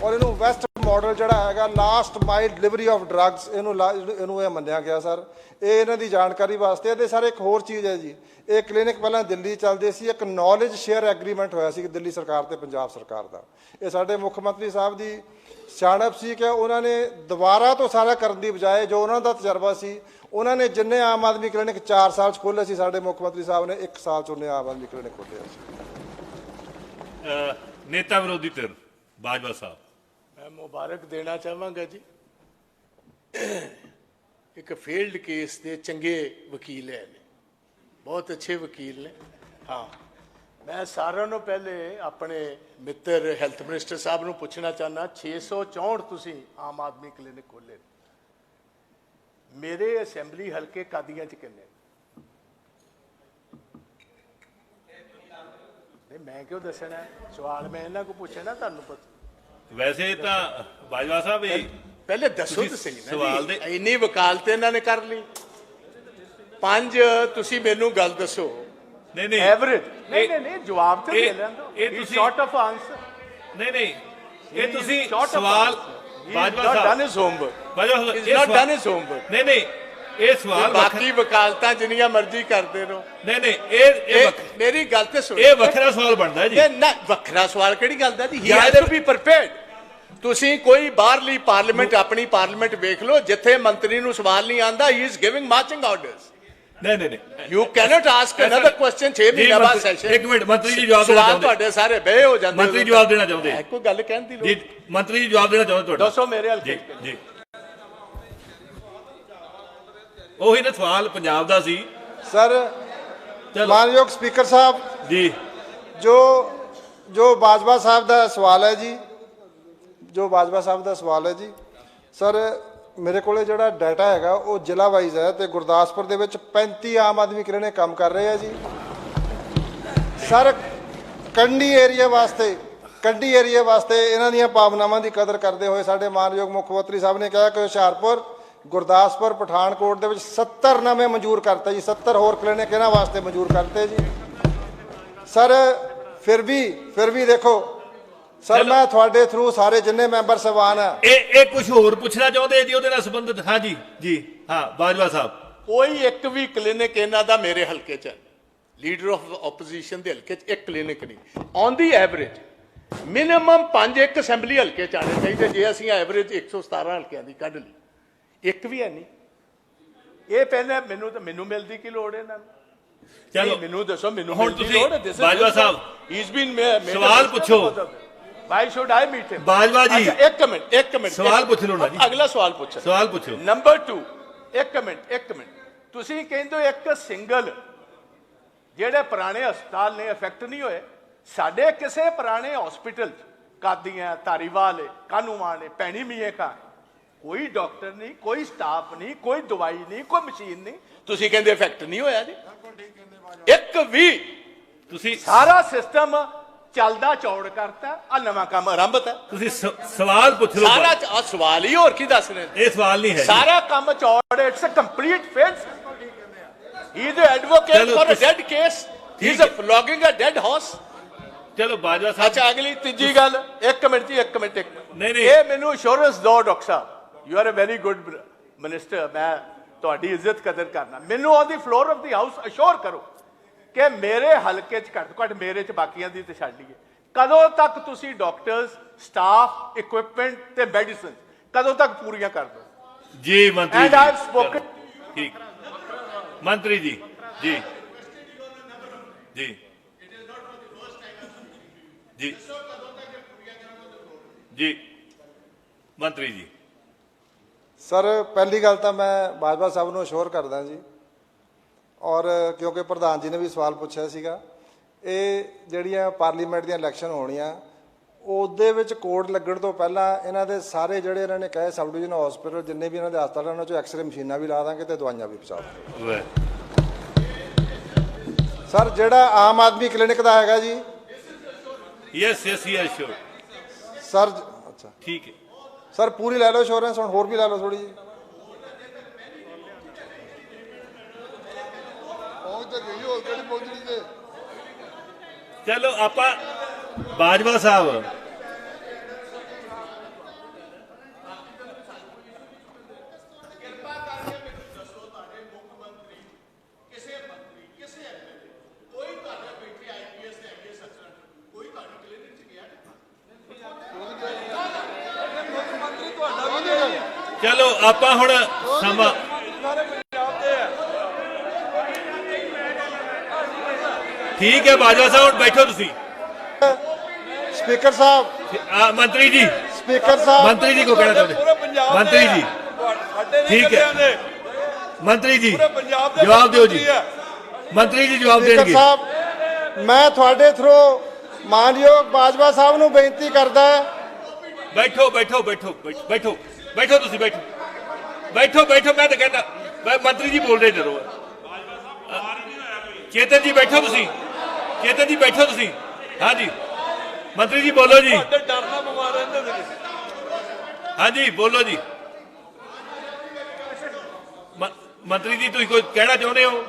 ਔਰ ਇਹਨੂੰ ਵੈਸਟ ਮਾਡਲ ਜਿਹੜਾ ਹੈਗਾ last mile delivery of drugs ਇਹਨੂੰ ਇਹ ਮੰਨਿਆ ਗਿਆ ਸਰ। ਇਹ ਇਹਨਾਂ ਦੀ ਜਾਣਕਾਰੀ ਵਾਸਤੇ। ਇਹਦੇ ਸਰ ਇੱਕ ਹੋਰ ਚੀਜ਼ ਹੈ ਜੀ, ਇਹ ਕਲੀਨਿਕ ਪਹਿਲਾਂ ਦਿੱਲੀ ਚੱਲਦੇ ਸੀ, ਇੱਕ ਨੌਲੇਜ ਸ਼ੇਅਰ ਐਗਰੀਮੈਂਟ ਹੋਇਆ ਸੀ ਦਿੱਲੀ ਸਰਕਾਰ ਤੇ ਪੰਜਾਬ ਸਰਕਾਰ ਦਾ। ਇਹ ਸਾਡੇ ਮੁੱਖ ਮੰਤਰੀ ਸਾਹਿਬ ਦੀ ਸਿਆਣਪ ਸੀ ਕਿ ਉਹਨਾਂ ਨੇ ਦੁਬਾਰਾ ਤੋਂ ਸਾਰਾ ਕਰਨ ਦੀ ਬਜਾਏ ਜੋ ਉਹਨਾਂ ਦਾ ਤਜਰਬਾ ਸੀ, ਉਹਨਾਂ ਨੇ ਜਿੰਨੇ ਆਮ ਆਦਮੀ ਕਲੀਨਿਕ 4 ਸਾਲ 'ਚ ਖੋਲ੍ਹੇ ਸੀ, ਸਾਡੇ ਮੁੱਖ ਮੰਤਰੀ ਸਾਹਿਬ ਨੇ 1 ਸਾਲ 'ਚ ਉਹਨੇ ਆਮ ਆਦਮੀ ਕਲੀਨਿਕ ਖੋਲ੍ਹੇ ਸੀ। ਨੇਤਾ ਵਿਰੋਧੀ ਧਿਰ ਬਾਜਵਾ ਸਾਹਿਬ। मैं मुबारक देना चाहांगा जी, एक फील्ड केस के चंगे वकील है ने, बहुत अच्छे वकील ने। हाँ, मैं सारों को पहले अपने मित्र हैल्थ मिनिस्टर साहब को पूछना चाहना, 664 तुसी आम आदमी क्लिनिक खोले, मेरे असैम्बली हल्के कादियां च किन्ने? नहीं मैं क्यों दसना, सवाल मैं इन्हों को पूछना, तुहानू पता। वैसे तो बाजवा साहब पहले दसो तो सही सवाल दे इन्नी वकालत इन्होंने कर ली। 5 तुसी मैनू गल दसो नहीं एवरेज नहीं जवाब तो दे लें शॉर्ट ऑफ आंसर नहीं ये तुसी सवाल बाजवा साहब डन इज होमवर्क बाजवा साहब is not done is homework नहीं ये सवाल बाकी वकालतां जिन्नियां मर्जी करते रहो नहीं ये मेरी गल ते सुनो ये वखरा सवाल बनदा है जी ना वखरा सवाल किहड़ी गल दा जी he has to be prepared. ਤੁਸੀਂ ਕੋਈ ਬਾਹਰਲੀ ਪਾਰਲੀਮੈਂਟ ਆਪਣੀ ਪਾਰਲੀਮੈਂਟ ਵੇਖ ਲਓ ਜਿੱਥੇ ਮੰਤਰੀ ਨੂੰ ਸਵਾਲ ਨਹੀਂ ਆਂਦਾ ਹੀ ਇਜ਼ ਗਿਵਿੰਗ ਮਾਰਚਿੰਗ ਆਰਡਰਸ। ਨਹੀਂ you cannot ask another question 6 ਮਹੀਨੇ ਬਾਅਦ ਸੈਸ਼ਨ। ਇੱਕ ਮਿੰਟ ਮੰਤਰੀ ਜੀ ਜਵਾਬ ਦੇਣਾ ਚਾਹੁੰਦੇ, ਤੁਹਾਡੇ ਸਾਰੇ ਬਹਿ ਹੋ ਜਾਂਦੇ, ਮੰਤਰੀ ਜਵਾਬ ਦੇਣਾ ਚਾਹੁੰਦੇ, ਕੋਈ ਗੱਲ ਕਹਿਣ ਦੀ ਲੋੜ ਜੀ ਮੰਤਰੀ ਜੀ ਜਵਾਬ ਦੇਣਾ ਚਾਹੁੰਦੇ ਤੁਹਾਡਾ ਦੱਸੋ ਮੇਰੇ ਹਲਕੇ ਜੀ। ਉਹੀ ਨਾ ਸਵਾਲ ਪੰਜਾਬ ਦਾ ਸੀ ਸਰ। ਮਾਨਯੋਗ ਸਪੀਕਰ ਸਾਹਿਬ ਜੀ, ਜੋ ਬਾਜਵਾ ਸਾਹਿਬ ਦਾ ਸਵਾਲ ਹੈ ਜੀ, ਜੋ ਬਾਜਵਾ ਸਾਹਿਬ ਦਾ ਸਵਾਲ ਹੈ ਜੀ ਸਰ, ਮੇਰੇ ਕੋਲੇ ਜਿਹੜਾ ਡਾਟਾ ਹੈਗਾ ਉਹ ਜ਼ਿਲ੍ਹਾ ਵਾਈਜ਼ ਹੈ ਤੇ ਗੁਰਦਾਸਪੁਰ ਦੇ ਵਿੱਚ 35 ਆਮ ਆਦਮੀ ਕਲੀਨਿਕ ਕੰਮ ਕਰ ਰਹੇ ਆ ਜੀ ਸਰ। ਕੰਢੀ ਏਰੀਆ ਵਾਸਤੇ ਇਹਨਾਂ ਦੀਆਂ ਭਾਵਨਾਵਾਂ ਦੀ ਕਦਰ ਕਰਦੇ ਹੋਏ ਸਾਡੇ ਮਾਨਯੋਗ ਮੁੱਖ ਮੰਤਰੀ ਸਾਹਿਬ ਨੇ ਕਿਹਾ ਕਿ ਹੁਸ਼ਿਆਰਪੁਰ, ਗੁਰਦਾਸਪੁਰ, ਪਠਾਨਕੋਟ ਦੇ ਵਿੱਚ 70 ਨਵੇਂ ਮਨਜ਼ੂਰ ਕਰਤੇ ਜੀ, 70 ਹੋਰ ਕਲੀਨਿਕ ਇਹਨਾਂ ਵਾਸਤੇ ਮਨਜ਼ੂਰ ਕਰਤੇ ਜੀ ਸਰ। ਫਿਰ ਵੀ ਦੇਖੋ ਸਰ, ਮੈਂ ਤੁਹਾਡੇ ਥਰੂ ਸਾਰੇ ਜਿੰਨੇ ਮੈਂਬਰ ਸਭਾਨ ਆ ਇਹ ਕੁਝ ਹੋਰ ਪੁੱਛਣਾ ਚਾਹੁੰਦੇ ਜੀ ਉਹਦੇ ਨਾਲ ਸੰਬੰਧਿਤ? ਹਾਂ ਜੀ ਹਾਂ ਬਾਜਵਾ ਸਾਹਿਬ। ਕੋਈ ਇੱਕ ਵੀ ਕਲੀਨਿਕ ਇਹਨਾਂ ਦਾ ਮੇਰੇ ਹਲਕੇ 'ਚ, ਲੀਡਰ ਆਫ ਆਪੋਜੀਸ਼ਨ ਦੇ ਹਲਕੇ 'ਚ ਇੱਕ ਕਲੀਨਿਕ ਨਹੀਂ। ਔਨ ਦੀ ਐਵਰੇਜ ਮਿਨੀਮਮ 5 ਇੱਕ ਅਸੈਂਬਲੀ ਹਲਕੇ 'ਚ ਆਣੇ ਚਾਹੀਦੇ। ਜੇ ਅਸੀਂ ਐਵਰੇਜ 117 ਹਲਕਿਆਂ ਦੀ ਕੱਢ ਲਈ, ਇੱਕ ਵੀ ਹੈ ਨਹੀਂ। ਇਹ ਪਹਿਲਾਂ ਮੈਨੂੰ ਮਿਲਦੀ ਕੀ ਲੋੜ ਇਹਨਾਂ ਨੂੰ? ਚਲੋ ਮੈਨੂੰ ਦੱਸੋ, ਮੈਨੂੰ ਹੁਣ ਤੁਸੀਂ ਬਾਜਵਾ ਸਾਹਿਬ ਸਵਾਲ ਪੁੱਛੋ। Why should I meet him? Bajwa ਜੀ ਇੱਕ ਮਿੰਟ ਸਵਾਲ ਪੁੱਛ ਲਓ ਨਾ ਜੀ। ਅਗਲਾ ਸਵਾਲ ਪੁੱਛੋ। ਸਵਾਲ ਪੁੱਛੋ। ਨੰਬਰ 2 ਇੱਕ ਮਿੰਟ ਤੁਸੀਂ ਕਹਿੰਦੇ ਹੋ ਇੱਕ ਸਿੰਗਲ ਜਿਹੜੇ ਪੁਰਾਣੇ ਹਸਪਤਾਲ ਨੇ ਇਫੈਕਟ ਨਹੀਂ ਹੋਏ। ਸਾਡੇ ਕਿਸੇ ਪੁਰਾਣੇ ਹਸਪੀਟਲ ਕਾਦੀਆਂ, ਧਾਰੀਵਾਲ, ਕਾਨੂੰਵਾਨ, ਭੈਣੀ ਮੀਏ ਕਾ ਕੋਈ ਡਾਕਟਰ ਨਹੀਂ, ਕੋਈ ਸਟਾਫ ਨਹੀਂ, ਕੋਈ ਦਵਾਈ ਨਹੀਂ, ਕੋਈ ਮਸ਼ੀਨ ਨਹੀਂ। ਤੁਸੀਂ ਕਹਿੰਦੇ ਇਫੈਕਟ ਨਹੀਂ ਹੋਇਆ ਜੀ। ਇੱਕ ਵੀ ਤੁਸੀਂ ਸਾਰਾ ਸਿਸਟਮ ਚੱਲਦਾ ਚੌੜ ਕਰਤਾ, ਆ ਨਵਾਂ ਕੰਮ ਆਰੰਭਤਾ। ਤੁਸੀਂ ਸਵਾਲ ਪੁੱਛ ਲਓ। ਸਾਰਾ ਸਵਾਲ ਹੀ, ਹੋਰ ਕੀ ਦੱਸ ਰਹੇ? ਇਹ ਸਵਾਲ ਨਹੀਂ ਹੈ। ਸਾਰਾ ਕੰਮ ਚੌੜ, it's a complete fails. He is a advocate for a dead case, he is a flogging a dead horse. ਚਲੋ ਬਾਜਵਾ ਸਾਹਿਬ। ਅੱਛਾ ਅਗਲੀ ਤੀਜੀ ਗੱਲ, ਇੱਕ ਮਿੰਟ ਨਹੀਂ ਇਹ ਮੈਨੂੰ ਅਸ਼ੋਰੈਂਸ ਦਿਓ doctor sahib. You are a very good minister, ਮੈਂ ਤੁਹਾਡੀ ਇੱਜ਼ਤ ਕਦਰ ਕਰਨਾ। ਮੈਨੂੰ on the floor of the house assure ਕਰੋ ਕਿ ਮੇਰੇ ਹਲਕੇ 'ਚ ਘੱਟ ਤੋਂ ਘੱਟ, ਮੇਰੇ 'ਚ ਬਾਕੀਆਂ ਦੀ ਤੇ ਛੱਡ ਲਈਏ, ਕਦੋਂ ਤੱਕ ਤੁਸੀਂ ਡਾਕਟਰਸ, ਸਟਾਫ, ਇਕਵਿਪਮੈਂਟ ਤੇ ਮੈਡੀਸਿਨ ਕਦੋਂ ਤੱਕ ਪੂਰੀਆਂ ਕਰ ਦੋ? ਜੀ ਮੰਤਰੀ ਐਂਡ ਆਈ ਹੈਵ ਸਪੋਕਨ। ਠੀਕ ਮੰਤਰੀ ਜੀ ਜੀ ਮੰਤਰੀ ਜੀ। ਸਰ ਪਹਿਲੀ ਗੱਲ ਤਾਂ ਮੈਂ ਬਾਜਵਾ ਸਾਹਿਬ ਨੂੰ ਅਸ਼ੋਰ ਕਰਦਾ ਜੀ, ਔਰ ਕਿਉਂਕਿ ਪ੍ਰਧਾਨ ਜੀ ਨੇ ਵੀ ਸਵਾਲ ਪੁੱਛਿਆ ਸੀਗਾ, ਇਹ ਜਿਹੜੀਆਂ ਪਾਰਲੀਮੈਂਟ ਦੀਆਂ ਇਲੈਕਸ਼ਨ ਹੋਣੀਆਂ ਉਹਦੇ ਵਿੱਚ ਕੋਡ ਲੱਗਣ ਤੋਂ ਪਹਿਲਾਂ ਇਹਨਾਂ ਦੇ ਸਾਰੇ ਜਿਹੜੇ ਇਹਨਾਂ ਨੇ ਕਹੇ ਸਬ ਡਿਵੀਜ਼ਨ ਹਸਪੀਟਲ ਜਿੰਨੇ ਵੀ ਇਹਨਾਂ ਦੇ ਹਸਪਤਾਲ ਉਹਨਾਂ 'ਚੋਂ ਐਕਸਰੇ ਮਸ਼ੀਨਾਂ ਵੀ ਲਾ ਦਾਂਗੇ ਤੇ ਦਵਾਈਆਂ ਵੀ ਪਹੁੰਚਾ ਦਾਂਗੇ। ਸਰ ਜਿਹੜਾ ਆਮ ਆਦਮੀ ਕਲੀਨਿਕ ਦਾ ਹੈਗਾ ਜੀ ਯੈਸ ਸ਼ੋਰ ਸਰ, ਅੱਛਾ ਠੀਕ ਹੈ ਸਰ, ਪੂਰੀ ਲੈ ਲਓ ਇੰਸ਼ੋਰੈਂਸ, ਹੁਣ ਹੋਰ ਵੀ ਲੈ ਲਓ ਥੋੜੀ ਜੀ। ਚਲੋ ਆਪਾਂ ਬਾਜਵਾ ਸਾਹਿਬ ਚਲੋ ਆਪਾਂ ਹੁਣ ਸਮਾਂ ਠੀਕ ਹੈ ਬਾਜਵਾ ਸਾਹਿਬ, ਹੁਣ ਬੈਠੋ ਤੁਸੀਂ। स्पीकर साहब, मंत्री जी, स्पीकर साहब, मंत्री जी को कहना चाहते, मंत्री जी ठीक है, मंत्री जी जवाब दो जी, मंत्री जी जवाब देंगे। साहब मैं थोड़े थ्रू मानयोग बाजवा साहब ਨੂੰ ਬੇਨਤੀ ਕਰਦਾ बैठो बैठो बैठो बैठो बैठो तुसी बैठो बैठो बैठो मैं तो कहता मैं मंत्री जी बोल रहे जरूर। चेतन जी बैठो तुसी, चेतन जी बैठो तुसी, हाँ जी मंत्री जी बोलो जी, हाँ जी बोलो जी। मंत्री जी तुम कोई कहना चाहते हो?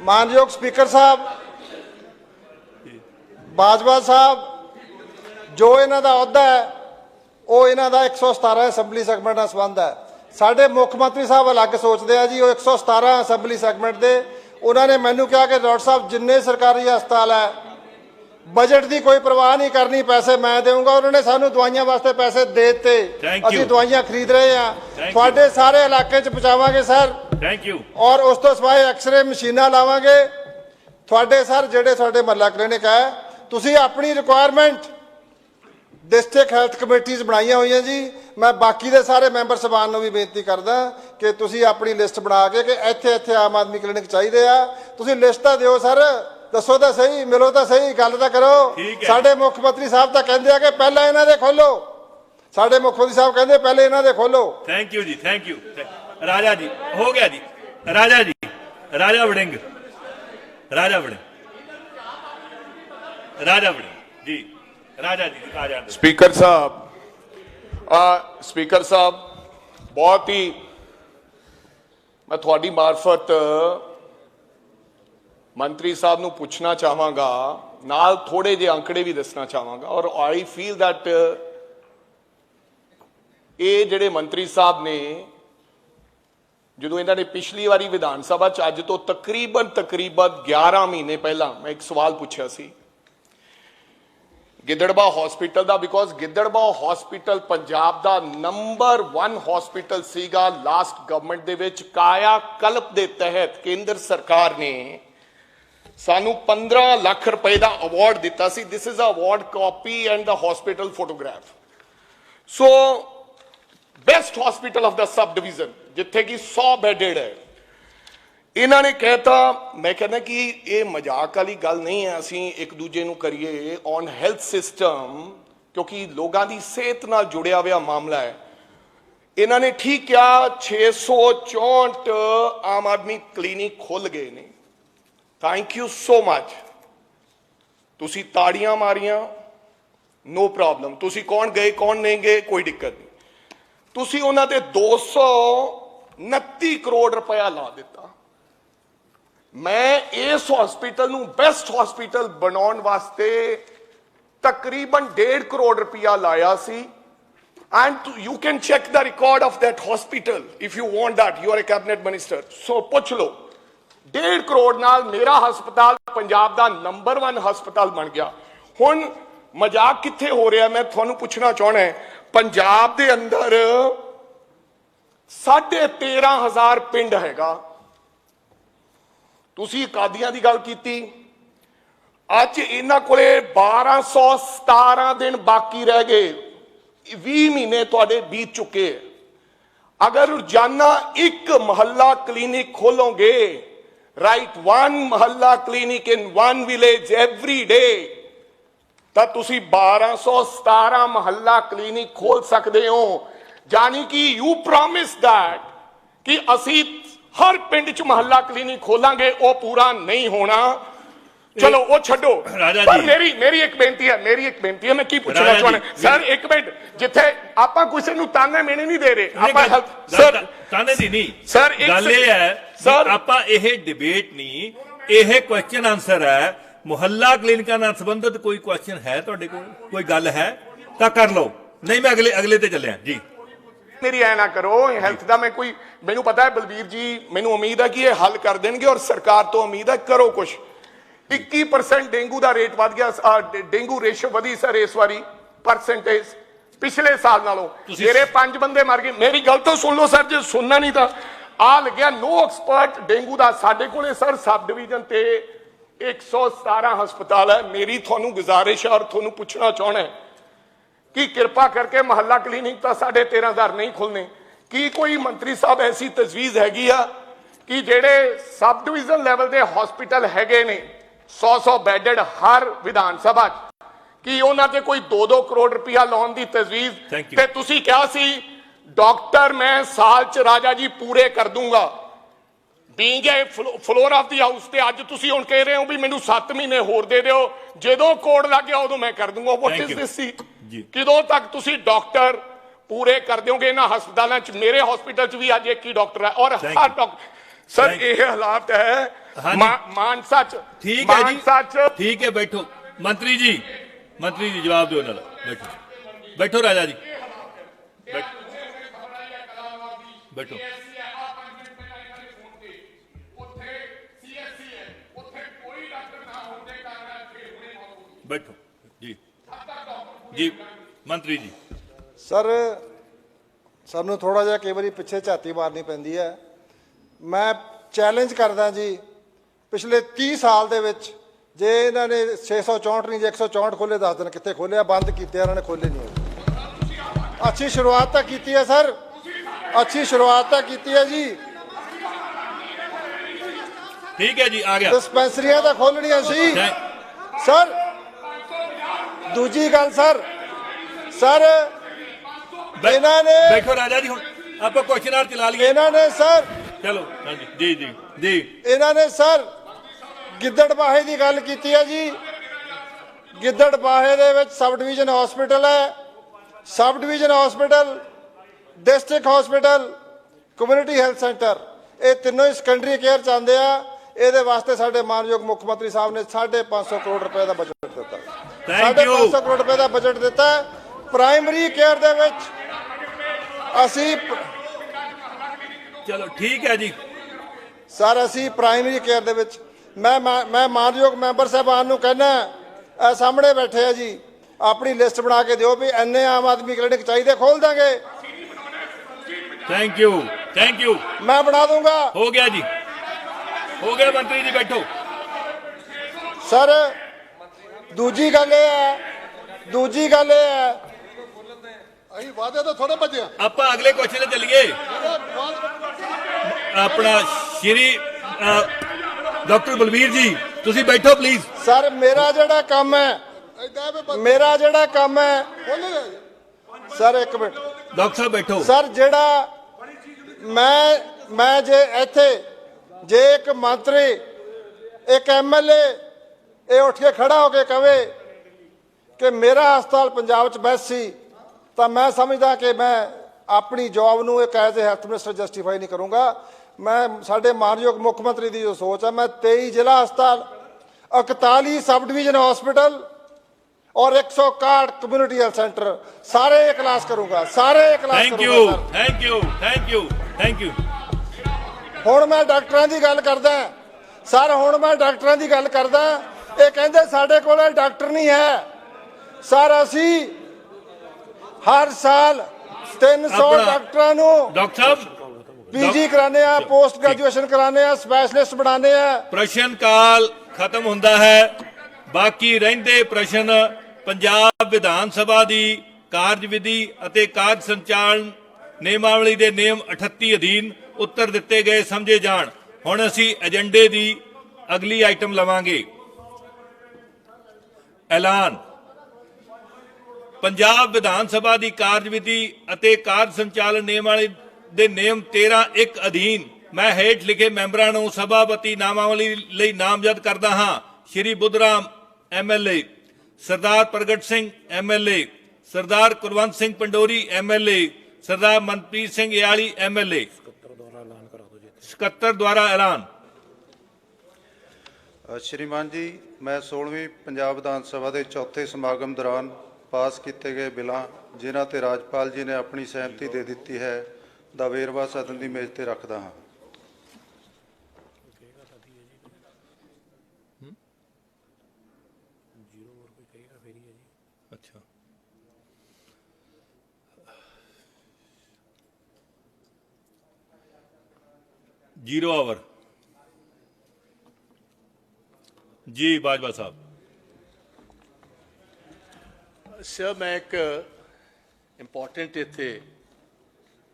मानयोग स्पीकर साहब, बाजवा साहब जो इन्हां दा अहुदा है वो इन्हां दा 117 असैंबली सैगमेंट नाल संबंध है। साडे मुख मंत्री साहब अलग सोचते हैं जी, वो 117 असैंबली सैगमेंट दे उन्होंने मैनू कहा कि डॉक्टर साहब जिन्ने सरकारी हस्पताल है बजट की कोई परवाह नहीं करनी, पैसे मैं दूंगा। उन्होंने सानू दवाइयां वास्ते पैसे दे दिते, असीं दवाइयां खरीद रहे हैं, थोड़े सारे इलाके च पहुंचावांगे सर। Thank you. और उस तो सिवाय एक्सरे मशीनां लावांगे थोड़े सर जेडे थोड़े महल्ला क्लिनिक है। तुसीं अपनी रिक्वायरमेंट डिस्ट्रिक्ट हैल्थ कमेटीज़ बनाई हुई हैं जी। मैं बाकी दे सारे मैंबर सभान नूं भी बेनती करदा कि तुसीं अपनी लिस्ट बना के कि इत्थे इत्थे आम आदमी क्लिनिक चाहिए आ, तुसीं लिस्ट तां दिओ सर, दसो तो सही, मिलो तो सही, गल तो करो। साडे मुख मंत्री साहब तो कहते हैं कि पहले इन्हां दे खोलो, साडे मुख मंत्री साहब कहते पहले इन्हां दे खोलो। थैंक यू जी, थैंक यू। राजा जी हो गया जी, राजा जी, राजा वड़िंग, राजा वड़िंग, राजा वड़िंग जी, राजा जी आ जाते। स्पीकर साहब बहुत ही मैं थोड़ी मार्फत मंत्री साहब नूं पुछना चाहांगा, नाल थोड़े जे आंकड़े भी दसना चाहांगा। और आई फील दैट ये जिहड़े मंत्री साहब ने जो इन्होंने पिछली वारी विधान सभा च अज तो तकरीबन 11 महीने पहला मैं एक सवाल पूछा सी गिद्दड़बा हॉस्पिटल का, बिकॉज गिद्दड़बा हॉस्पिटल पंजाब का नंबर 1 हॉस्पिटल सीगा लास्ट गवर्नमेंट दे विच। काया कल्प के तहत केंद्र सरकार ने सानू 15 लाख रुपए का अवार्ड दिता सी। This is award copy and the hospital photograph. So best hospital of the sub division जिथे कि 100 बेडेड है। इन्होंने कहता, मैं कहना कि ये मजाक वाली गल नहीं है, असी एक दूजे नूं करिए ऑन हेल्थ सिस्टम, क्योंकि लोगों की सेहत नाल जुड़िया हुआ मामला है। इन्होंने ठीक क्या 664 आम आदमी क्लीनिक खुल गए ने। Thank you so much. तुसी ताड़ियां मारियां, नो प्रॉब्लम। तुसी कौन गए कौन नहीं गए कोई दिक्कत नहीं। तुसी उन्हां दे 229 करोड़ रुपया ला दिता। मैं इस हॉस्पिटल नूं बेस्ट हॉस्पिटल बनाउण वास्ते तकरीबन 1.5 करोड़ रुपया लाया सी। And you can check the record of that hospital if you want that, you are a cabinet minister. So पूछ लो, 1.5 करोड़ नाल मेरा हस्पताल पंजाब दा नंबर 1 हस्पताल बन गया। हुण मजाक कित्थे हो रहा, मैं तुहानूं पुछना चाहना है, पंजाब दे अंदर 13,500 पिंड हैगा। तुसी कादियां दी गल कीती, अज इन्हां कोले 1217 दिन बाकी रह गए, 20 महीने तुहाडे बीत चुके। अगर रोजाना एक महल्ला क्लीनिक खोलोगे, write one mahalla clinic in one village every day, ਤਾਂ ਤੁਸੀਂ 1217 ਮਹੱਲਾ ਕਲੀਨਿਕ ਖੋਲ ਸਕਦੇ ਹੋ। ਜਾਨੀ ਕਿ ਯੂ ਪ੍ਰੋਮਿਸ ਦੈਟ ਕਿ ਅਸੀਂ ਹਰ ਪਿੰਡ 'ਚ ਮਹੱਲਾ ਕਲੀਨਿਕ ਖੋਲਾਂਗੇ, ਉਹ ਪੂਰਾ ਨਹੀਂ ਹੋਣਾ। ਚਲੋ ਉਹ ਛੱਡੋ, ਪਰ ਮੇਰੀ ਇੱਕ ਬੇਨਤੀ ਹੈ, ਮੈਂ ਕੀ ਪੁੱਛਣਾ ਚਾਹੁੰਦਾ ਸਰ, ਇੱਕ ਮਿੰਟ, ਜਿੱਥੇ ਆਪਾਂ ਕਿਸੇ ਨੂੰ ਤਾਨੇ ਮੇਣੇ ਨਹੀਂ ਦੇ ਰਹੇ, ਆਪਾਂ ਸਰ ਤਾਨੇ ਦੀ ਨਹੀਂ ਸਰ, ਗੱਲ ਇਹ ਹੈ ਸਰ, ਆਪਾਂ ਇਹ ਡਿਬੇਟ ਨਹੀਂ, ਇਹ ਕੁਐਸਚਨ ਆਨਸਰ ਹੈ। ਮੁਹੱਲਾ ਕਲੀਨਿਕਾਂ ਨਾਲ ਸੰਬੰਧਿਤ ਕੋਈ ਕੁਐਸਚਨ ਹੈ ਤੁਹਾਡੇ ਕੋਲ, ਕੋਈ ਗੱਲ ਹੈ ਤਾਂ ਕਰ ਲਓ, ਨਹੀਂ ਮੈਂ ਅਗਲੇ ਤੇ ਚੱਲਿਆ ਜੀ। ਮੇਰੀ ਐ ਨਾ ਕਰੋ, ਹੈਲਥ ਦਾ ਮੈਂ ਕੋਈ, ਮੈਨੂੰ ਪਤਾ ਹੈ ਬਲਬੀਰ ਜੀ, ਮੈਨੂੰ ਉਮੀਦ ਹੈ ਕਿ ਇਹ ਹੱਲ ਕਰ ਦੇਣਗੇ, ਔਰ ਸਰਕਾਰ ਤੋਂ ਉਮੀਦ ਹੈ ਕਰੋ ਕੁਝ। 21% ਡੇਂਗੂ ਦਾ ਰੇਟ ਵੱਧ ਗਿਆ, ਡੇਂਗੂ ਰੇਸ਼ੋ ਵਧੀ ਸਰ ਇਸ ਵਾਰੀ ਪਰਸੈਂਟੇਜ ਪਿਛਲੇ ਸਾਲ ਨਾਲੋਂ। ਮੇਰੇ 5 ਬੰਦੇ ਮਰ ਗਏ। ਮੇਰੀ ਗੱਲ ਤਾਂ ਸੁਣ ਲਓ ਸਰ, ਜੇ ਸੁਣਨਾ ਨਹੀਂ ਤਾਂ ਆ ਲੱਗਿਆ ਨੋ ਐਕਸਪਰਟ ਡੇਂਗੂ ਦਾ। ਸਾਡੇ ਕੋਲੇ ਸਰ ਸਬ ਡਿਵੀਜ਼ਨ ਤੇ 117 ਹਸਪਤਾਲ ਹੈ। ਮੇਰੀ ਤੁਹਾਨੂੰ ਗੁਜ਼ਾਰਿਸ਼ ਹੈ ਔਰ ਤੁਹਾਨੂੰ ਪੁੱਛਣਾ ਚਾਹਣਾ ਹੈ ਕਿ ਕਿਰਪਾ ਕਰਕੇ ਮਹੱਲਾ ਕਲੀਨਿਕ ਤਾਂ 13,500 ਨਹੀਂ ਖੁੱਲਨੇ। ਕੀ ਕੋਈ ਮੰਤਰੀ ਸਾਹਿਬ ਐਸੀ ਤਜਵੀਜ਼ ਹੈਗੀ ਆ ਕਿ ਜਿਹੜੇ ਸਬ ਡਿਵੀਜ਼ਨ ਲੈਵਲ ਦੇ ਹਸਪੀਟਲ ਹੈਗੇ ਨੇ 100 ਬੈਡਡ ਹਰ ਵਿਧਾਨ ਸਭਾ 'ਚ, ਕਿ ਉਹਨਾਂ ਤੇ ਕੋਈ 2-2 ਕਰੋੜ ਰੁਪਇਆ ਲਾਉਣ ਦੀ ਤਜਵੀਜ਼? ਤੇ ਤੁਸੀਂ ਕਿਹਾ ਸੀ ਡਾਕਟਰ ਮੈਂ ਸਾਲ 'ਚ ਰਾਜਾ ਜੀ ਪੂਰੇ ਕਰ ਦੂੰਗਾ, being a floor of the house, ਤੇ ਅੱਜ ਤੁਸੀਂ ਹੁਣ ਕਹਿ ਰਹੇ ਹੋ ਵੀ ਮੈਨੂੰ 7 ਮਹੀਨੇ ਹੋਰ ਦੇ ਦਿਓ, ਜਦੋਂ ਕੋਡ ਲੱਗ ਗਿਆ ਉਦੋਂ ਮੈਂ ਕਰ ਦੂੰਗਾ। ਵਾਟ ਇਜ਼ ਦਿਸ ਸੀ? ਕਿਦੋਂ ਤੱਕ ਤੁਸੀਂ ਡਾਕਟਰ ਪੂਰੇ ਕਰ ਦਿਓਗੇ ਇਹਨਾਂ ਹਸਪਤਾਲਾਂ 'ਚ? ਮੇਰੇ ਹਸਪੀਟਲ 'ਚ ਵੀ ਅੱਜ ਇੱਕ ਹੀ ਡਾਕਟਰ ਹੈ, ਔਰ ਹਰ ਡਾਕਟਰ ਸਰ ਇਹ ਹਾਲਾਤ ਹੈ ਮਾਨਸਾ 'ਚ। ਠੀਕ ਹੈ ਜੀ, ਠੀਕ ਹੈ, ਬੈਠੋ ਮੰਤਰੀ ਜੀ ਜਵਾਬ ਦਿਓ ਨਾਲ। ਬੈਠੋ ਰਾਜਾ ਜੀ, ਬੈਠੋ। ਬੈਠੋ ਜੀ ਮੰਤਰੀ ਜੀ। ਸਰ ਸਾਨੂੰ ਥੋੜਾ ਜਿਹਾ ਕਈ ਵਾਰੀ ਪਿੱਛੇ ਝਾਤੀ ਮਾਰਨੀ ਪੈਂਦੀ ਹੈ। ਮੈਂ ਚੈਲੰਜ ਕਰਦਾ ਜੀ, ਪਿਛਲੇ 30 ਸਾਲ ਦੇ ਵਿੱਚ ਜੇ ਇਹਨਾਂ ਨੇ 664 ਨਹੀਂ ਜੇ 164 ਖੋਲੇ, ਦੱਸ ਦਿਨ ਕਿੱਥੇ ਖੋਲਿਆ, ਬੰਦ ਕੀਤੇ ਇਹਨਾਂ ਨੇ, ਖੋਲੇ ਨਹੀਂ। ਅੱਛੀ ਸ਼ੁਰੂਆਤ ਤਾਂ ਕੀਤੀ ਹੈ ਸਰ, ਅੱਛੀ ਸ਼ੁਰੂਆਤ ਤਾਂ ਕੀਤੀ ਹੈ ਜੀ। ਠੀਕ ਹੈ ਜੀ, ਆ ਗਿਆ। ਡਿਸਪੈਂਸਰੀਆਂ ਤਾਂ ਖੋਲਣੀਆਂ ਸੀ ਸਰ। ਦੂਜੀ ਗੱਲ ਸਰ ਇਹਨਾਂ ਨੇ, ਬੈਠੋ ਰਾਜਾ ਜੀ, ਹੁਣ ਆਪਾਂ ਕੁਐਸਚਨ ਆਰ ਚਲਾ ਲਈਏ। ਇਹਨਾਂ ਨੇ ਸਰ, ਚਲੋ ਜੀ ਜੀ ਜੀ, ਇਹਨਾਂ ਨੇ ਸਰ ਗਿੱਦੜਬਾਹੇ ਦੀ ਗੱਲ ਕੀਤੀ ਹੈ ਜੀ। ਗਿੱਦੜਬਾਹੇ ਦੇ ਵਿੱਚ ਸਬ ਡਿਵੀਜ਼ਨ ਹਸਪੀਟਲ ਹੈ, ਸਬ division hospital, district hospital, community health centre, ਇਹ ਤਿੰਨੋਂ ਹੀ ਸੈਕੰਡਰੀ ਕੇਅਰ ਚਾਹੁੰਦੇ ਆ। ਇਹਦੇ ਵਾਸਤੇ ਸਾਡੇ ਮਾਨਯੋਗ ਮੁੱਖ ਮੰਤਰੀ ਸਾਹਿਬ ਨੇ 550 ਕਰੋੜ ਰੁਪਏ ਦਾ ਬਜਟ ਦਿੱਤਾ। 550 ਕਰੋੜ ਰੁਪਏ ਦਾ ਬਜਟ ਦਿੱਤਾ। ਪ੍ਰਾਇਮਰੀ ਕੇਅਰ ਦੇ ਵਿੱਚ ਅਸੀਂ, ਚਲੋ ਠੀਕ ਹੈ ਜੀ ਸਰ, ਅਸੀਂ ਪ੍ਰਾਇਮਰੀ ਕੇਅਰ ਦੇ ਵਿੱਚ ਮੈਂ ਮਾਨਯੋਗ ਮੈਂਬਰ ਸਾਹਿਬਾਨ ਨੂੰ ਕਹਿਣਾ, ਸਾਹਮਣੇ ਬੈਠੇ ਆ ਜੀ, ਆਪਣੀ ਲਿਸਟ ਬਣਾ ਕੇ ਦਿਓ ਵੀ ਇੰਨੇ ਆਮ ਆਦਮੀ ਕਲੀਨਿਕ ਚਾਹੀਦੇ, ਖੋਲ ਦਾਂਗੇ। ਥੈਂਕ ਯੂ ਮੈਂ ਬਣਾ ਦੂੰਗਾ। ਹੋ ਗਿਆ ਜੀ, ਹੋ ਗਿਆ ਮੰਤਰੀ ਜੀ, ਬੈਠੋ। ਸਰ ਦੂਜੀ ਗੱਲ ਇਹ ਹੈ ਅਸੀਂ ਵਾਅਦੇ ਤਾਂ ਥੋੜੇ ਬਚਿਆ। ਆਪਾਂ ਅਗਲੇ ਕੁਐਸਚਨ ਤੇ ਚੱਲੀਏ। ਆਪਣਾ ਸ਼੍ਰੀ ਡਾਕਟਰ ਬਲਬੀਰ ਜੀ ਤੁਸੀਂ ਬੈਠੋ ਪਲੀਜ਼। ਸਰ ਮੇਰਾ ਜਿਹੜਾ ਕੰਮ ਹੈ ਸਰ, ਇੱਕ ਮਿੰਟ ਡਾਕਟਰ ਸਾਹਿਬ ਬੈਠੋ। ਸਰ ਜਿਹੜਾ ਮੈਂ ਜੇ ਇੱਥੇ ਜੇ ਇੱਕ ਮੰਤਰੀ, ਇੱਕ ਐਮਐਲਏ ਇਹ ਉੱਠ ਕੇ ਖੜਾ ਹੋ ਕੇ ਕਵੇ ਕਿ ਮੇਰਾ ਹਸਪਤਾਲ ਪੰਜਾਬ 'ਚ ਬੈਸਟ ਸੀ, ਤਾਂ ਮੈਂ ਸਮਝਦਾ ਕਿ ਮੈਂ ਆਪਣੀ ਜੌਬ ਨੂੰ ਇੱਕ as a health minister justify ਨਹੀਂ ਕਰੂੰਗਾ। ਮੈਂ ਸਾਡੇ ਮਾਨਯੋਗ ਮੁੱਖ ਮੰਤਰੀ ਦੀ ਜੋ ਸੋਚ ਹੈ, ਮੈਂ 23 ਜ਼ਿਲ੍ਹਾ ਹਸਪਤਾਲ, 41 ਸਬ ਡਿਵੀਜ਼ਨ ਹਸਪੀਟਲ ਔਰ 161 ਕਮਿਊਨਿਟੀ ਹੈਲਥ ਸੈਂਟਰ ਸਾਰੇ ਕਲਾਸ ਕਰੂੰਗਾ, ਸਾਰੇ ਕਲਾਸ ਕਰੂੰਗਾ। Thank you. ਹੁਣ ਮੈਂ ਡਾਕਟਰਾਂ ਦੀ ਗੱਲ ਕਰਦਾ ਸਰ, ਇਹ ਕਹਿੰਦੇ ਸਾਡੇ ਕੋਲ ਡਾਕਟਰ ਨਹੀਂ ਹੈ। ਸਰ ਅਸੀਂ ਹਰ ਸਾਲ 300 ਡਾਕਟਰਾਂ ਨੂੰ ਡਾਕਟਰ ਸਾਹਿਬ ਪੀਜੀ ਕਰਾने ਆ, पोस्ट ग्रेजुएशन कराने आ, स्पेशलिस्ट बनाने आ। प्रश्न काल खत्म ਹੁੰਦਾ ਹੈ। ਬਾਕੀ ਰਹਿੰਦੇ ਪ੍ਰਸ਼ਨ ਪੰਜਾਬ ਵਿਧਾਨ ਸਭਾ ਦੀ ਕਾਰਜਵਿਧੀ ਅਤੇ ਕਾਰਜ ਸੰਚਾਲਨ ਨਿਯਮਾਵਲੀ ਦੇ ਨਿਯਮ 38 ਅਧੀਨ ਉੱਤਰ ਦਿੱਤੇ ਗਏ ਸਮਝੇ ਜਾਣ। ਹੁਣ ਅਸੀਂ ਏਜੰਡੇ ਦੀ ਅਗਲੀ ਆਈਟਮ ਲਵਾਂਗੇ। ਐਲਾਨ। ਪੰਜਾਬ ਵਿਧਾਨ ਸਭਾ ਦੀ ਕਾਰਜਵਿਧੀ ਅਤੇ ਕਾਰਜ ਸੰਚਾਲਨ ਨਿਯਮਾਵਲੀ ਦੇ ਨਿਯਮ 13(1) ਅਧੀਨ ਮੈਂ ਹੇਠ ਲਿਖੇ ਮੈਂਬਰਾਂ ਨੂੰ ਸਭਾਪਤੀ ਨਾਮਾਵਲੀ ਲਈ ਨਾਮਜ਼ਦ ਕਰਦਾ ਹਾਂ। ਸ਼੍ਰੀ ਬੁੱਧਰਾਮ MLA, ਸਰਦਾਰ ਪ੍ਰਗਟ ਸਿੰਘ MLA, ਸਰਦਾਰ ਕੁਲਵੰਤ ਸਿੰਘ ਪੰਡੋਰੀ MLA, ਸਰਦਾਰ ਮਨਪ੍ਰੀਤ ਸਿੰਘ ਇਆਲੀ MLA। ਸਕੱਤਰ ਦੁਆਰਾ ਐਲਾਨ। ਸ਼੍ਰੀਮਾਨ ਜੀ, ਮੈਂ 16ਵੀਂ ਪੰਜਾਬ ਵਿਧਾਨ ਸਭਾ ਦੇ ਚੌਥੇ ਸਮਾਗਮ ਦੌਰਾਨ ਪਾਸ ਕੀਤੇ ਗਏ ਬਿੱਲਾਂ ਜਿਨ੍ਹਾਂ ਤੇ ਰਾਜਪਾਲ ਜੀ ਨੇ ਆਪਣੀ ਸਹਿਮਤੀ ਦੇ ਦਿੱਤੀ ਹੈ ਦਾ ਵੇਰਵਾ ਸਦਨ ਦੀ ਮੇਜ਼ ਤੇ ਰੱਖਦਾ ਹਾਂ। ਅੱਛਾ, जीरो आवर जी बाजवा साहब। सर, मैं एक इंपॉर्टेंट इत्थे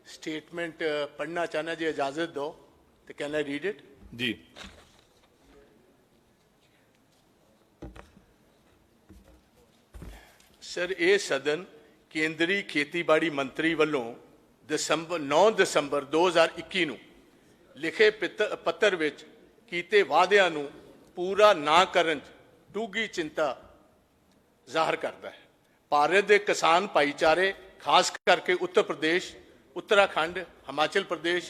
स्टेटमेंट पढ़ना चाहना, जी इजाजत दो तो कैन आई रीड इट? जी। सर, ये सदन केंद्रीय खेतीबाड़ी मंत्री वालों 9 ਦਸੰਬਰ 2021 ਨੂੰ ਲਿਖੇ ਪੱਤਰ ਵਿੱਚ ਕੀਤੇ ਵਾਅਦਿਆਂ ਨੂੰ ਪੂਰਾ ਨਾ ਕਰਨ 'ਚ ਡੂੰਘੀ ਚਿੰਤਾ ਜ਼ਾਹਰ ਕਰਦਾ ਹੈ। ਭਾਰਤ ਦੇ ਕਿਸਾਨ ਭਾਈਚਾਰੇ, ਖਾਸ ਕਰਕੇ ਉੱਤਰ ਪ੍ਰਦੇਸ਼, ਉੱਤਰਾਖੰਡ, ਹਿਮਾਚਲ ਪ੍ਰਦੇਸ਼,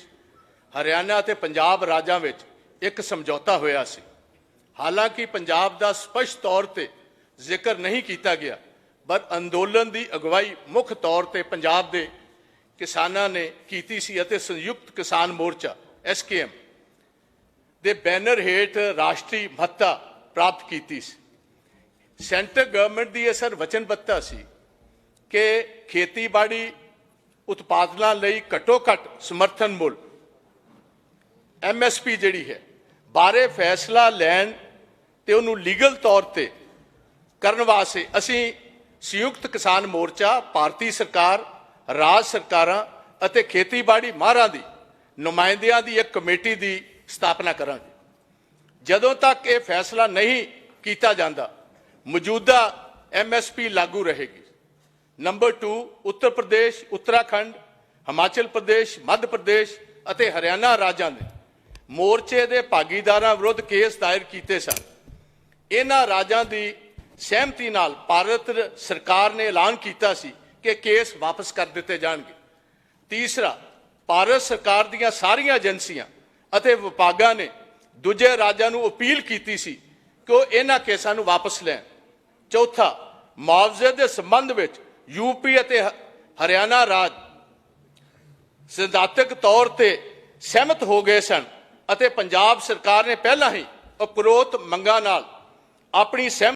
ਹਰਿਆਣਾ ਅਤੇ ਪੰਜਾਬ ਰਾਜਾਂ ਵਿੱਚ ਇੱਕ ਸਮਝੌਤਾ ਹੋਇਆ ਸੀ। ਹਾਲਾਂਕਿ ਪੰਜਾਬ ਦਾ ਸਪਸ਼ਟ ਤੌਰ ਤੇ ਜ਼ਿਕਰ ਨਹੀਂ ਕੀਤਾ ਗਿਆ, ਪਰ ਅੰਦੋਲਨ ਦੀ ਅਗਵਾਈ ਮੁੱਖ ਤੌਰ ਤੇ ਪੰਜਾਬ ਦੇ ਕਿਸਾਨਾਂ ਨੇ ਕੀਤੀ ਸੀ ਅਤੇ ਸੰਯੁਕਤ ਕਿਸਾਨ ਮੋਰਚਾ SKM ਦੇ ਬੈਨਰ ਹੇਠ ਰਾਸ਼ਟਰੀ ਮਹੱਤਤਾ ਪ੍ਰਾਪਤ ਕੀਤੀ ਸੀ। ਸੈਂਟਰ ਗਵਰਨਮੈਂਟ ਦੀ ਇਹ ਸਰ ਵਚਨਬੱਧਤਾ ਸੀ ਕਿ ਖੇਤੀਬਾੜੀ ਉਤਪਾਦਨਾਂ ਲਈ ਘੱਟੋ ਘੱਟ ਸਮਰਥਨ ਮੁੱਲ MSP ਜਿਹੜੀ ਹੈ ਬਾਰੇ ਫੈਸਲਾ ਲੈਣ ਤੇ ਉਹਨੂੰ ਲੀਗਲ ਤੌਰ ਤੇ ਕਰਨ ਵਾਸਤੇ ਅਸੀਂ ਸੰਯੁਕਤ ਕਿਸਾਨ ਮੋਰਚਾ, ਭਾਰਤੀ ਸਰਕਾਰ, ਰਾਜ ਸਰਕਾਰਾਂ ਅਤੇ ਖੇਤੀਬਾੜੀ ਮਾਹਰਾਂ ਦੀ ਨੁਮਾਇੰਦਿਆਂ ਦੀ ਇੱਕ ਕਮੇਟੀ ਦੀ ਸਥਾਪਨਾ ਕਰਾਂਗੇ। ਜਦੋਂ ਤੱਕ ਇਹ ਫੈਸਲਾ ਨਹੀਂ ਕੀਤਾ ਜਾਂਦਾ, ਮੌਜੂਦਾ MSP ਲਾਗੂ ਰਹੇਗੀ। ਨੰਬਰ 2, ਉੱਤਰ ਪ੍ਰਦੇਸ਼, ਉੱਤਰਾਖੰਡ, ਹਿਮਾਚਲ ਪ੍ਰਦੇਸ਼, ਮੱਧ ਪ੍ਰਦੇਸ਼ ਅਤੇ ਹਰਿਆਣਾ ਰਾਜਾਂ ਨੇ ਮੋਰਚੇ ਦੇ ਭਾਗੀਦਾਰਾਂ ਵਿਰੁੱਧ ਕੇਸ ਦਾਇਰ ਕੀਤੇ ਸਨ। ਇਹਨਾਂ ਰਾਜਾਂ ਦੀ ਸਹਿਮਤੀ ਨਾਲ ਭਾਰਤ ਸਰਕਾਰ ਨੇ ਐਲਾਨ ਕੀਤਾ ਸੀ ਕਿ ਕੇਸ ਵਾਪਸ ਕਰ ਦਿੱਤੇ ਜਾਣਗੇ। ਤੀਸਰਾ, ਭਾਰਤ ਸਰਕਾਰ ਦੀਆਂ ਸਾਰੀਆਂ ਏਜੰਸੀਆਂ ਅਤੇ ਵਿਭਾਗਾਂ ਨੇ ਦੂਜੇ ਰਾਜਾਂ ਨੂੰ ਅਪੀਲ ਕੀਤੀ ਸੀ ਕਿ ਉਹ ਇਹਨਾਂ ਕੇਸਾਂ ਨੂੰ ਵਾਪਸ ਲੈਣ। ਚੌਥਾ, ਮੁਆਵਜ਼ੇ ਦੇ ਸੰਬੰਧ ਵਿੱਚ UP ਅਤੇ ਹਰਿਆਣਾ ਰਾਜ ਸਿਧਾਂਤਕ ਤੌਰ ਤੇ ਸਹਿਮਤ ਹੋ ਗਏ ਸਨ ਅਤੇ ਪੰਜਾਬ ਸਰਕਾਰ ਨੇ ਪਹਿਲਾਂ ਹੀ ਉਪਰੋਕਤ ਮੰਗਾਂ ਨਾਲ ਆਪਣੀ ਸਹਿਮਤੀ